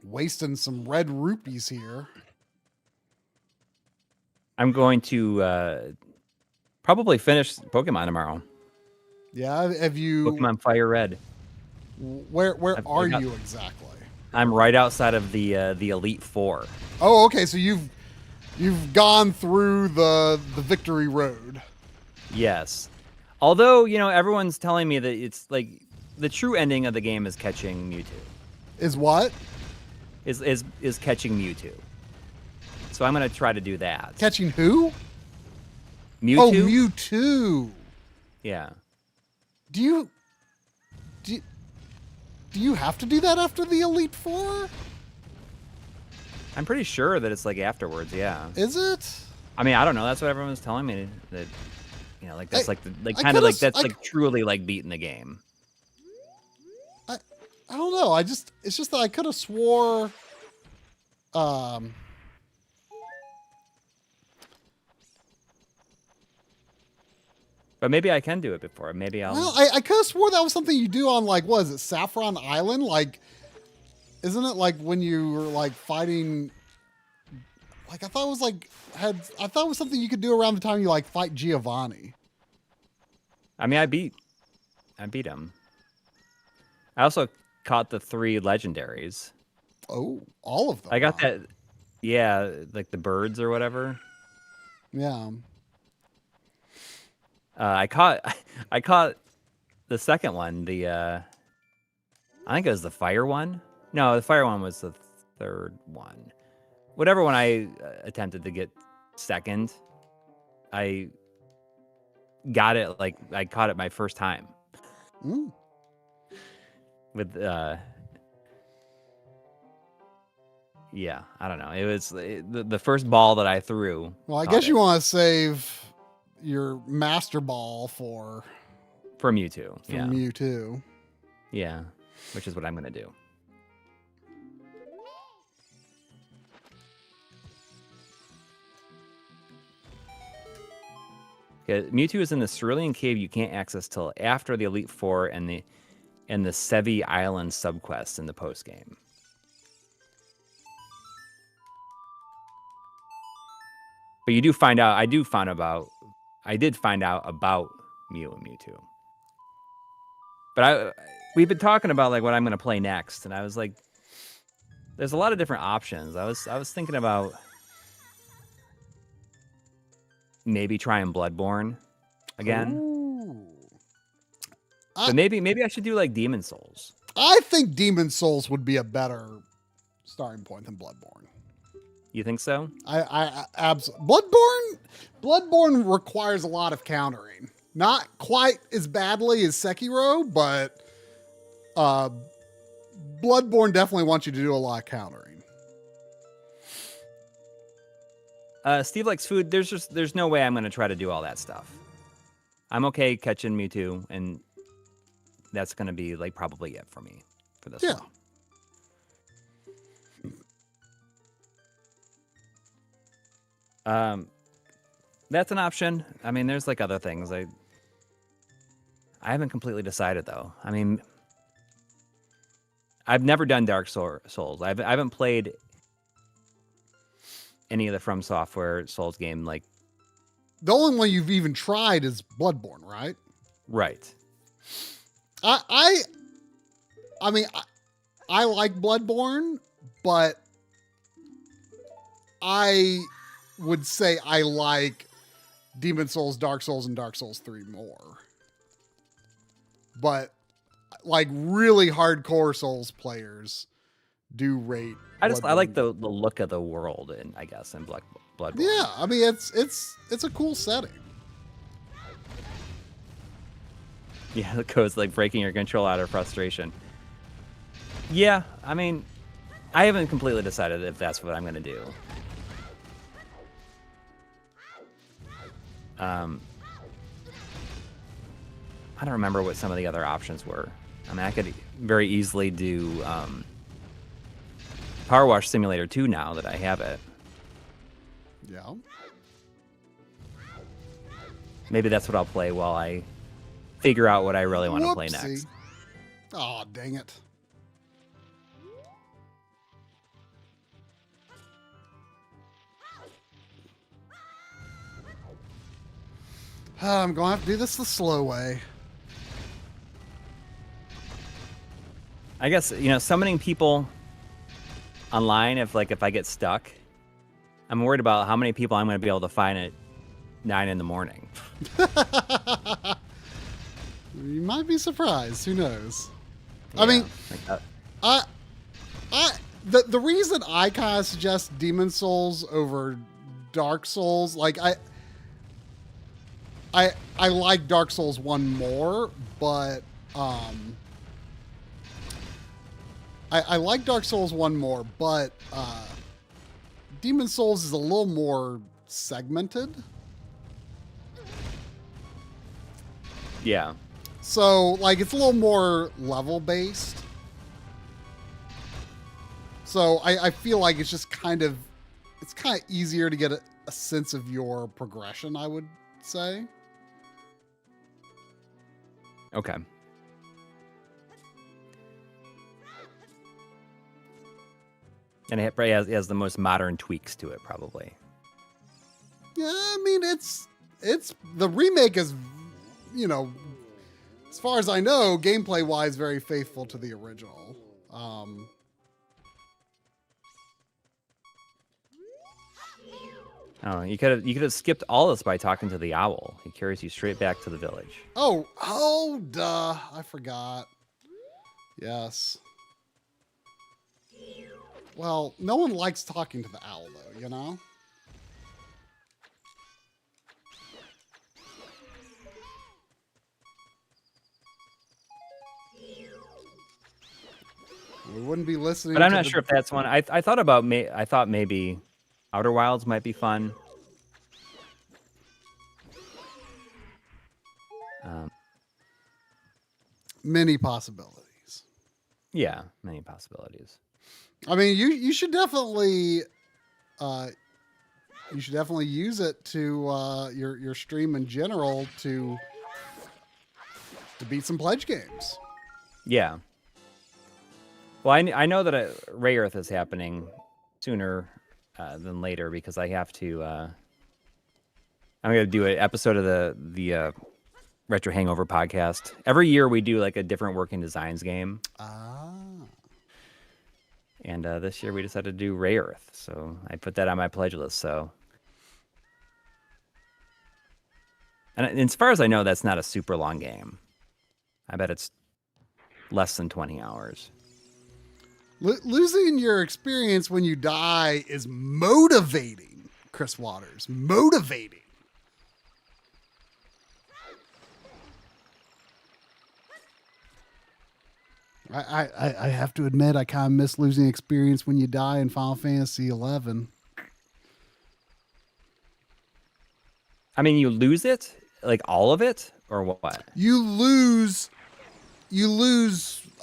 Wasting some red rupees here. I'm going to probably finish Pokemon tomorrow. Yeah, have you... Pokemon Fire Red. Where are you exactly? I'm right outside of the Elite Four. Oh, okay. So you've gone through the victory road. Yes. Although, everyone's telling me that it's like the true ending of the game is catching Mewtwo. Is what? Is catching Mewtwo. So I'm going to try to do that. Catching who? Mewtwo. Oh, Mewtwo. Yeah. Do you have to do that after the Elite Four? I'm pretty sure that it's like afterwards. Yeah. Is it? I mean, I don't know. That's what everyone's telling me. That like that's like I kind of like coulda that's like truly like beating the game. I don't know. It's just that I could have swore. But maybe I can do it before. Maybe I'll. Well, I could have swore that was something you do on like, what is it, Saffron Island? Like, isn't it like when you were like fighting? Like I thought it was like I thought it was something you could do around the time you like fight Giovanni. I mean, I beat him. I also caught the 3 legendaries. Oh, all of them. I got that. Yeah, like the birds or whatever. Yeah. I caught the second one. I think it was the fire one. No, the fire one was the third one. Whatever one I attempted to get second, I got it. Like I caught it my first time. Mm. With yeah, I don't know. It was the first ball that I threw. Well, I guess you want to save your master ball for Mewtwo. For Mewtwo. Yeah, which is what I'm gonna do. Yeah, Mewtwo is in the Cerulean Cave you can't access till after the Elite Four and the Sevi Island subquest in the post game. But you do find out. I did find out about Mew and Mewtwo. But we've been talking about like what I'm gonna play next, and I was like, there's a lot of different options. I was thinking about maybe trying Bloodborne again. But maybe I should do like Demon Souls. I think Demon Souls would be a better starting point than Bloodborne. You think so? I absolutely. Bloodborne requires a lot of countering. Not quite as badly as Sekiro, but Bloodborne definitely wants you to do a lot of countering. Steve likes food. There's no way I'm gonna try to do all that stuff. I'm okay catching Mewtwo, and that's gonna be like probably it for me for this one. That's an option. I mean, there's like other things. I haven't completely decided though. I mean, I've never done Dark Souls. I haven't played any of the From Software Souls game. Like the only one you've even tried is Bloodborne, right? Right. I mean, I like Bloodborne, but I would say I like Demon Souls, Dark Souls, and Dark Souls 3 more. But like really hardcore Souls players do rate. I like the look of the world, and I guess in Bloodborne. Yeah, I mean it's a cool setting. Yeah, the code's like breaking your control out of frustration. Yeah, I mean, I haven't completely decided if that's what I'm gonna do. I don't remember what some of the other options were. I mean, I could very easily do Power Wash Simulator 2 now that I have it. Yeah. Maybe that's what I'll play while I figure out what I really want to play next. Oh, dang it. I'm going to have to do this the slow way. I guess, summoning people online, if I get stuck, I'm worried about how many people I'm going to be able to find at 9 in the morning. You might be surprised. Who knows? Yeah, I mean, the reason I kind of suggest Demon Souls over Dark Souls, like I like Dark Souls 1 more, but I like Dark Souls 1 more, but Demon Souls is a little more segmented. Yeah. So, like, it's a little more level-based. So, I feel like it's just kind of easier to get a sense of your progression, I would say. Okay. And it probably has the most modern tweaks to it, probably. Yeah, I mean, it's the remake is, you know, as far as I know, gameplay-wise, very faithful to the original. Oh, you could have skipped all this by talking to the owl. He carries you straight back to the village. Oh, duh. I forgot. Yes. Well, no one likes talking to the owl, though, you know? We wouldn't be listening. But I'm not sure if that's one. I thought maybe Outer Wilds might be fun. Many possibilities. Yeah, many possibilities. I mean, you should definitely use it to your stream in general to beat some pledge games. Yeah. Well, I know that Ray Earth is happening sooner than later because I have to. I'm going to do an episode of the Retro Hangover podcast. Every year we do like a different Working Designs game. And this year we decided to do Ray Earth, so I put that on my pledge list. So, and as far as I know, that's not a super long game. I bet it's less than 20 hours. Losing your experience when you die is motivating, Chris Waters. Motivating. I have to admit, I kind of miss losing experience when you die in Final Fantasy 11. I mean, you lose it, like all of it, or what? You lose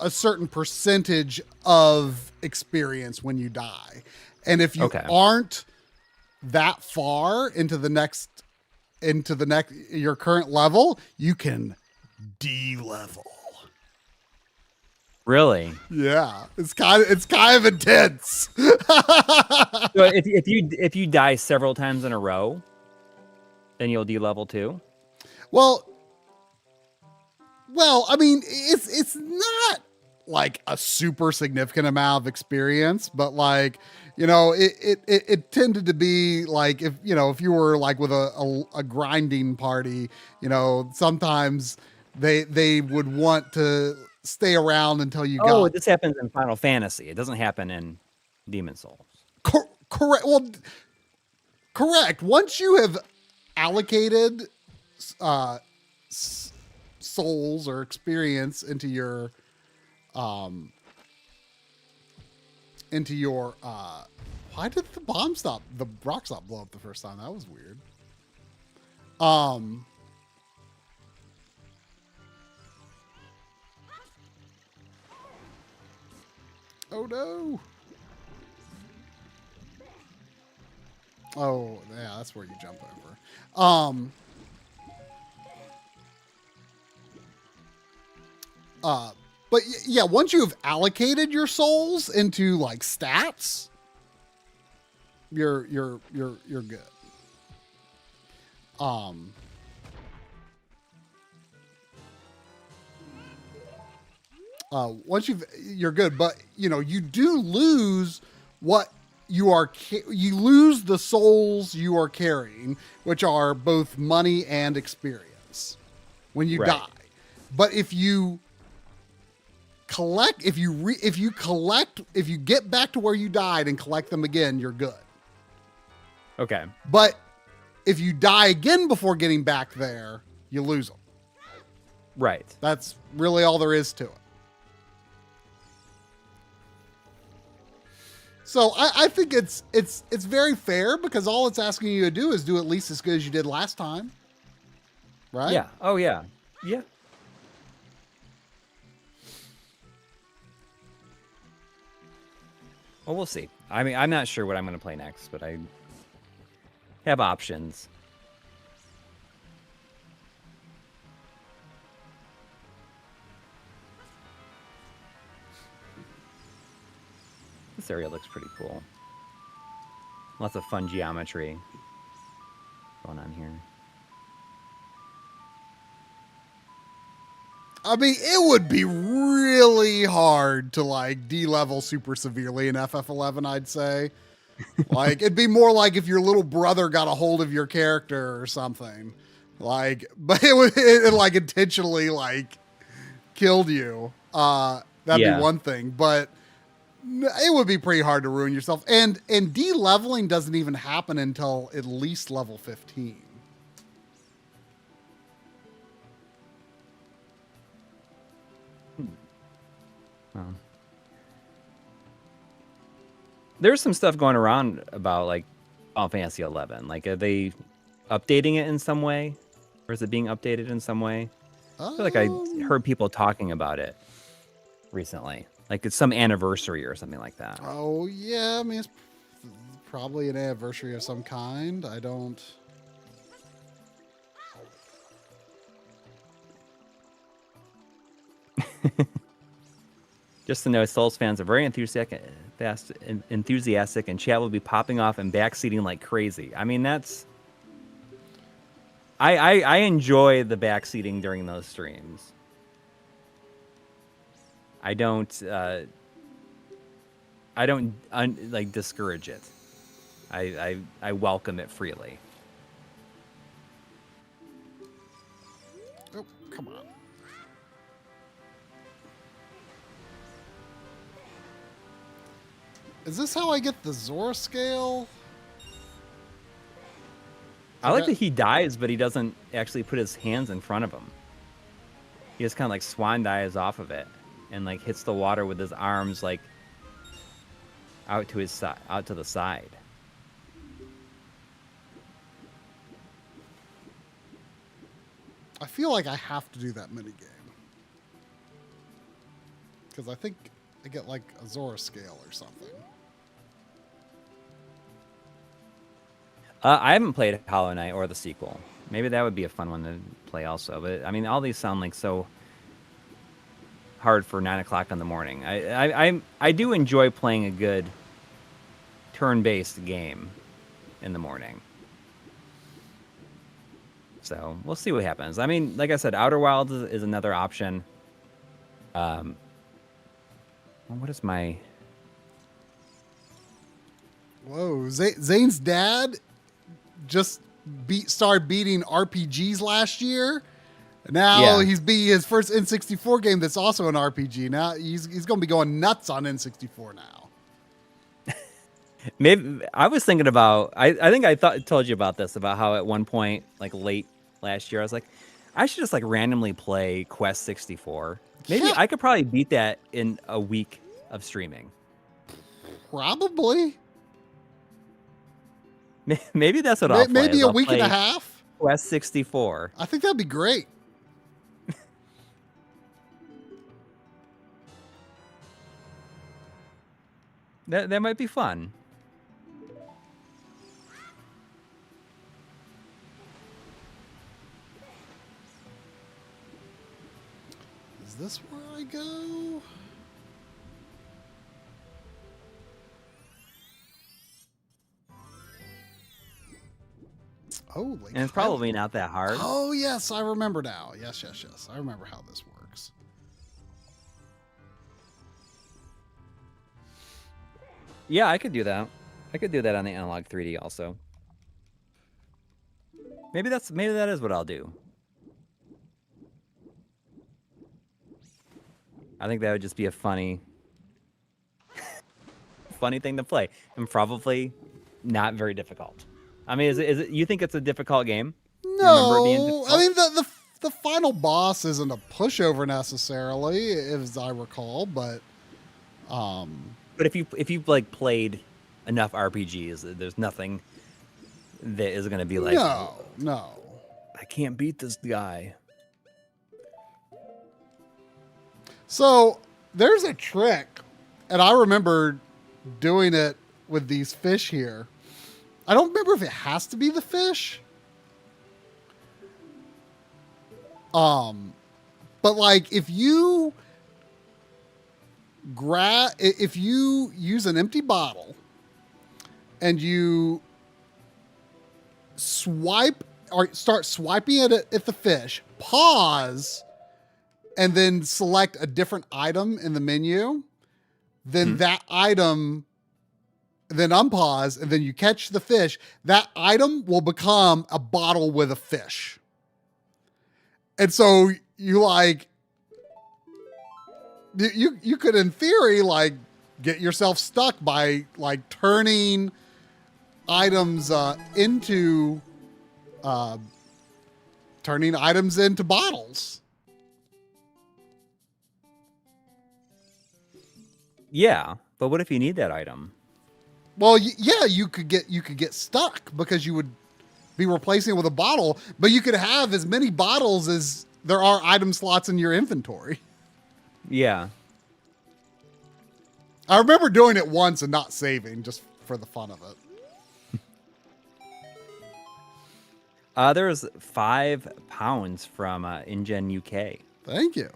a certain percentage of experience when you die, and if you aren't that far into your current level, you can de-level. Really? Yeah, it's kind of intense. So if you die several times in a row, then you'll de-level too. Well, I mean, it's not like a super significant amount of experience, but like, you know, it tended to be like if you were like with a grinding party, you know, sometimes they would want to stay around until you got. Oh, this happens in Final Fantasy. It doesn't happen in Demon Souls. Correct. Well, correct. Once you have allocated souls or experience into your why did the rock stop blow up the first time? That was weird. Oh no. Oh yeah, that's where you jump over. But yeah, once you've allocated your souls into like stats, you're good. Once you're good, but you know, you do lose what you lose the souls you are carrying, which are both money and experience when you die. But if you collect, if you get back to where you died and collect them again, you're good. Okay. But if you die again before getting back there, you lose them. Right. That's really all there is to it. So I think it's very fair because all it's asking you to do is do at least as good as you did last time. Right? Yeah. Oh, yeah. Yeah. Well, we'll see. I mean, I'm not sure what I'm going to play next, but I have options. This area looks pretty cool. Lots of fun geometry going on here. I mean, it would be really hard to like de-level super severely in FF11, I'd say. Like, it'd be more like if your little brother got a hold of your character or something. Like, but it like intentionally like killed you. That'd be one thing, but it would be pretty hard to ruin yourself. And de-leveling doesn't even happen until at least level 15. There's some stuff going around about like Final Fantasy 11. Like, are they updating it in some way, or is it being updated in some way? I feel like I heard people talking about it recently, like it's some anniversary or something like that. Oh yeah, I mean it's probably an anniversary of some kind. I don't. Just to know, Souls fans are very enthusiastic, and chat will be popping off and backseating like crazy. I mean, that's... I enjoy the backseating during those streams. I don't like discourage it. I welcome it freely. Oh, come on. Is this how I get the Zora scale? I like that he dives, but he doesn't actually put his hands in front of him. He just kind of like swan dives off of it and like hits the water with his arms like out to his side, out to the side. I feel like I have to do that minigame. Because I think I get like a Zora scale or something. I haven't played Hollow Knight or the sequel. Maybe that would be a fun one to play also. But I mean, all these sound like so hard for 9 o'clock in the morning. I do enjoy playing a good turn-based game in the morning. So we'll see what happens. I mean, like I said, Outer Wilds is another option. What is my... Whoa, Zane's dad just started beating RPGs last year. Now he's beating his first N64 game that's also an RPG. Now he's going to be going nuts on N64 now. Maybe I was thinking about. I think I told you about this, about how at one point, like late last year, I was like, I should just like randomly play Quest 64. Maybe I could probably beat that in a week of streaming. Probably. Maybe that's what I'll play. Maybe a week and a half. Quest 64. I think that'd be great. That might be fun. Is this where I go? Oh, like and it's probably not that hard. Oh, yes, I remember now. Yes. I remember how this works. Yeah, I could do that. I could do that on the Analog 3D also. Maybe that is what I'll do. I think that would just be a funny thing to play, and probably not very difficult. I mean, is it? You think it's a difficult game? No, I mean the final boss isn't a pushover necessarily, as I recall, but But if you've like played enough RPGs, there's nothing that is going to be like, No. I can't beat this guy. So there's a trick, and I remember doing it with these fish here. I don't remember if it has to be the fish. But like if you use an empty bottle and you swipe or start swiping it at the fish, pause, and then select a different item in the menu, then that item, then unpause, and then you catch the fish, that item will become a bottle with a fish. And so you like, you could in theory like get yourself stuck by like turning items into bottles. Yeah, but what if you need that item? Well, yeah, you could get stuck because you would be replacing it with a bottle, but you could have as many bottles as there are item slots in your inventory. Yeah. I remember doing it once and not saving just for the fun of it. There's £5 from InGen UK. Thank you.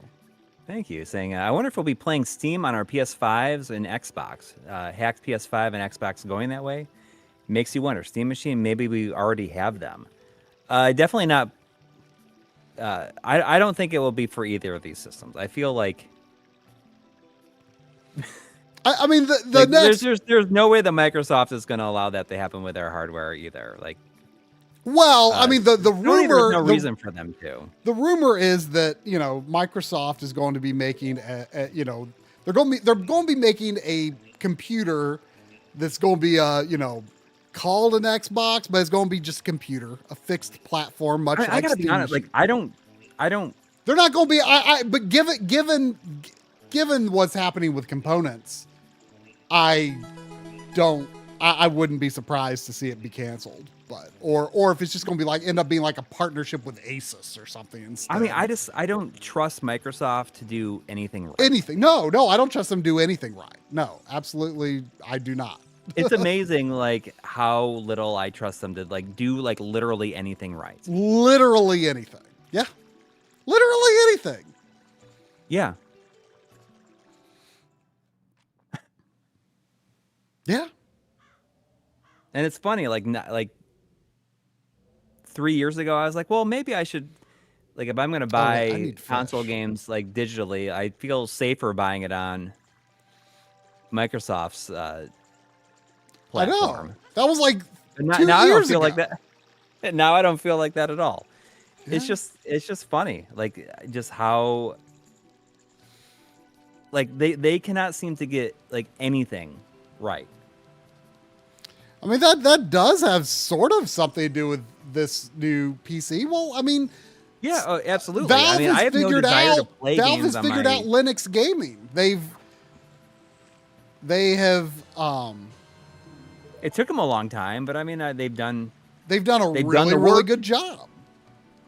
Thank you. Saying, I wonder if we'll be playing Steam on our PS5s and Xbox. Hacked PS5 and Xbox going that way. Makes you wonder. Steam Machine, maybe we already have them. Definitely not. I don't think it will be for either of these systems. I feel like. I mean, the like, next. There's no way that Microsoft is going to allow that to happen with their hardware either. Like. Well, I mean, the rumor. There's no reason for them to. The rumor is that Microsoft is going to be making they're going to be making a computer that's going to be called an Xbox, but it's going to be just a computer, a fixed platform, much like I gotta be honest, like I don't. They're not going to be. But given what's happening with components, I wouldn't be surprised to see it be canceled. But or if it's just going to be like end up being like a partnership with Asus or something instead. I mean, I don't trust Microsoft to do anything right. Anything? No, I don't trust them to do anything right. No, absolutely, I do not. It's amazing, like how little I trust them to like do like literally anything right. Literally anything. Yeah, literally anything. Yeah. Yeah. And it's funny, like 3 years ago, I was like, well, maybe I should, like, if I'm going to buy console games like digitally, I feel safer buying it on Microsoft's platform. I know. That was like now 2 years I don't feel ago. like that. Now I don't feel like that at all. Yeah. It's just funny, like just how like they cannot seem to get like anything right. I mean, that does have sort of something to do with this new PC. Well, I mean, yeah, oh, absolutely. Valve I mean, I have no desire to play Valve games has figured out Linux gaming. They have. It took them a long time, but I mean, they've done a really good job.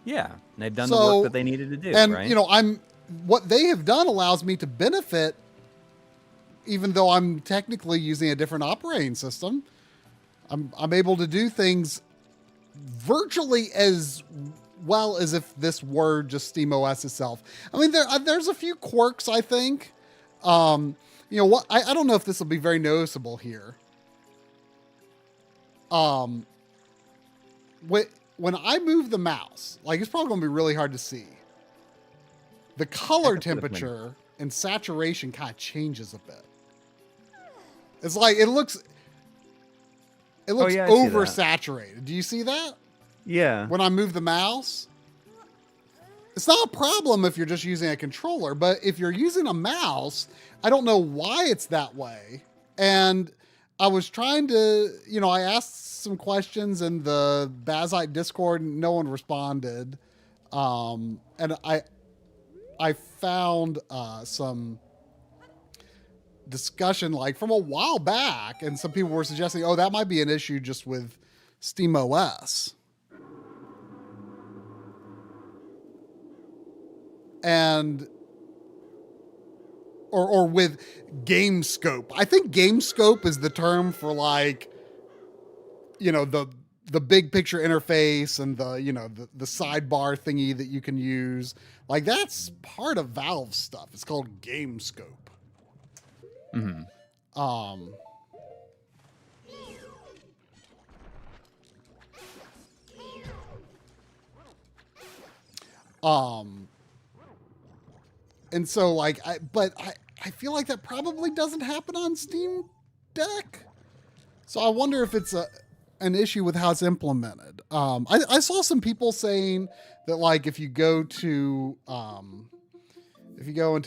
Yeah, they've done the work that they needed to do. And right? What they have done allows me to benefit, even though I'm technically using a different operating system. I'm able to do things virtually as well as if this were just SteamOS itself. I mean, there's a few quirks, I think. I don't know if this will be very noticeable here. When I move the mouse, like it's probably going to be really hard to see. The color temperature and saturation kind of changes a bit. It's like it looks oversaturated. Do you see that? Yeah. When I move the mouse, it's not a problem if you're just using a controller, but if you're using a mouse, I don't know why it's that way. And I was trying to, I asked some questions in the Bazite Discord and no one responded. And I found some discussion like from a while back, and some people were suggesting, oh, that might be an issue just with SteamOS. And or with game scope. I think game scope is the term for like, you know, the big picture interface and the, you know, the sidebar thingy that you can use. Like that's part of Valve stuff. It's called game scope. Mm-hmm. And so like, I feel like that probably doesn't happen on Steam Deck. So I wonder if it's an issue with how it's implemented. I saw some people saying that like if you go into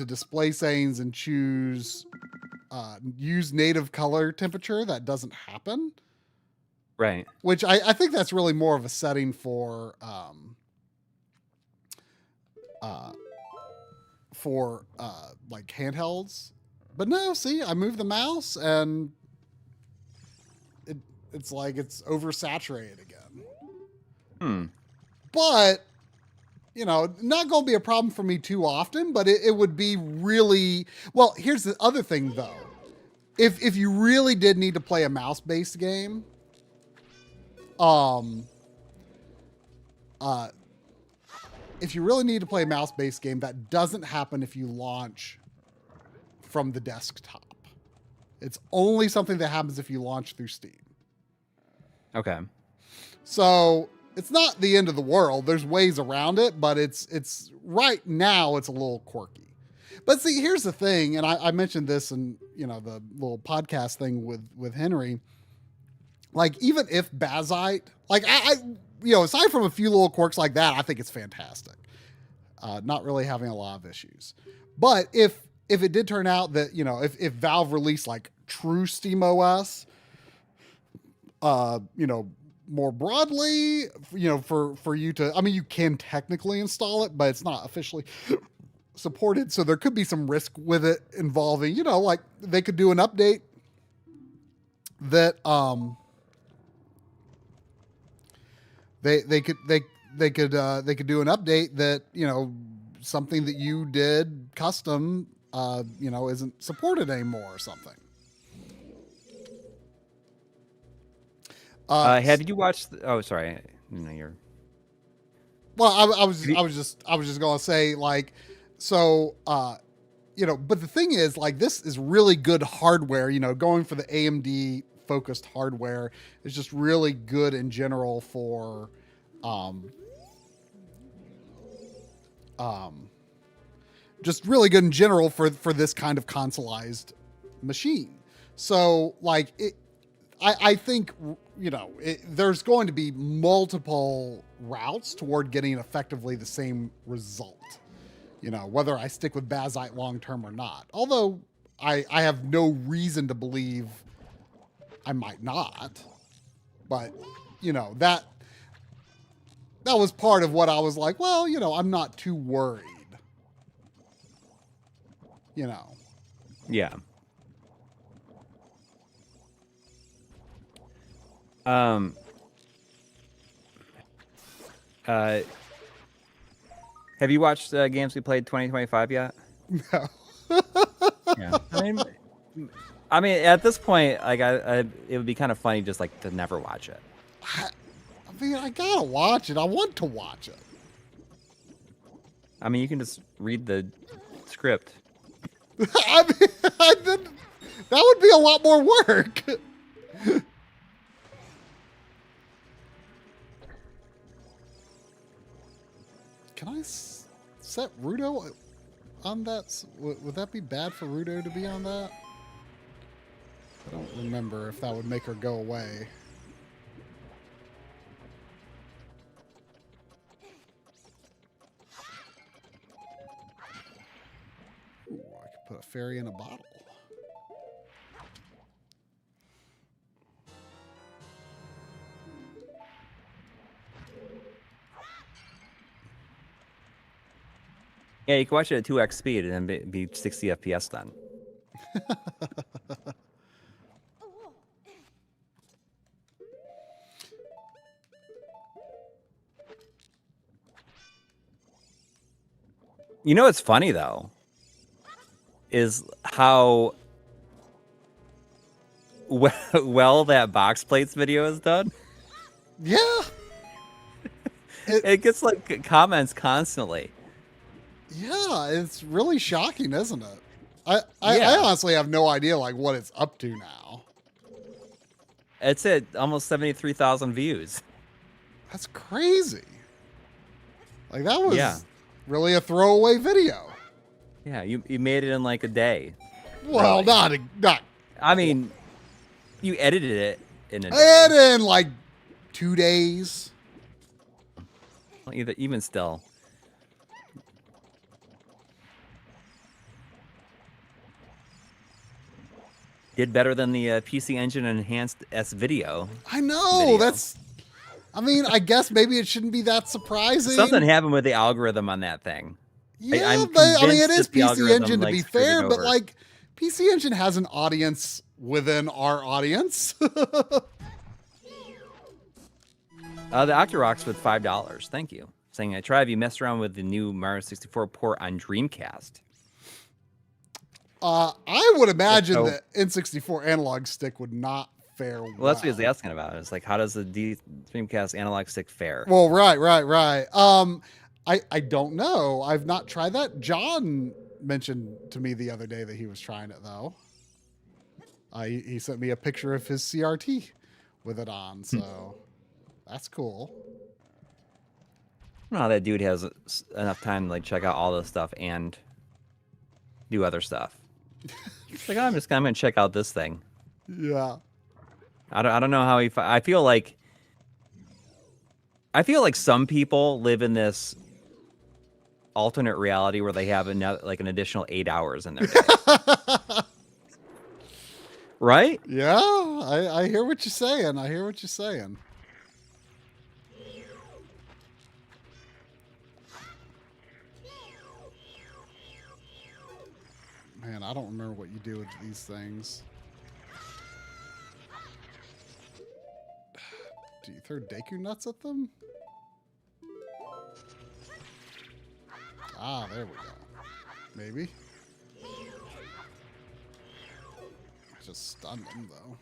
display settings and choose use native color temperature, that doesn't happen. Right. Which I think that's really more of a setting for like handhelds. But no, see, I move the mouse and it's like it's oversaturated again. But, you know, not going to be a problem for me too often, but it would be really... Well, here's the other thing, though. If you really did need to play a mouse-based game, if you really need to play a mouse-based game, that doesn't happen if you launch from the desktop. It's only something that happens if you launch through Steam. Okay. So it's not the end of the world. There's ways around it, but it's right now it's a little quirky. But see, here's the thing, and I mentioned this in, you know, the little podcast thing with Henry. Like, even if Bazite, like I you know, aside from a few little quirks like that, I think it's fantastic. Not really having a lot of issues. But if it did turn out that, you know, if Valve released like true SteamOS, you know, more broadly, you know, for you to, I mean, you can technically install it, but it's not officially supported. So there could be some risk with it involving, you know, like they could do an update that, they could do an update that, you know, something that you did custom, you know, isn't supported anymore or something. Have you watched? Oh, sorry. No, you're. Well, I was just gonna say, like, so, you know, but the thing is, like, this is really good hardware. You know, going for the AMD focused hardware is just really good in general for, just really good in general for this kind of consoleized machine. So, like, I think, you know, there's going to be multiple routes toward getting effectively the same result, you know, whether I stick with Bazite long-term or not. Although I have no reason to believe I might not, but, you know, that was part of what I was like, well, you know, I'm not too worried, you know. Yeah. Have you watched games we played 2025 yet? No. Yeah. I mean, at this point, like, it would be kind of funny just like to never watch it. I mean, I gotta watch it. I want to watch it. I mean, you can just read the script. I mean, that would be a lot more work. Can I set Rudo on that? Would that be bad for Rudo to be on that? I don't remember if that would make her go away. Ooh, I could put a fairy in a bottle. Yeah, you can watch it at 2x speed and then be 60 FPS then. You know what's funny though is how well that box plates video is done. Yeah. It gets like comments constantly. Yeah, it's really shocking, isn't it? I Yeah. honestly have no idea like what it's up to now. It's at almost 73,000 views. That's crazy. Like that was Yeah. really a throwaway video. Yeah, you made it in like a day. Well, Really. not I mean, you edited it in a day. and in like 2 days. Well, even still. Did better than the PC Engine Enhanced S video. I know. That's. I mean, I guess maybe it shouldn't be that surprising. Something happened with the algorithm on that thing. Yeah, I'm but I mean, convinced it is that the PC algorithm, Engine to like, be screwed it fair, but over. like PC Engine has an audience within our audience. The Octorox with $5. Thank you. Saying, I try. Have you messed around with the new Mario 64 port on Dreamcast? I would imagine So- that N64 analog stick would not fare well. Well, that's what he's asking about. It's like, how does the Dreamcast analog stick fare? Well, right. I don't know. I've not tried that. John mentioned to me the other day that he was trying it though. He sent me a picture of his CRT with it on, so that's cool. I don't know how that dude has enough time to like check out all this stuff and do other stuff. It's like, I'm gonna check out this thing. Yeah. I don't know how he. I feel like some people live in this alternate reality where they have an additional 8 hours in their day. Right? Yeah, I hear what you're saying. Man, I don't remember what you do with these things. Do you throw Deku nuts at them? Ah, there we go. Maybe. I just stunned them, though.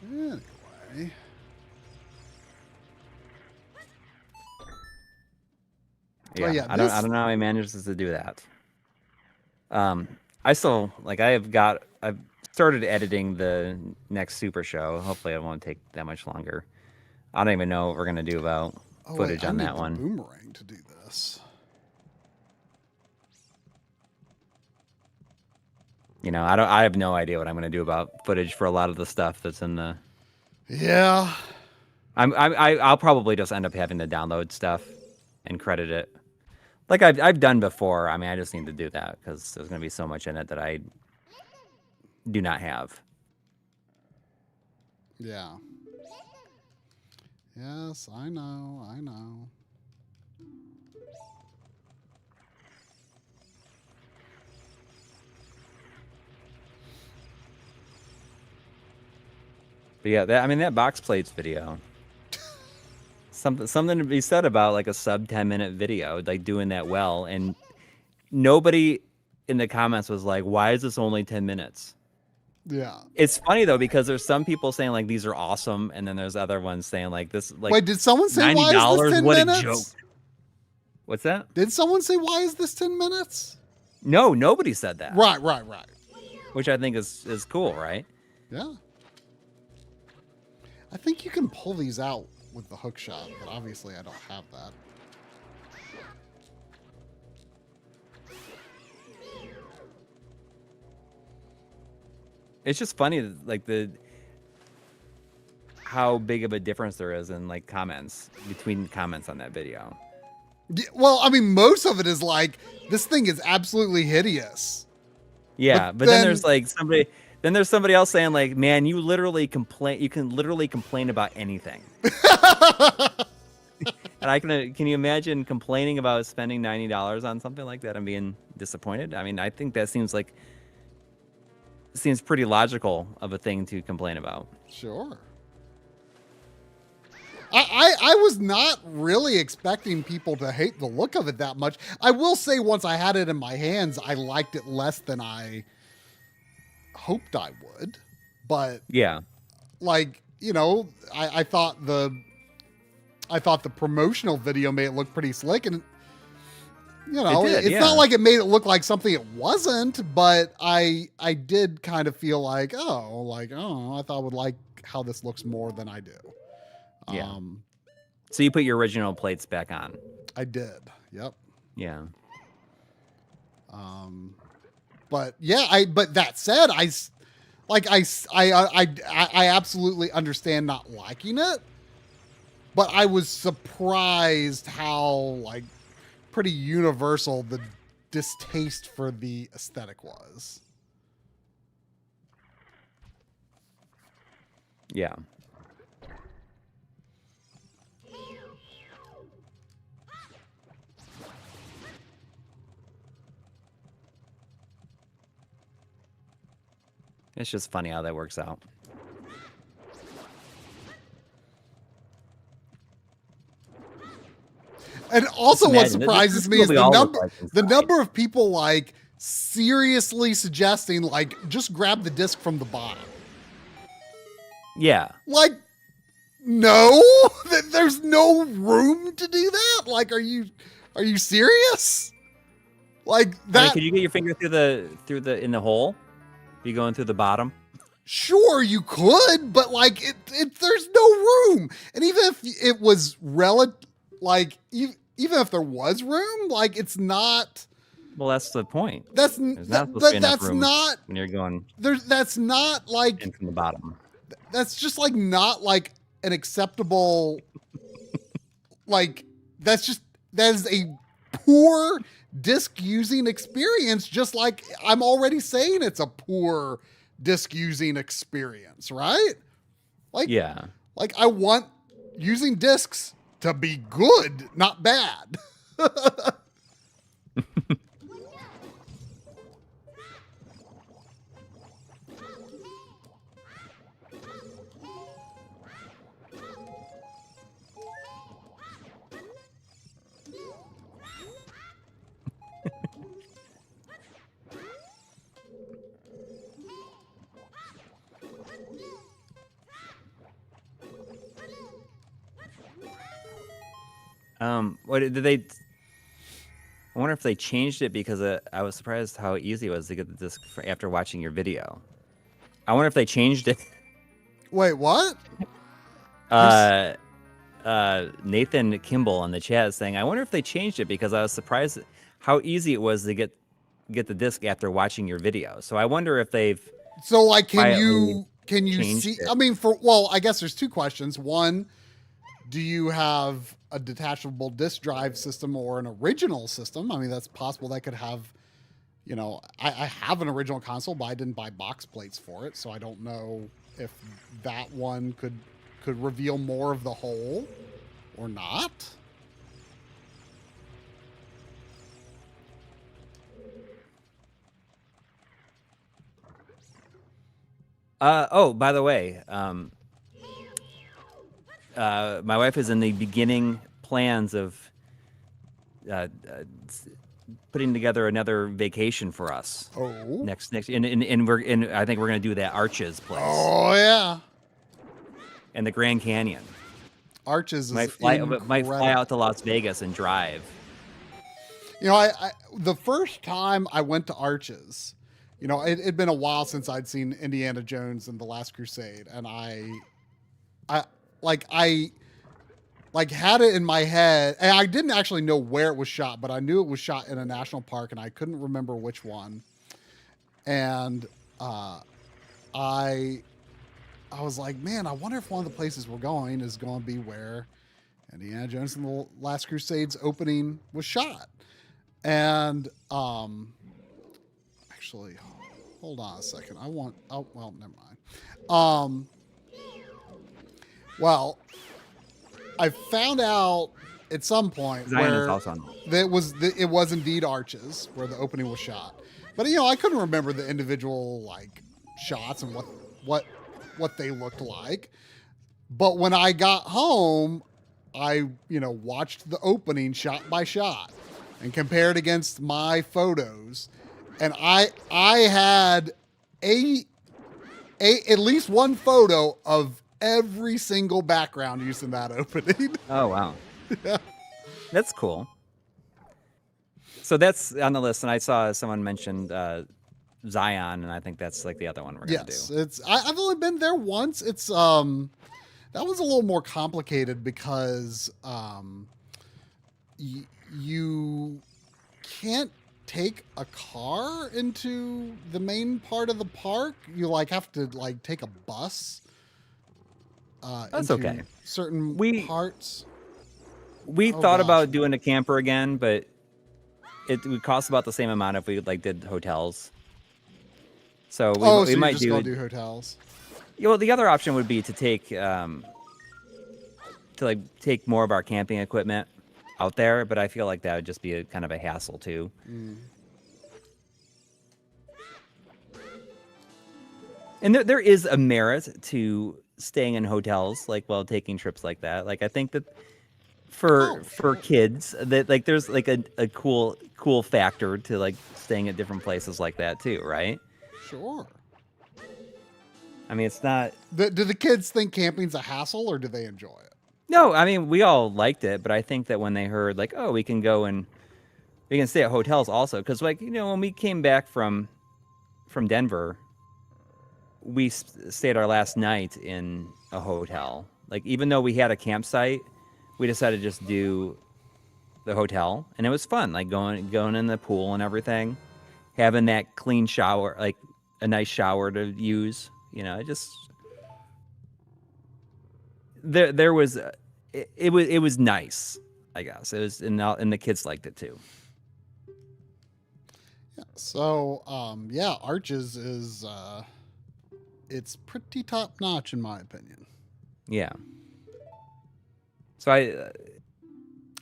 Anyway. Yeah. yeah, I don't know how he manages to do that. I've started editing the next Super Show. Hopefully it won't take that much longer. I don't even know what we're gonna do about footage on that one. Boomerang to do this. You know, I have no idea what I'm gonna do about footage for a lot of the stuff that's in the. Yeah. I'll probably just end up having to download stuff and credit it, like I've done before. I mean, I just need to do that because there's gonna be so much in it that I do not have. Yeah. Yes, I know. But yeah, that box plates video. Something to be said about like a sub 10-minute video, like doing that well, and nobody in the comments was like, "Why is this only 10 minutes?" Yeah. It's funny though because there's some people saying like these are awesome, and then there's other ones saying like this like. Wait, did someone say why is this 10 what minutes? a joke! What's that? Did someone say why is this 10 minutes? No, nobody said that. Right. Which I think is cool, right? Yeah. I think you can pull these out with the hook shot, but obviously I don't have that. It's just funny, like how big of a difference there is in like comments between comments on that video. Yeah, well, I mean, most of it is like this thing is absolutely hideous. Yeah, but then there's like somebody. Then there's somebody else saying like, "Man, you literally complain. You can literally complain about anything." And can you imagine complaining about spending $90 on something like that and being disappointed? I mean, I think that seems like seems pretty logical of a thing to complain about. Sure. I was not really expecting people to hate the look of it that much. I will say once I had it in my hands, I liked it less than I hoped I would. But Yeah. like, you know, I thought the promotional video made it look pretty slick, and you know, it's not like it made it look like something it wasn't, but I did kind of feel like, I thought I would like how this looks more than I do. Yeah. So you put your original plates back on. I did. Yep. Yeah. But yeah, but that said, I absolutely understand not liking it, but I was surprised how like pretty universal the distaste for the aesthetic was. Yeah. It's just funny how that works out. And also what surprises me is the number of people like seriously suggesting like just grab the disc from the bottom. Yeah. Like, no, there's no room to do that. Like, are you serious? Like that? I mean, could you get your finger through the in the hole? Be going through the bottom? Sure, you could, but like there's no room. And even if it was even if there was room, like it's not. Well, that's the point. That's not when you're going. That's not like in from the bottom. That's just like not like an acceptable. Like that is a poor disc using experience, just like I'm already saying it's a poor disc using experience, right? Like, yeah, like I want using discs to be good, not bad. What did they? I wonder if they changed it because I was surprised how easy it was to get the disc after watching your video. I wonder if they changed it. Wait, what? Nathan Kimball in the chat is saying, I wonder if they changed it because I was surprised how easy it was to get the disc after watching your video. So I wonder if they've. So like, can you see? It. I mean, I guess there's two questions. One, do you have a detachable disk drive system or an original system? I mean, that's possible. That could have, you know, I have an original console, but I didn't buy box plates for it, so I don't know if that one could reveal more of the whole or not. Oh, by the way, my wife is in the beginning plans of putting together another vacation for us. Oh, next, and I think we're gonna do that Arches place. Oh yeah, and the Grand Canyon. Arches might fly out to Las Vegas and drive. You know, I the first time I went to Arches, you know, it'd been a while since I'd seen Indiana Jones and the Last Crusade, and I had it in my head, and I didn't actually know where it was shot, but I knew it was shot in a national park, and I couldn't remember which one. And I was like, man, I wonder if one of the places we're going is going to be where Indiana Jones and the Last Crusade's opening was shot. And actually, hold on a second. Well, never mind. Well, I found out at some point where it was indeed Arches where the opening was shot. But, you know, I couldn't remember the individual, like, shots and what they looked like. But when I got home, I, watched the opening shot by shot and compared against my photos. And I had at least one photo of every single background used in that opening. Oh, wow. Yeah. That's cool. So that's on the list, and I saw someone mentioned Zion, and I think that's like the other one we're gonna do. I've only been there once. It's that was a little more complicated because you can't take a car into the main part of the park. You have to take a bus. That's into okay. Certain parts. We thought about doing a camper again, but it would cost about the same amount if we did hotels. So we might just gonna do hotels. Yeah, well, the other option would be to take take more of our camping equipment out there, but I feel like that would just be kind of a hassle too. And there is a merit to staying in hotels, while taking trips like that. I think that for kids, that there's a cool factor to staying at different places like that too, right? Sure. I mean, it's not. Do the kids think camping's a hassle, or do they enjoy it? No, I mean, we all liked it, but I think that when they heard we can go and we can stay at hotels also, because when we came back from Denver, we stayed our last night in a hotel. Even though we had a campsite, we decided to just do the hotel, and it was fun. Going in the pool and everything, having that clean shower, a nice shower to use. There was it was nice, I guess. It was, and the kids liked it too. Yeah. So Arches is it's pretty top notch in my opinion. Yeah. So I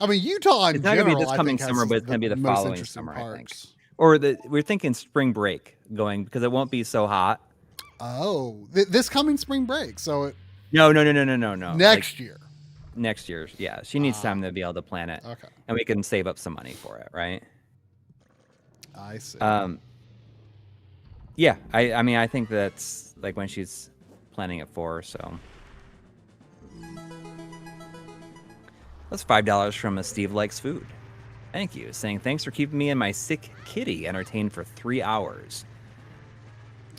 mean, Utah in it's not general, gonna be this coming summer, but it's gonna be the following summer, I think. Or we're thinking spring break going, because it won't be so hot. Oh, this coming spring break. So No. Next year. Next year, yeah. She needs time to be able to plan it. Okay. And we can save up some money for it, right? I see. Yeah. I mean, I think that's when she's planning it for her, so. That's $5 from a Steve Likes Food. Thank you. Saying, thanks for keeping me and my sick kitty entertained for 3 hours.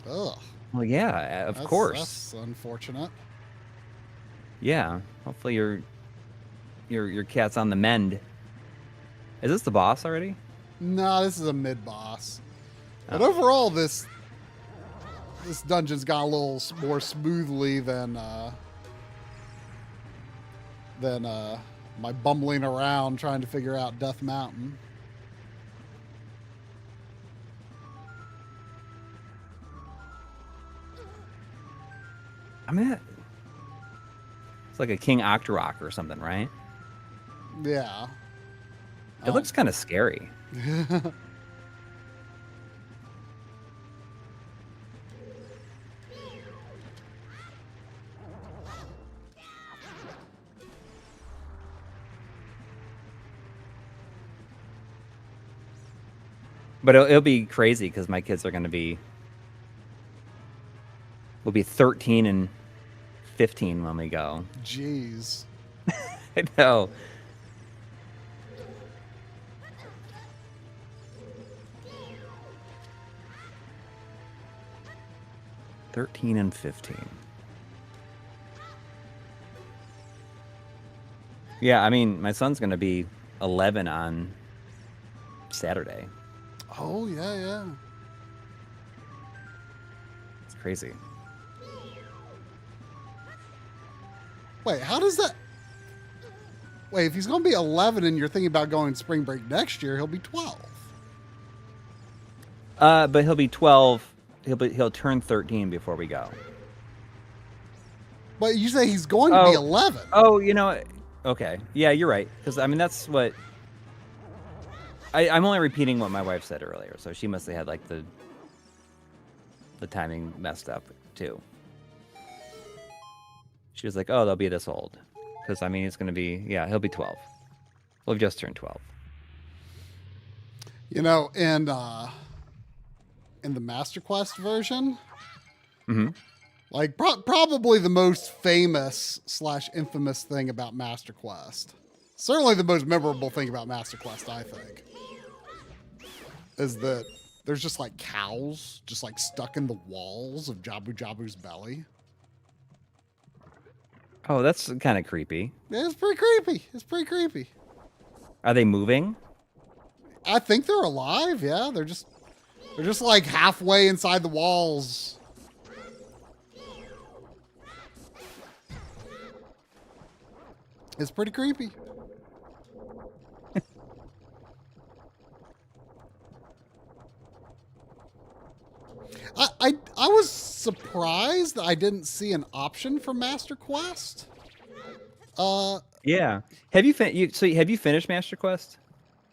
Ugh. Well, yeah, of course. That's unfortunate. Yeah. Hopefully your cat's on the mend. Is this the boss already? No, this is a mid boss. Oh. But overall, this dungeon's gone a little more smoothly than my bumbling around trying to figure out Death Mountain. I mean, it's like a King Octorok or something, right? Yeah. It looks kind of scary. But it'll be crazy because my kids are going to be... We'll be 13 and 15 when we go. Jeez. I know. $13 and $15. Yeah, I mean, my son's going to be 11 on Saturday. Oh, yeah. It's crazy. Wait, how does that... Wait, if he's going to be 11 and you're thinking about going spring break next year, he'll be 12. But he'll be 12. He'll turn 13 before we go. But you say he's going to be 11. Oh, you know, okay. Yeah, you're right. Because, I mean, that's what... I'm only repeating what my wife said earlier, so she must have had, like, the the timing messed up too. She was like, "Oh, they'll be this old," because I mean, it's gonna be he'll be 12. Well, we've just turned 12. You know, and in the Master Quest version, like probably the most famous / infamous thing about Master Quest, certainly the most memorable thing about Master Quest, I think, is that there's just like cows just like stuck in the walls of Jabu Jabu's belly. Oh, that's kind of creepy. Yeah, it's pretty creepy. It's pretty creepy. Are they moving? I think they're alive. Yeah, they're just like halfway inside the walls. It's pretty creepy. I was surprised that I didn't see an option for Master Quest. Yeah. Have you have you finished Master Quest?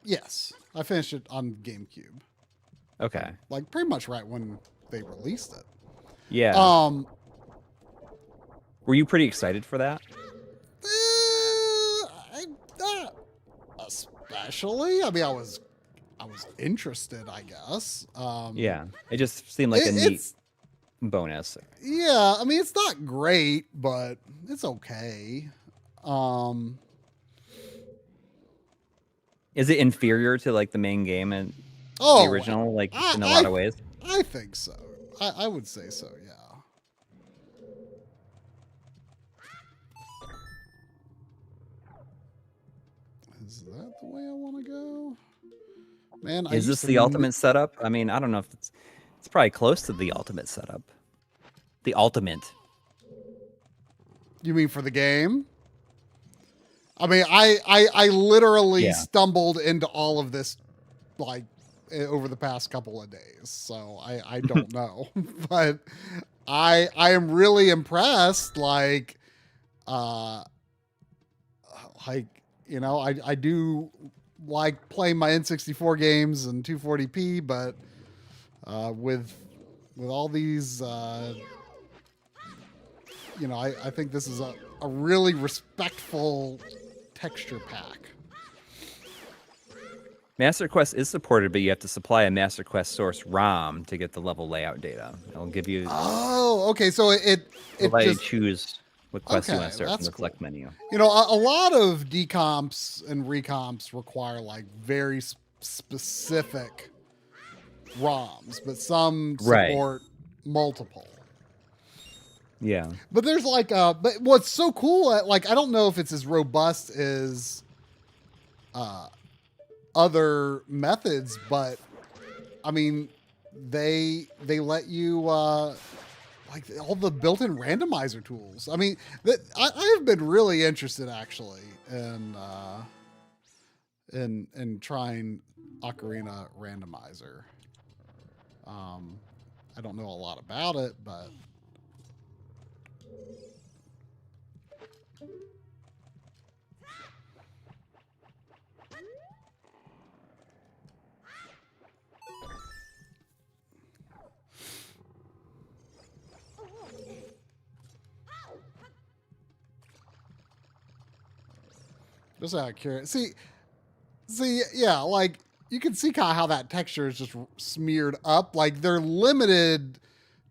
Yes, I finished it on GameCube. Okay. Like pretty much right when they released it. Yeah. Were you pretty excited for that? Especially. I mean, I was interested, I guess. Yeah. It just seemed like a neat bonus. Yeah, I mean, it's not great, but it's okay. Is it inferior to like the main game and the original, like in a lot of ways? I think so. I would say so, yeah. Is that the way I want to go? Man, is this the ultimate setup? I mean, I don't know if it's probably close to the ultimate setup. The ultimate. You mean for the game? I mean, I literally stumbled into all of this like over the past couple of days, so I don't know, but I am really impressed. Like you know, I do like playing my N64 games in 240p, but with all these, you know, I think this is a really respectful texture pack. Master Quest is supported, but you have to supply a Master Quest source ROM to get the level layout data. It'll give you. Oh, okay. So it let you just choose what quest you want to start from the select menu. You know, a lot of decomps and recomps require like very specific ROMs, but some support multiple. Yeah. But there's like but what's so cool, like I don't know if it's as robust as other methods, but I mean they let you like all the built-in randomizer tools. I mean, I've been really interested actually in trying Ocarina randomizer. I don't know a lot about it, but just out of curiosity. See, yeah, like you can see kind of how that texture is just smeared up. Like they're limited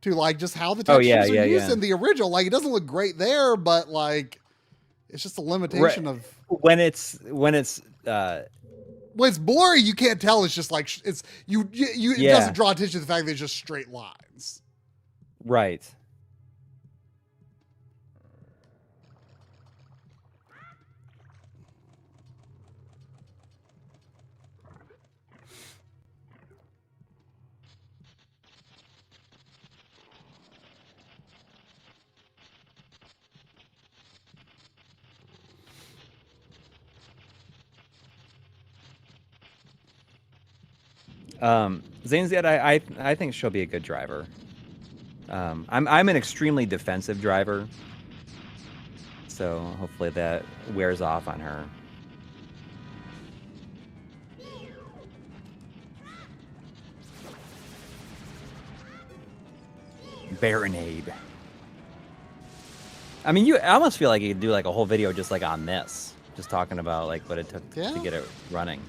to like just how the textures are used in the original. Like it doesn't look great there, but like it's just a limitation of when it's when it's blurry. You can't tell. It's just like it's it doesn't draw attention to the fact that it's just straight lines. Right. Zane's I think she'll be a good driver. I'm an extremely defensive driver, so hopefully that wears off on her. Baronade. I mean, I almost feel like you could do like a whole video just like on this, just talking about like what it took to get it running.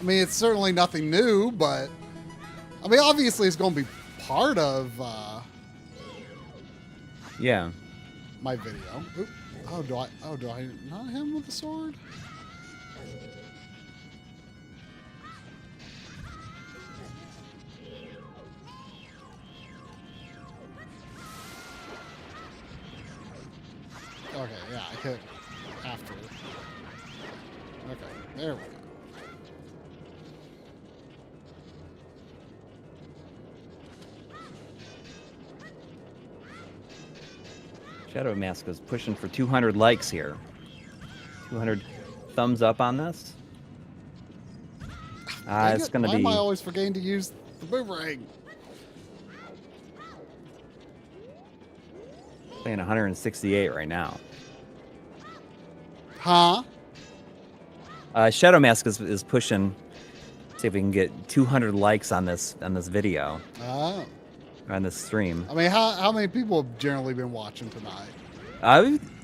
I mean, it's certainly nothing new, but I mean, obviously it's going to be part of my video. Oop. Oh, do I not hit him with the sword? Okay, yeah, I hit after. Okay, there we go. Shadow Mask is pushing for 200 likes here. 200 thumbs up on this. It's going to be... Why am I always forgetting to use the boomerang? Playing 168 right now. Huh? Shadow Mask is pushing. See if we can get 200 likes on this video. Oh. On this stream. I mean, how many people have generally been watching tonight?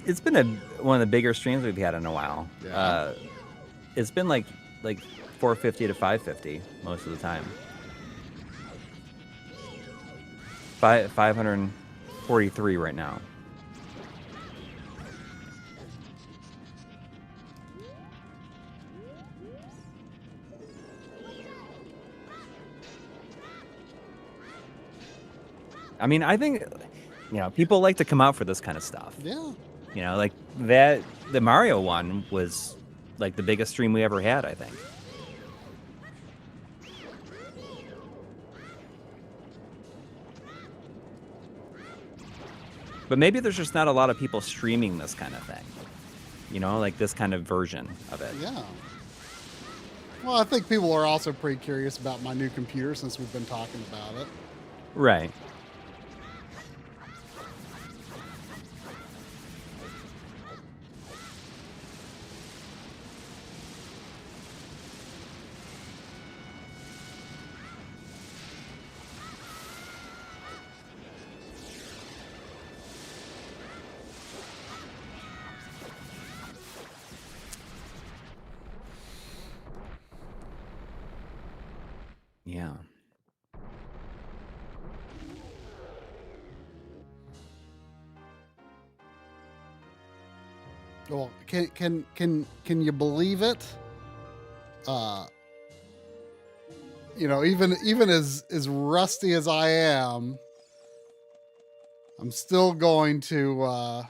It's been one of the bigger streams we've had in a while. Yeah. It's been like 450 to 550 most of the time. 543 right now. I mean, I think, people like to come out for this kind of stuff. Yeah. Like the Mario one was like the biggest stream we ever had, I think. But maybe there's just not a lot of people streaming this kind of thing. Like this kind of version of it. Yeah. Well, I think people are also pretty curious about my new computer since we've been talking about it. Right. Yeah. Well, can you believe it? Even as rusty as I am, I'm still going to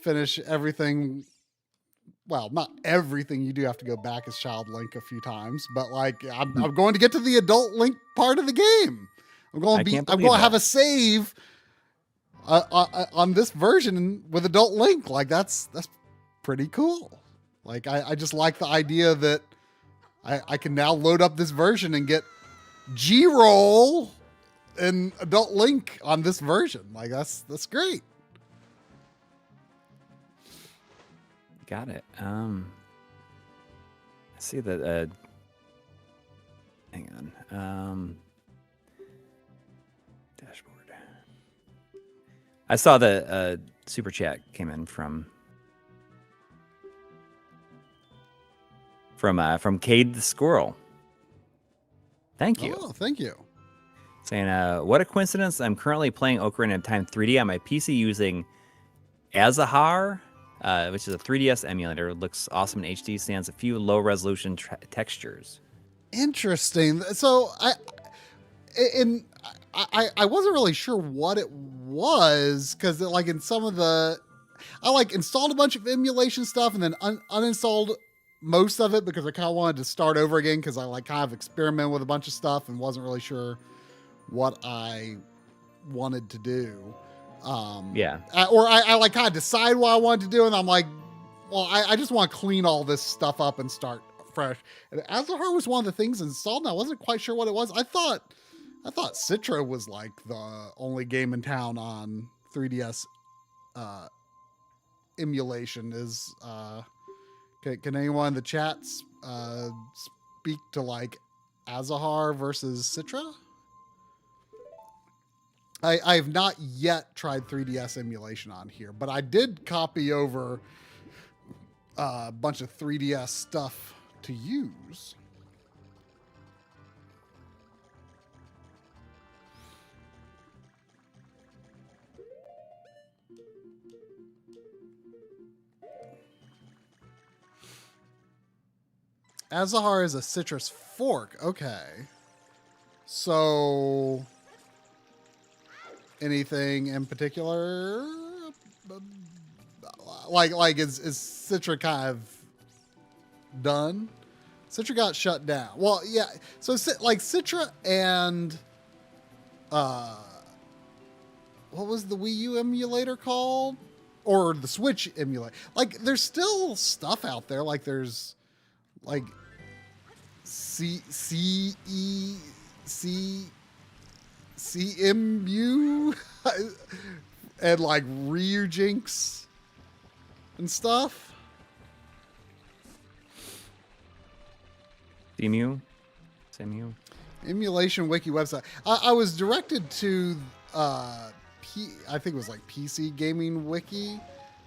finish everything. Well, not everything. You do have to go back as Child Link a few times, but like I'm going to get to the adult Link part of the game. I'm going to have a save on this version with adult Link. Like that's pretty cool. Like I just like the idea that I can now load up this version and get G-roll and adult Link on this version. Like that's great. Got it. I see that. Hang on. Dashboard. I saw the super chat came in from Cade the Squirrel. Thank you. Oh, thank you. Saying, what a coincidence! I'm currently playing Ocarina of Time 3D on my PC using Azahar. Which is a 3DS emulator. It looks awesome in HD. Stands a few low resolution textures. Interesting. So I wasn't really sure what it was because like in some of the I installed a bunch of emulation stuff and then uninstalled most of it because I kind of wanted to start over again because I kind of experimented with a bunch of stuff and wasn't really sure what I wanted to do. Or I kind of decide what I wanted to do, and I'm like, well, I just want to clean all this stuff up and start fresh. And Azahar was one of the things installed, and I wasn't quite sure what it was. I thought Citra was like the only game in town on 3DS emulation. Is can anyone in the chats speak to like Azahar versus Citra? I have not yet tried 3DS emulation on here, but I did copy over a bunch of 3DS stuff to use. Azahar is a citrus fork. Okay. So, anything in particular? Like is Citra kind of done? Citra got shut down. Well, yeah. So like Citra and what was the Wii U emulator called? Or the Switch emulator? Like, there's still stuff out there. Like, there's like CMU and like Ryujinx and stuff. CMU? Emulation wiki website. I was directed to I think it was like PC Gaming Wiki,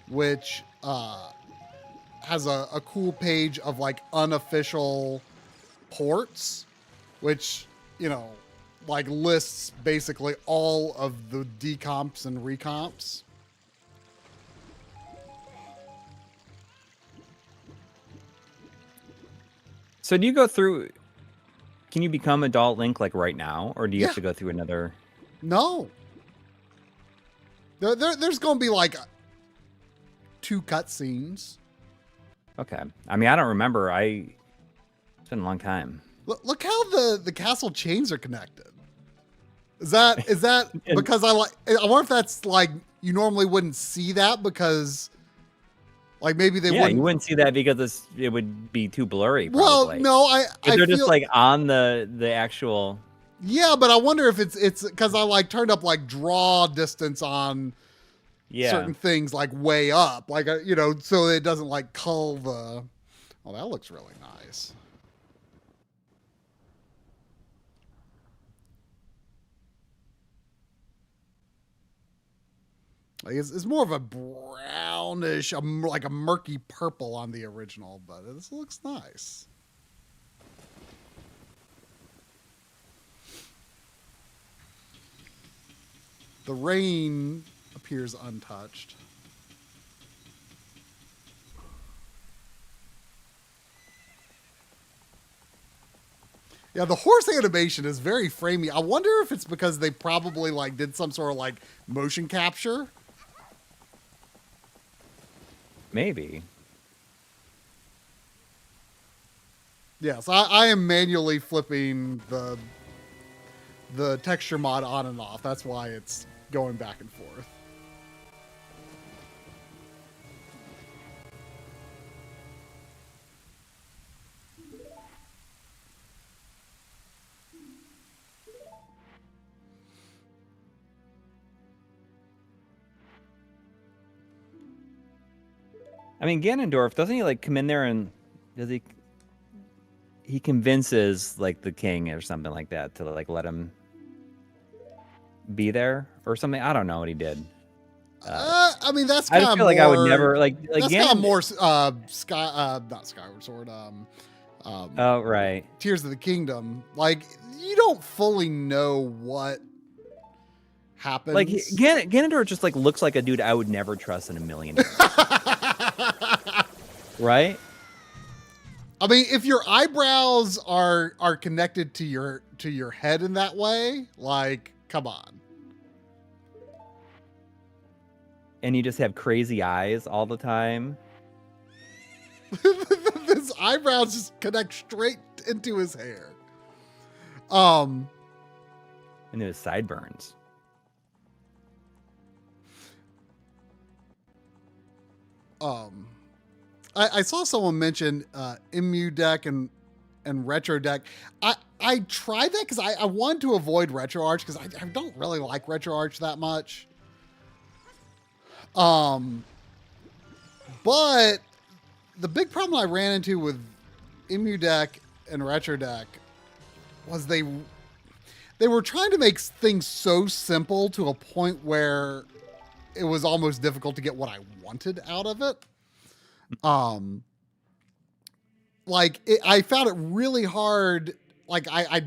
which has a cool page of like unofficial ports, which, you know, like lists basically all of the decomps and recomps. So do you go through, can you become Adult Link like right now, or do you Yeah. have to go through another? No. There's going to be like 2 cutscenes. Okay. I mean, I don't remember. It's been a long time. Look how the castle chains are connected. Is that because I wonder if that's like you normally wouldn't see that because like maybe they You wouldn't see that because it would be too blurry. Probably. Well, no, I they're feel, just like on the actual. Yeah, but I wonder if it's because I like turned up like draw distance on certain things like way up, like you know, so it doesn't like cull the. Oh, that looks really nice. Like it's more of a brownish, like a murky purple on the original, but this looks nice. The rain appears untouched. Yeah, the horse animation is very framey. I wonder if it's because they probably like did some sort of like motion capture. Maybe. Yes, I am manually flipping the texture mod on and off. That's why it's going back and forth. I mean, Ganondorf, doesn't he like come in there and he convinces like the king or something like that to like let him be there or something? I don't know what he did. I mean, that's I kind just of feel like I would never like that's kind of Ganon. more not Skyward Sword. Oh right, Tears of the Kingdom. Like you don't fully know what happens. like Ganondorf just like looks like a dude I would never trust in a million years. Right? I mean, if your eyebrows are connected to your head in that way, like, come on. And you just have crazy eyes all the time. His eyebrows just connect straight into his hair. And his sideburns. I saw someone mention Imu deck and retro deck. I tried that because I wanted to avoid RetroArch because I don't really like RetroArch that much. But the big problem I ran into with Imu deck and retro deck was they were trying to make things so simple to a point where it was almost difficult to get what I wanted out of it. I found it really hard. Like I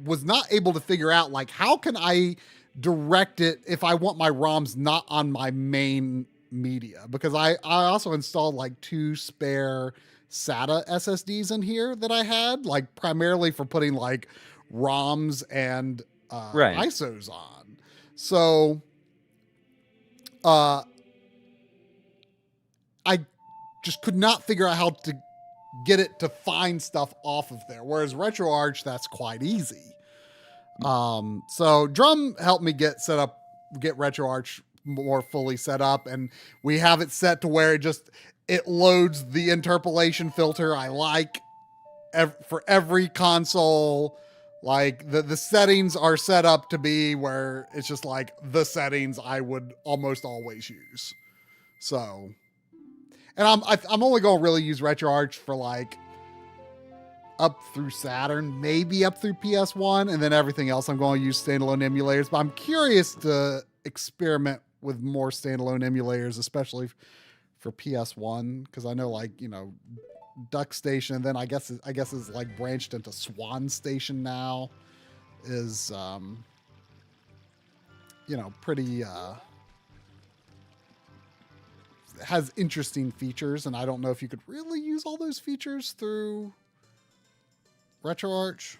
was not able to figure out like how can I direct it if I want my ROMs not on my main media, because I also installed like 2 spare SATA SSDs in here that I had, like primarily for putting like ROMs and Right. ISOs on. So I just could not figure out how to get it to find stuff off of there. Whereas RetroArch, that's quite easy. So Drum helped me get RetroArch more fully set up, and we have it set to where it loads the interpolation filter I like for every console. Like the settings are set up to be where it's just like the settings I would almost always use. So, and I'm only going to really use RetroArch for like up through Saturn, maybe up through PS1, and then everything else I'm going to use standalone emulators. But I'm curious to experiment with more standalone emulators, especially for PS1, because I know, like, you know, Duck Station, and then I guess is like branched into Swan Station now, is you know, pretty has interesting features, and I don't know if you could really use all those features through RetroArch.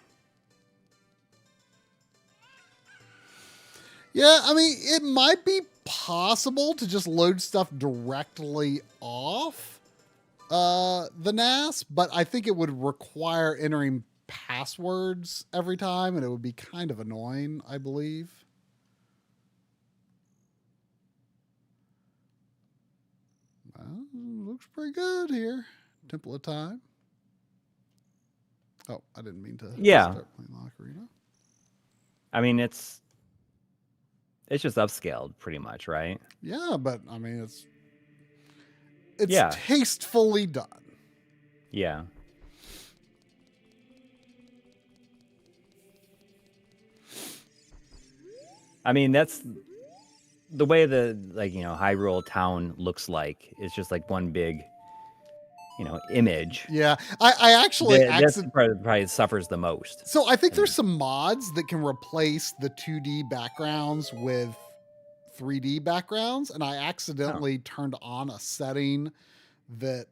Yeah, I mean, it might be possible to just load stuff directly off the NAS, but I think it would require entering passwords every time, and it would be kind of annoying, I believe. Well, looks pretty good here. Temple of Time. Oh, I didn't mean to start playing Ocarina. I mean, it's just upscaled pretty much, right? Yeah, but I mean, it's tastefully done. Yeah. I mean, that's the way the, like, you know, Hyrule Town looks like. It's just like one big, you know, image. Yeah, I actually that's probably suffers the most. So I think there's some mods that can replace the 2D backgrounds with 3D backgrounds, and I accidentally turned on a setting that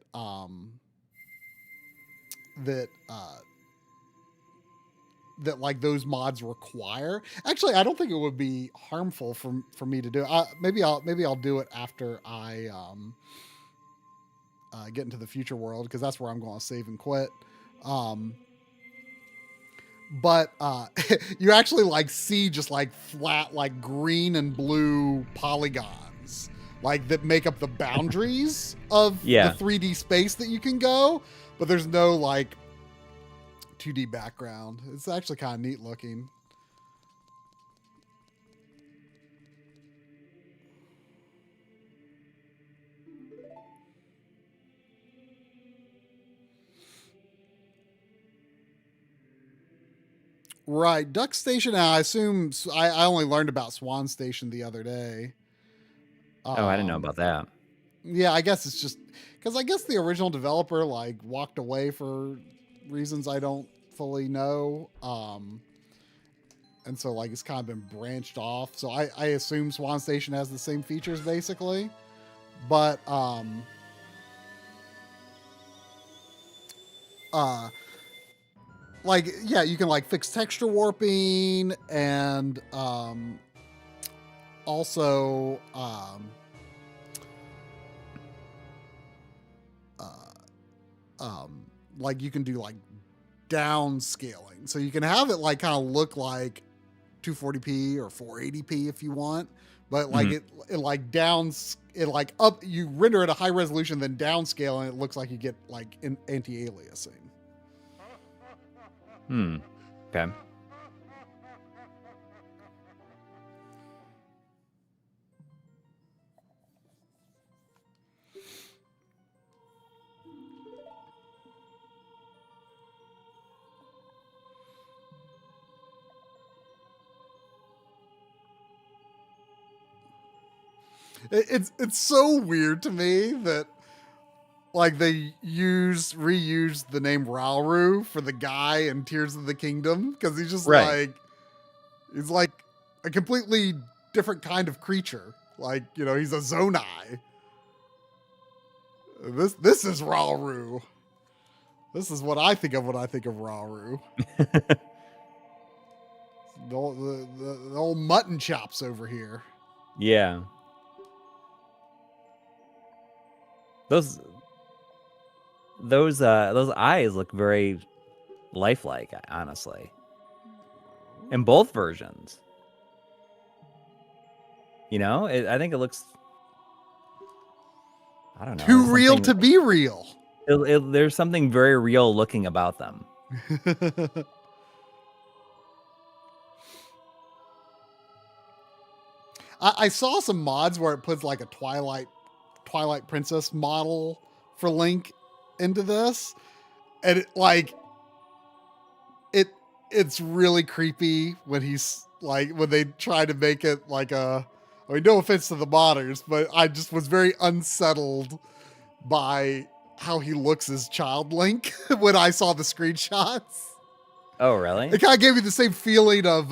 that like those mods require. Actually, I don't think it would be harmful for me to do. Maybe I'll do it after I get into the future world, because that's where I'm going to save and quit. But you actually like see just like flat like green and blue polygons like that make up the boundaries of the 3D space that you can go, but there's no like 2D background. It's actually kind of neat looking. Right, Duck Station. I assume I only learned about Swan Station the other day. I didn't know about that. Yeah, I guess it's just because I guess the original developer like walked away for reasons I don't fully know, and so like it's kind of been branched off. So I assume Swan Station has the same features basically, but like, yeah, you can like fix texture warping, and also like you can do like downscaling, so you can have it like kind of look like 240p or 480p if you want, but like it like up, you render at a high resolution, then downscale, and it looks like you get like anti-aliasing. Okay. It's so weird to me that like they reuse the name Rauru for the guy in Tears of the Kingdom because he's just Right. he's like a completely different kind of creature. Like, you know, he's a Zonai. This is Rauru. This is what I think of when I think of Rauru. the old mutton chops over here. Yeah. Those eyes look very lifelike, honestly. In both versions. You know, I think it looks, I don't know. Too real to be real. There's something very real looking about them. I saw some mods where it puts like a Twilight Princess model for Link into this, and it's really creepy when he's like when they try to make it like a. I mean, no offense to the modders, but I just was very unsettled by how he looks as Child Link when I saw the screenshots. Oh, really? It kind of gave me the same feeling of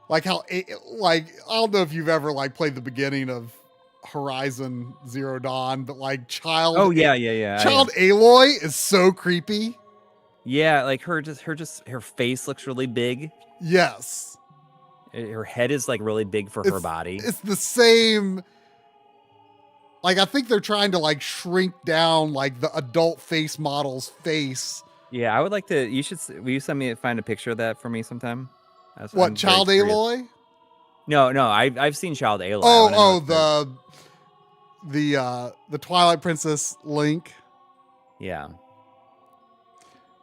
like how like I don't know if you've ever like played the beginning of Horizon Zero Dawn, but like Child Child Aloy is so creepy. Yeah, like her face looks really big. Yes. Her head is like really big for her body. It's the same. Like I think they're trying to like shrink down like the adult face model's face. Yeah, I would like to. Will you find a picture of that for me sometime? What, Child Aloy? No, I've seen Child Aloy. The Twilight Princess Link. Yeah.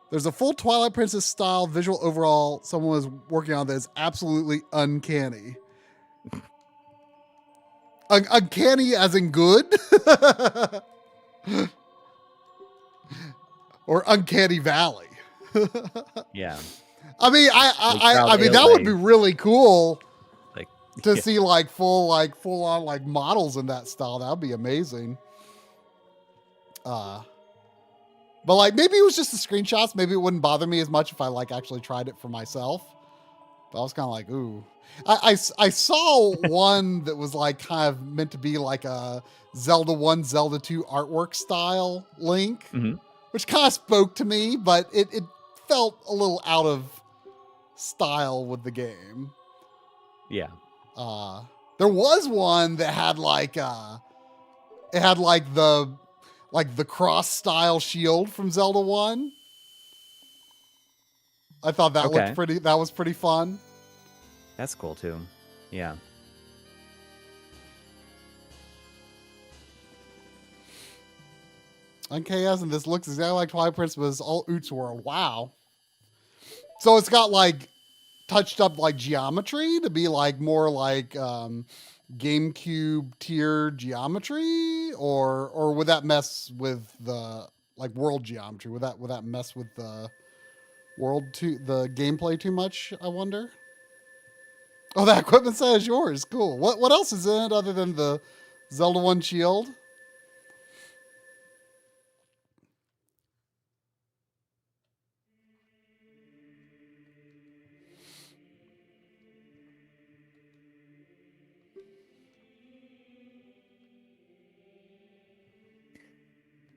There's a full Twilight Princess style visual overall someone was working on that is absolutely uncanny. Uncanny as in good? Or Uncanny Valley. Yeah. I mean, I mean that would be really cool to see like full on like models in that style. That would be amazing. But like maybe it was just the screenshots. Maybe it wouldn't bother me as much if I like actually tried it for myself. But I was kind of like, ooh. I saw one that was like kind of meant to be like a Zelda 1, Zelda 2 artwork style Link, which kind of spoke to me, but it felt a little out of style with the game. Yeah. There was one that had like it had like the cross style shield from Zelda 1. I thought that was pretty fun. That's cool too. Yeah. NKS and this looks exactly like Twilight Princess, but it's all Oots World. Wow. So it's got like touched up like geometry to be like more like GameCube tier geometry, or would that mess with the like world geometry? Would that mess with the the gameplay too much? I wonder. Oh, that equipment set is yours. Cool. What else is in it other than the Zelda 1 shield?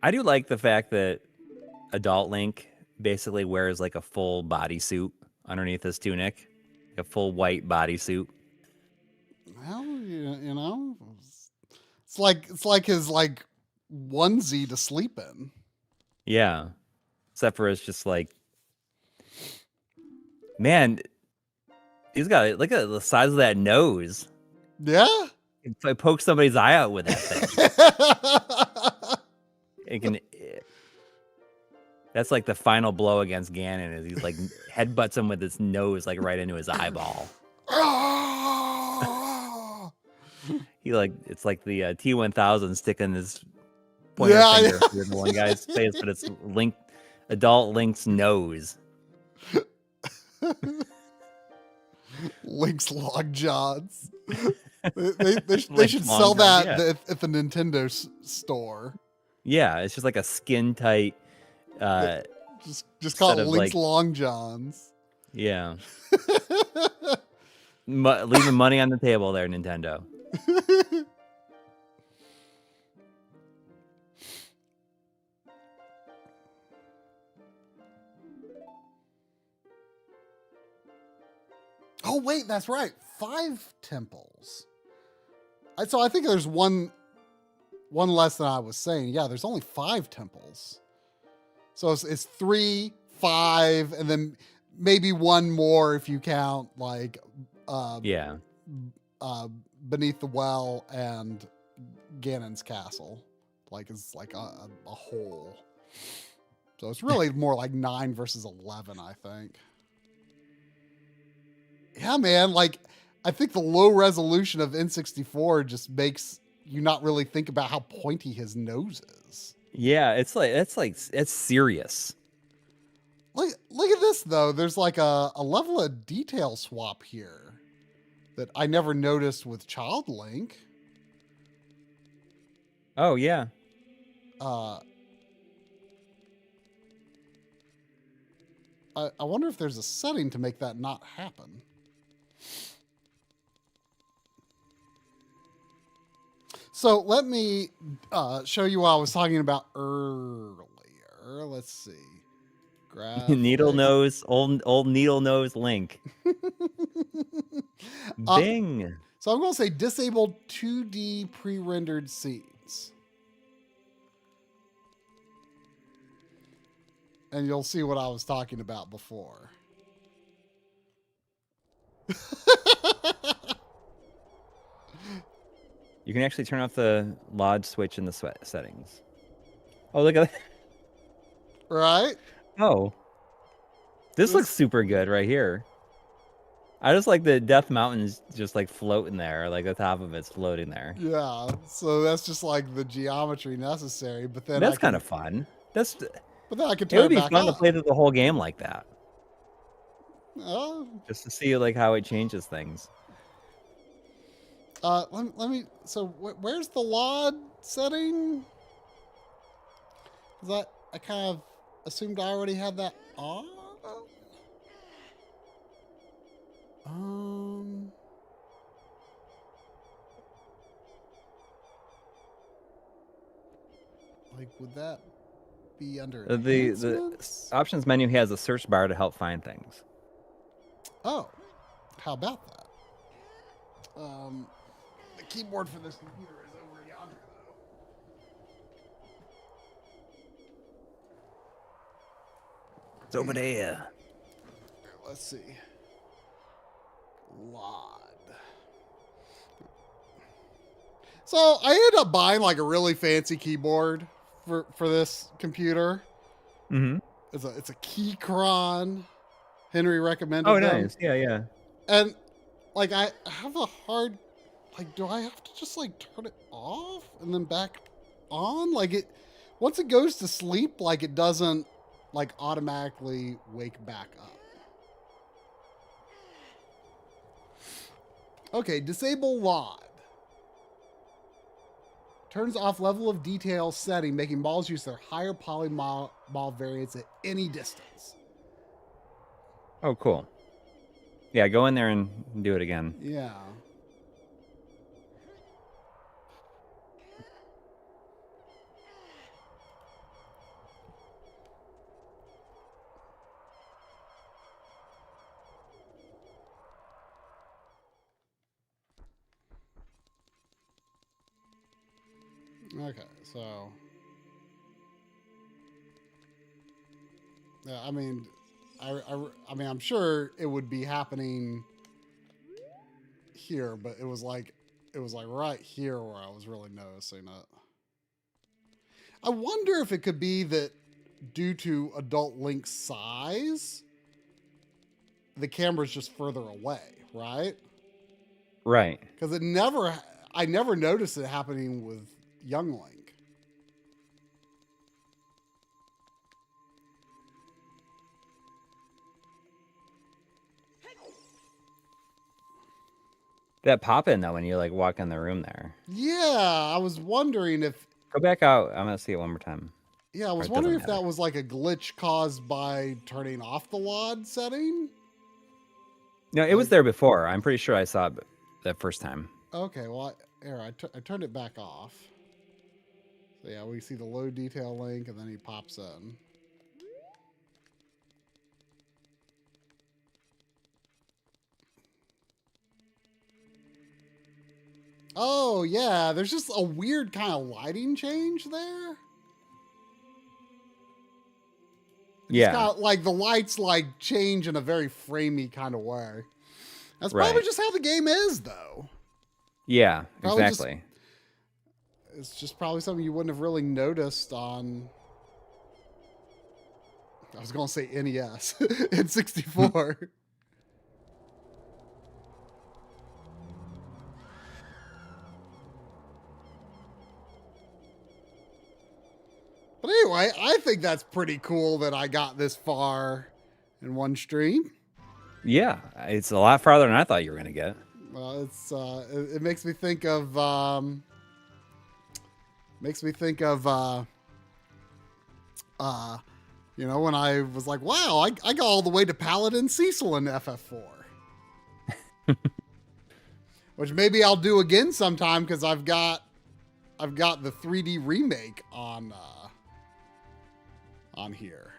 I do like the fact that adult Link basically wears like a full bodysuit underneath his tunic, a full white bodysuit. Well, you know, it's like his like onesie to sleep in. Yeah, except for it's just like, man, he's got look at the size of that nose. Yeah, if I poke somebody's eye out with that thing. It can. That's like the final blow against Ganon. Is he's like headbutts him with his nose like right into his eyeball. He like it's like the T1000 sticking his pointer finger through the one guy's face, but it's adult Link's nose. Link's log jaws. They Like should long sell term, that yeah. at the Nintendo store. Yeah, it's just like a skin tight Just call set it of Link's like, Long Johns. yeah, leaving money on the table there, Nintendo. Oh wait, that's right. 5 temples. So I think there's one less than I was saying. Yeah, there's only 5 temples. So it's 3, 5, and then maybe one more if you count like Yeah. Beneath the Well and Ganon's Castle. Like it's like a whole. So it's really more like 9 versus 11, I think. Yeah, man. Like I think the low resolution of N64 just makes you not really think about how pointy his nose is. Yeah, it's serious. Look at this though. There's like a level of detail swap here that I never noticed with Child Link. Oh yeah. I wonder if there's a setting to make that not happen. So let me show you what I was talking about earlier. Let's see. Needle Graphics. nose, old needle nose Link. Bing. So I'm going to say disable 2D pre-rendered scenes. And you'll see what I was talking about before. You can actually turn off the LOD switch in the settings. Oh, look at that. Right? Oh. This looks super good right here. I just like the Death Mountain's just like floating there, like the top of it's floating there. Yeah, so that's just like the geometry necessary, but then That's kind of fun. But then I can It turn would be back fun to on. play through the whole game like that. Oh. Just to see like how it changes things. Let me. So where's the LOD setting? Is that I kind of assumed I already had that on. Like would that be under The options menu has a search bar to help find things. Oh, how about that? The keyboard for this computer is over yonder, though. It's over there. Let's see. LOD. So I ended up buying like a really fancy keyboard for this computer. Mm-hmm. It's a Keychron. Henry recommended Oh, them. nice. Yeah, yeah. And like I have a hard like do I have to just like turn it off and then back on? Like it once it goes to sleep, like it doesn't like automatically wake back up. Okay, disable LOD. Turns off level of detail setting, making balls use their higher polyball variance at any distance. Oh, cool. Yeah, go in there and do it again. Yeah. Okay, so yeah, I mean, I mean, I'm sure it would be happening here, but it was like right here where I was really noticing it. I wonder if it could be that due to adult Link's size, the camera's just further away, right? Right. Because I never noticed it happening with young Link. That pop in though when you like walk in the room there. Yeah, I was wondering if. Go back out. I'm gonna see it one more time. Yeah, I was it wondering doesn't if that matter. was like a glitch caused by turning off the LOD setting. No, it was there before. I'm pretty sure I saw it that first time. Okay, well, I turned it back off. So yeah, we see the low detail link, and then he pops in. Oh yeah, there's just a weird kind of lighting change there. Yeah. Kind of like the lights like change in a very framey kind of way. That's Right. probably just how the game is, though. Yeah, Probably exactly. It's just probably something you wouldn't have really noticed on. I was gonna say NES in 64. But anyway, I think that's pretty cool that I got this far in one stream. Yeah, it's a lot farther than I thought you were gonna get. Well, it makes me think of you know, when I was like, wow, I got all the way to Paladin Cecil in FF4. Which maybe I'll do again sometime because I've got the 3D remake on here.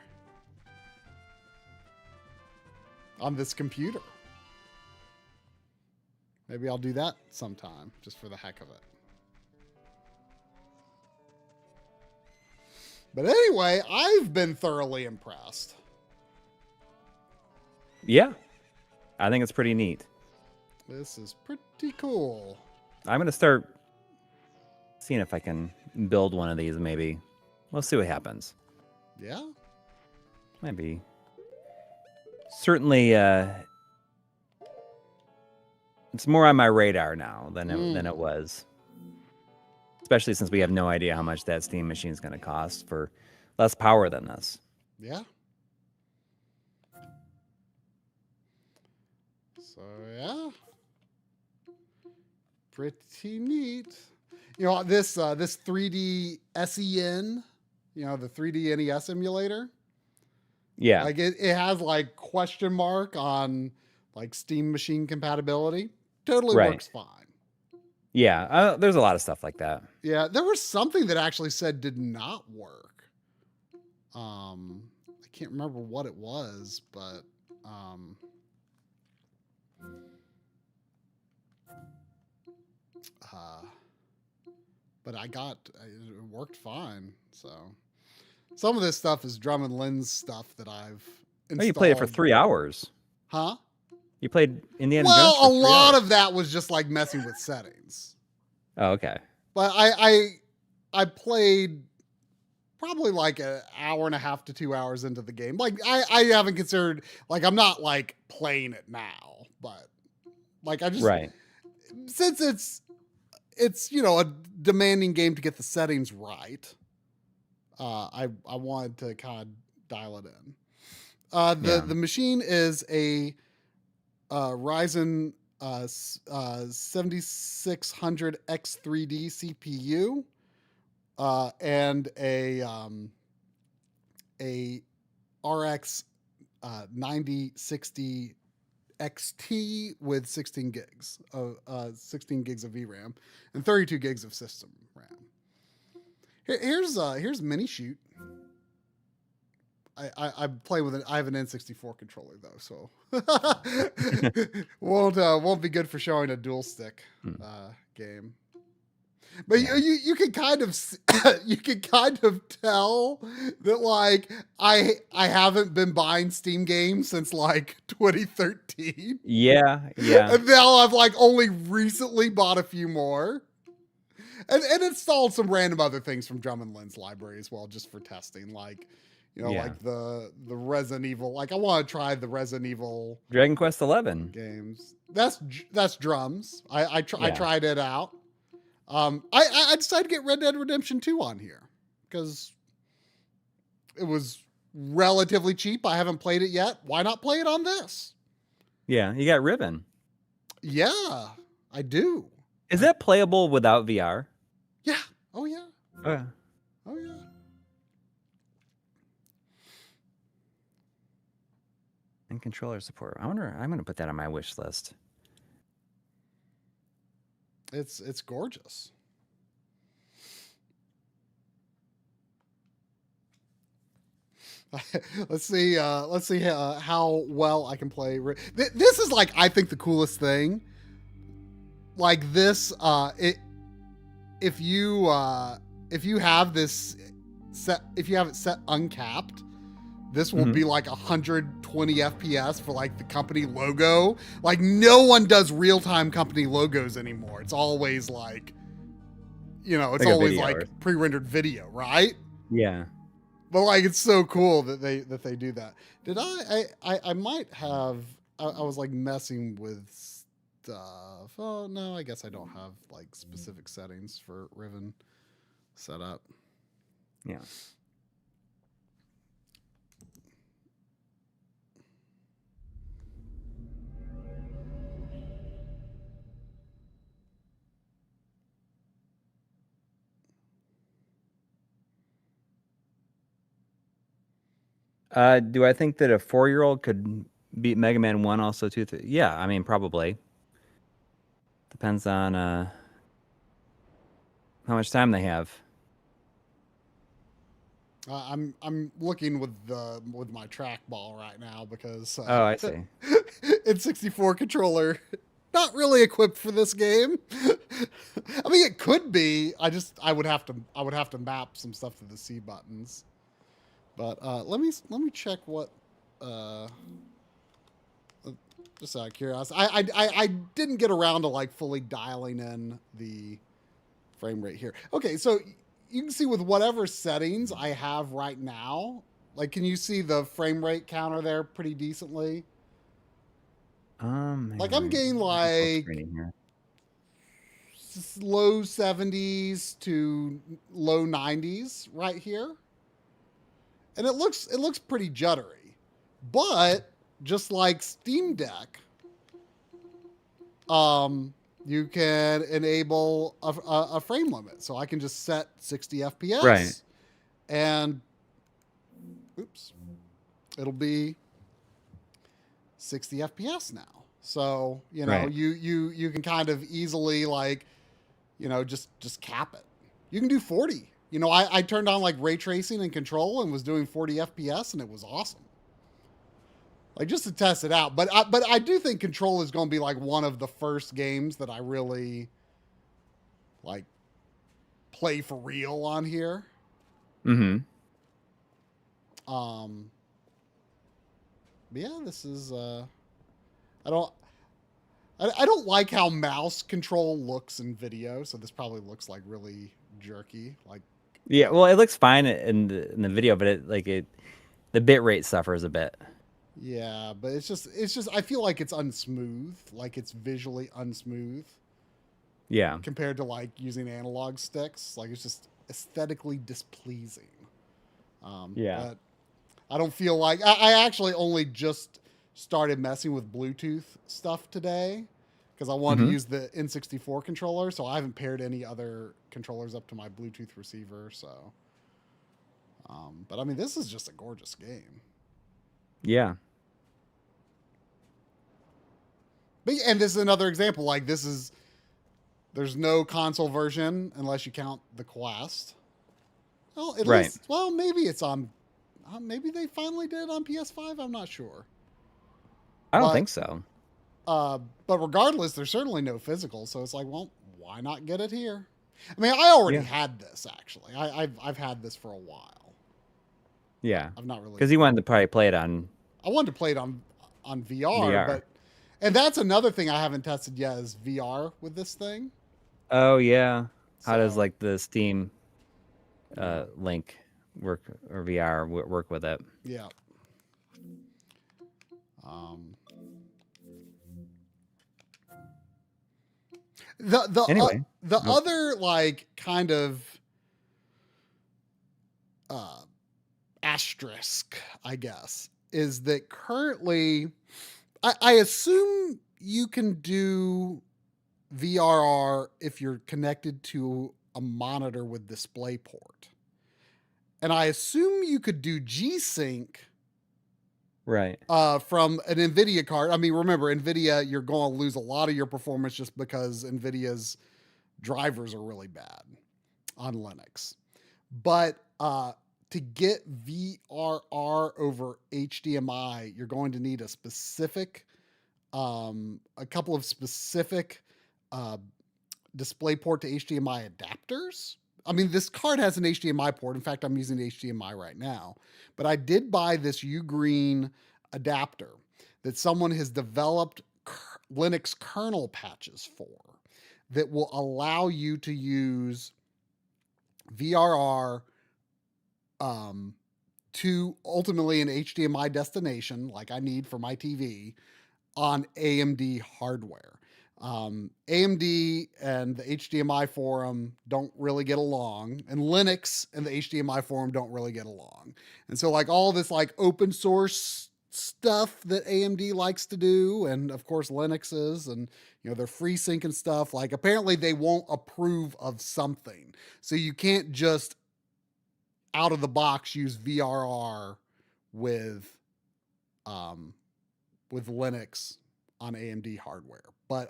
On this computer. Maybe I'll do that sometime, just for the heck of it. But anyway, I've been thoroughly impressed. Yeah, I think it's pretty neat. This is pretty cool. I'm gonna start seeing if I can build one of these. Maybe we'll see what happens. Yeah. Maybe. Certainly, it's more on my radar now than it was. Especially since we have no idea how much that Steam machine is going to cost for less power than this. Yeah. So yeah, pretty neat. You know, this 3D SEN, you know, the 3D NES emulator. Yeah. Like it has like question mark on like Steam machine compatibility. Totally works fine. Yeah, there's a lot of stuff like that. Yeah, there was something that actually said did not work. I can't remember what it was, but it worked fine. So some of this stuff is Drum and Lynn's stuff that I've installed. Oh, you played it for 3 hours. Huh? You played Indiana Well, Jones for 3 a lot hours. of that was just like messing with settings. Oh, okay. But I played probably like an hour and a half to 2 hours into the game. Like I haven't considered, like I'm not like playing it now, but like I just, since it's, you know, a demanding game to get the settings right. I wanted to kind of dial it in. The machine is a Ryzen 7600 X3D CPU and a RX 9060 XT with 16 gigs of VRAM and 32 gigs of system RAM. Here's Mini Shoot. I play with I have an N64 controller though, so won't be good for showing a dual stick game. But you can kind of tell that like I haven't been buying Steam games since like 2013. Yeah. And now I've like only recently bought a few more. And installed some random other things from Drum and Lynn's library as well, just for testing. Like, you know, like the Resident Evil. Like I want to try the Resident Evil Dragon Quest XI games. That's Drums. I tried it out. I decided to get Red Dead Redemption 2 on here because it was relatively cheap. I haven't played it yet. Why not play it on this? Yeah, you got Riven. Yeah. I do. Is that playable without VR? Yeah. Oh yeah. Oh, yeah. Oh yeah. And controller support. I wonder. I'm gonna put that on my wish list. It's gorgeous. Let's see how well I can play. This is like, I think, the coolest thing. Like this, if you have this set, if you have it set uncapped, this will be like 120 FPS for like the company logo. Like no one does real-time company logos anymore. It's always like, it's Like a always video like pre-rendered video, right? Yeah. But like, it's so cool that they do that. Did I might have, I was like messing with stuff. Oh no, I guess I don't have like specific settings for Riven set up. Yeah. Do I think that a 4-year-old could beat Mega Man 1 also 2, 3? Yeah, I mean, probably. Depends on how much time they have. I'm looking with my trackball right now because Oh, I see. N64 controller not really equipped for this game. I mean, it could be. I would have to map some stuff to the C buttons. But let me check what. Just out of curiosity, I didn't get around to like fully dialing in the frame rate here. Okay, so you can see with whatever settings I have right now, like, can you see the frame rate counter there pretty decently? Like I'm getting like low 70s to low 90s right here. And it looks pretty juddery. But just like Steam Deck, you can enable a frame limit. So I can just set 60 FPS. Right. And oops. It'll be 60 FPS now. So, Right. you can kind of easily like, just cap it. You can do 40. I turned on like ray tracing and control and was doing 40 FPS and it was awesome. Like just to test it out. But I do think Control is going to be like one of the first games that I really like play for real on here. Mm-hmm. But yeah, this is I don't like how mouse control looks in video, so this probably looks like really jerky. Like, yeah, well, it looks fine in the video, but the bit rate suffers a bit. Yeah, but it's just I feel like it's unsmooth, like it's visually unsmooth. Yeah. Compared to like using analog sticks, like it's just aesthetically displeasing. Yeah. But I don't feel like I actually only just started messing with Bluetooth stuff today because I wanted to use the N64 controller, so I haven't paired any other controllers up to my Bluetooth receiver. So, but I mean, this is just a gorgeous game. Yeah. But and this is another example. Like there's no console version unless you count the Quest. Well, at least, well, maybe it's on. Maybe they finally did on PS5. I'm not sure. I don't think so. But regardless, there's certainly no physical, so it's like, well, why not get it here? I mean, I already had this actually. I've had this for a while. Yeah, I've not really because you wanted to probably play it on. I wanted to play it on VR, but and that's another thing I haven't tested yet is VR with this thing. Oh yeah, how does like the Steam Link work or VR work with it? Yeah. The other like kind of asterisk, I guess, is that currently I assume you can do VRR if you're connected to a monitor with DisplayPort. And I assume you could do G-Sync Right. from an NVIDIA card. I mean, remember, NVIDIA, you're going to lose a lot of your performance just because NVIDIA's drivers are really bad on Linux. But to get VRR over HDMI, you're going to need a couple of specific DisplayPort to HDMI adapters. I mean, this card has an HDMI port. In fact, I'm using HDMI right now. But I did buy this Ugreen adapter that someone has developed Linux kernel patches for that will allow you to use VRR to ultimately an HDMI destination, like I need for my TV, on AMD hardware. AMD and the HDMI forum don't really get along, and Linux and the HDMI forum don't really get along. And so like all this like open source stuff that AMD likes to do, and of course Linux is, and they're FreeSync and stuff, like apparently they won't approve of something. So you can't just out of the box use VRR with Linux on AMD hardware. But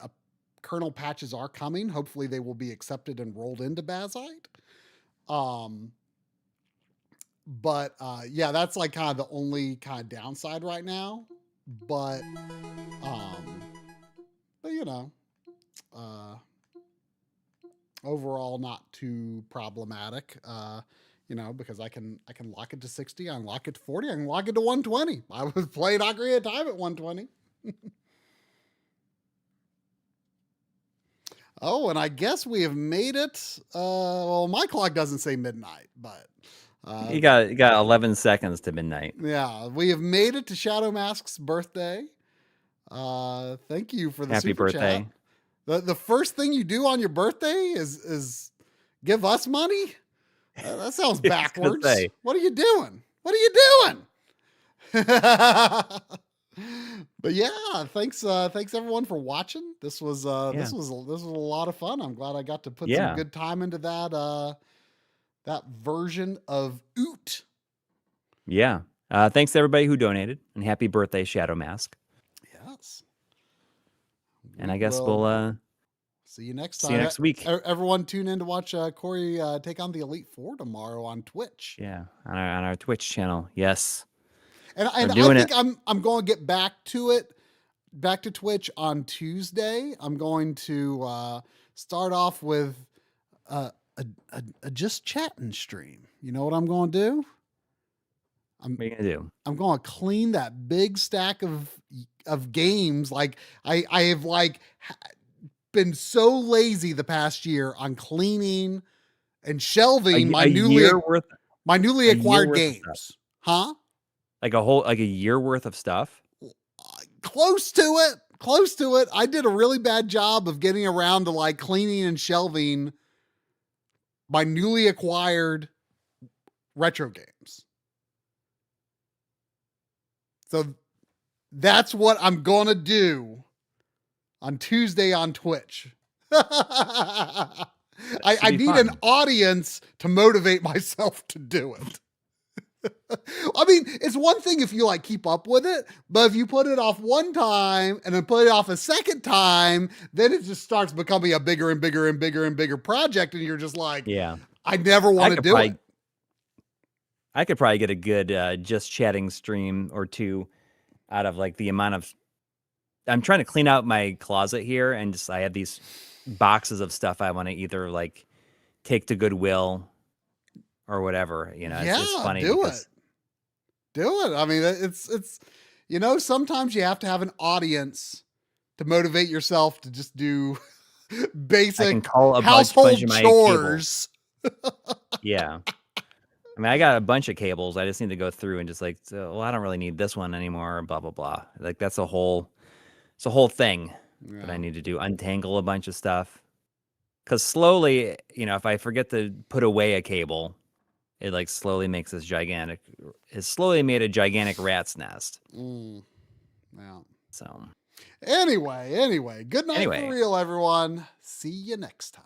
kernel patches are coming. Hopefully they will be accepted and rolled into Bazite. Yeah, that's like kind of the only kind of downside right now. But overall not too problematic. Because I can lock it to 60, I can lock it to 40, I can lock it to 120. I was playing Ocarina of Time at 120. Oh, and I guess we have made it. Well, my clock doesn't say midnight, but you got 11 seconds to midnight. Yeah, we have made it to Shadow Mask's birthday. Thank you for the happy super birthday. Chat. The first thing you do on your birthday is give us money. That sounds backwards. What are you doing? What are you doing? But yeah, thanks everyone for watching. This was a lot of fun. I'm glad I got to put some good time into that version of Oot. Yeah. Thanks to everybody who donated, and happy birthday, Shadow Mask. Yes. And I guess we'll see you next time. See you next week. Everyone tune in to watch Coury take on the Elite Four tomorrow on Twitch. Yeah, on our Twitch channel. Yes. And I think I'm going to get back to Twitch on Tuesday. I'm going to start off with a just chatting stream. You know what I'm going to do? What are you gonna do? I'm going to clean that big stack of games. Like I have been so lazy the past year on cleaning and shelving my newly acquired games. Huh? Like a year worth of stuff? Close to it. I did a really bad job of getting around to cleaning and shelving my newly acquired retro games. So that's what I'm going to do on Tuesday on Twitch. I need an audience to motivate myself to do it. I mean, it's one thing if you keep up with it, but if you put it off one time and then put it off a second time, then it just starts becoming a bigger and bigger and bigger and bigger project. And you're just yeah, I never want to do it. I could probably get a good just chatting stream or two out of the amount of. I'm trying to clean out my closet here, and I have these boxes of stuff I want to either take to Goodwill or whatever. It's funny. Do it. I mean, it's sometimes you have to have an audience to motivate yourself to just do basic household chores. Yeah. I mean, I got a bunch of cables. I just need to go through and just I don't really need this one anymore. Blah blah blah. That's a whole thing that I need to do. Untangle a bunch of stuff. Because slowly, if I forget to put away a cable, it slowly makes this gigantic. It's slowly made a gigantic rat's nest. Yeah. So Anyway, good night Anyway. for real, everyone. See you next time.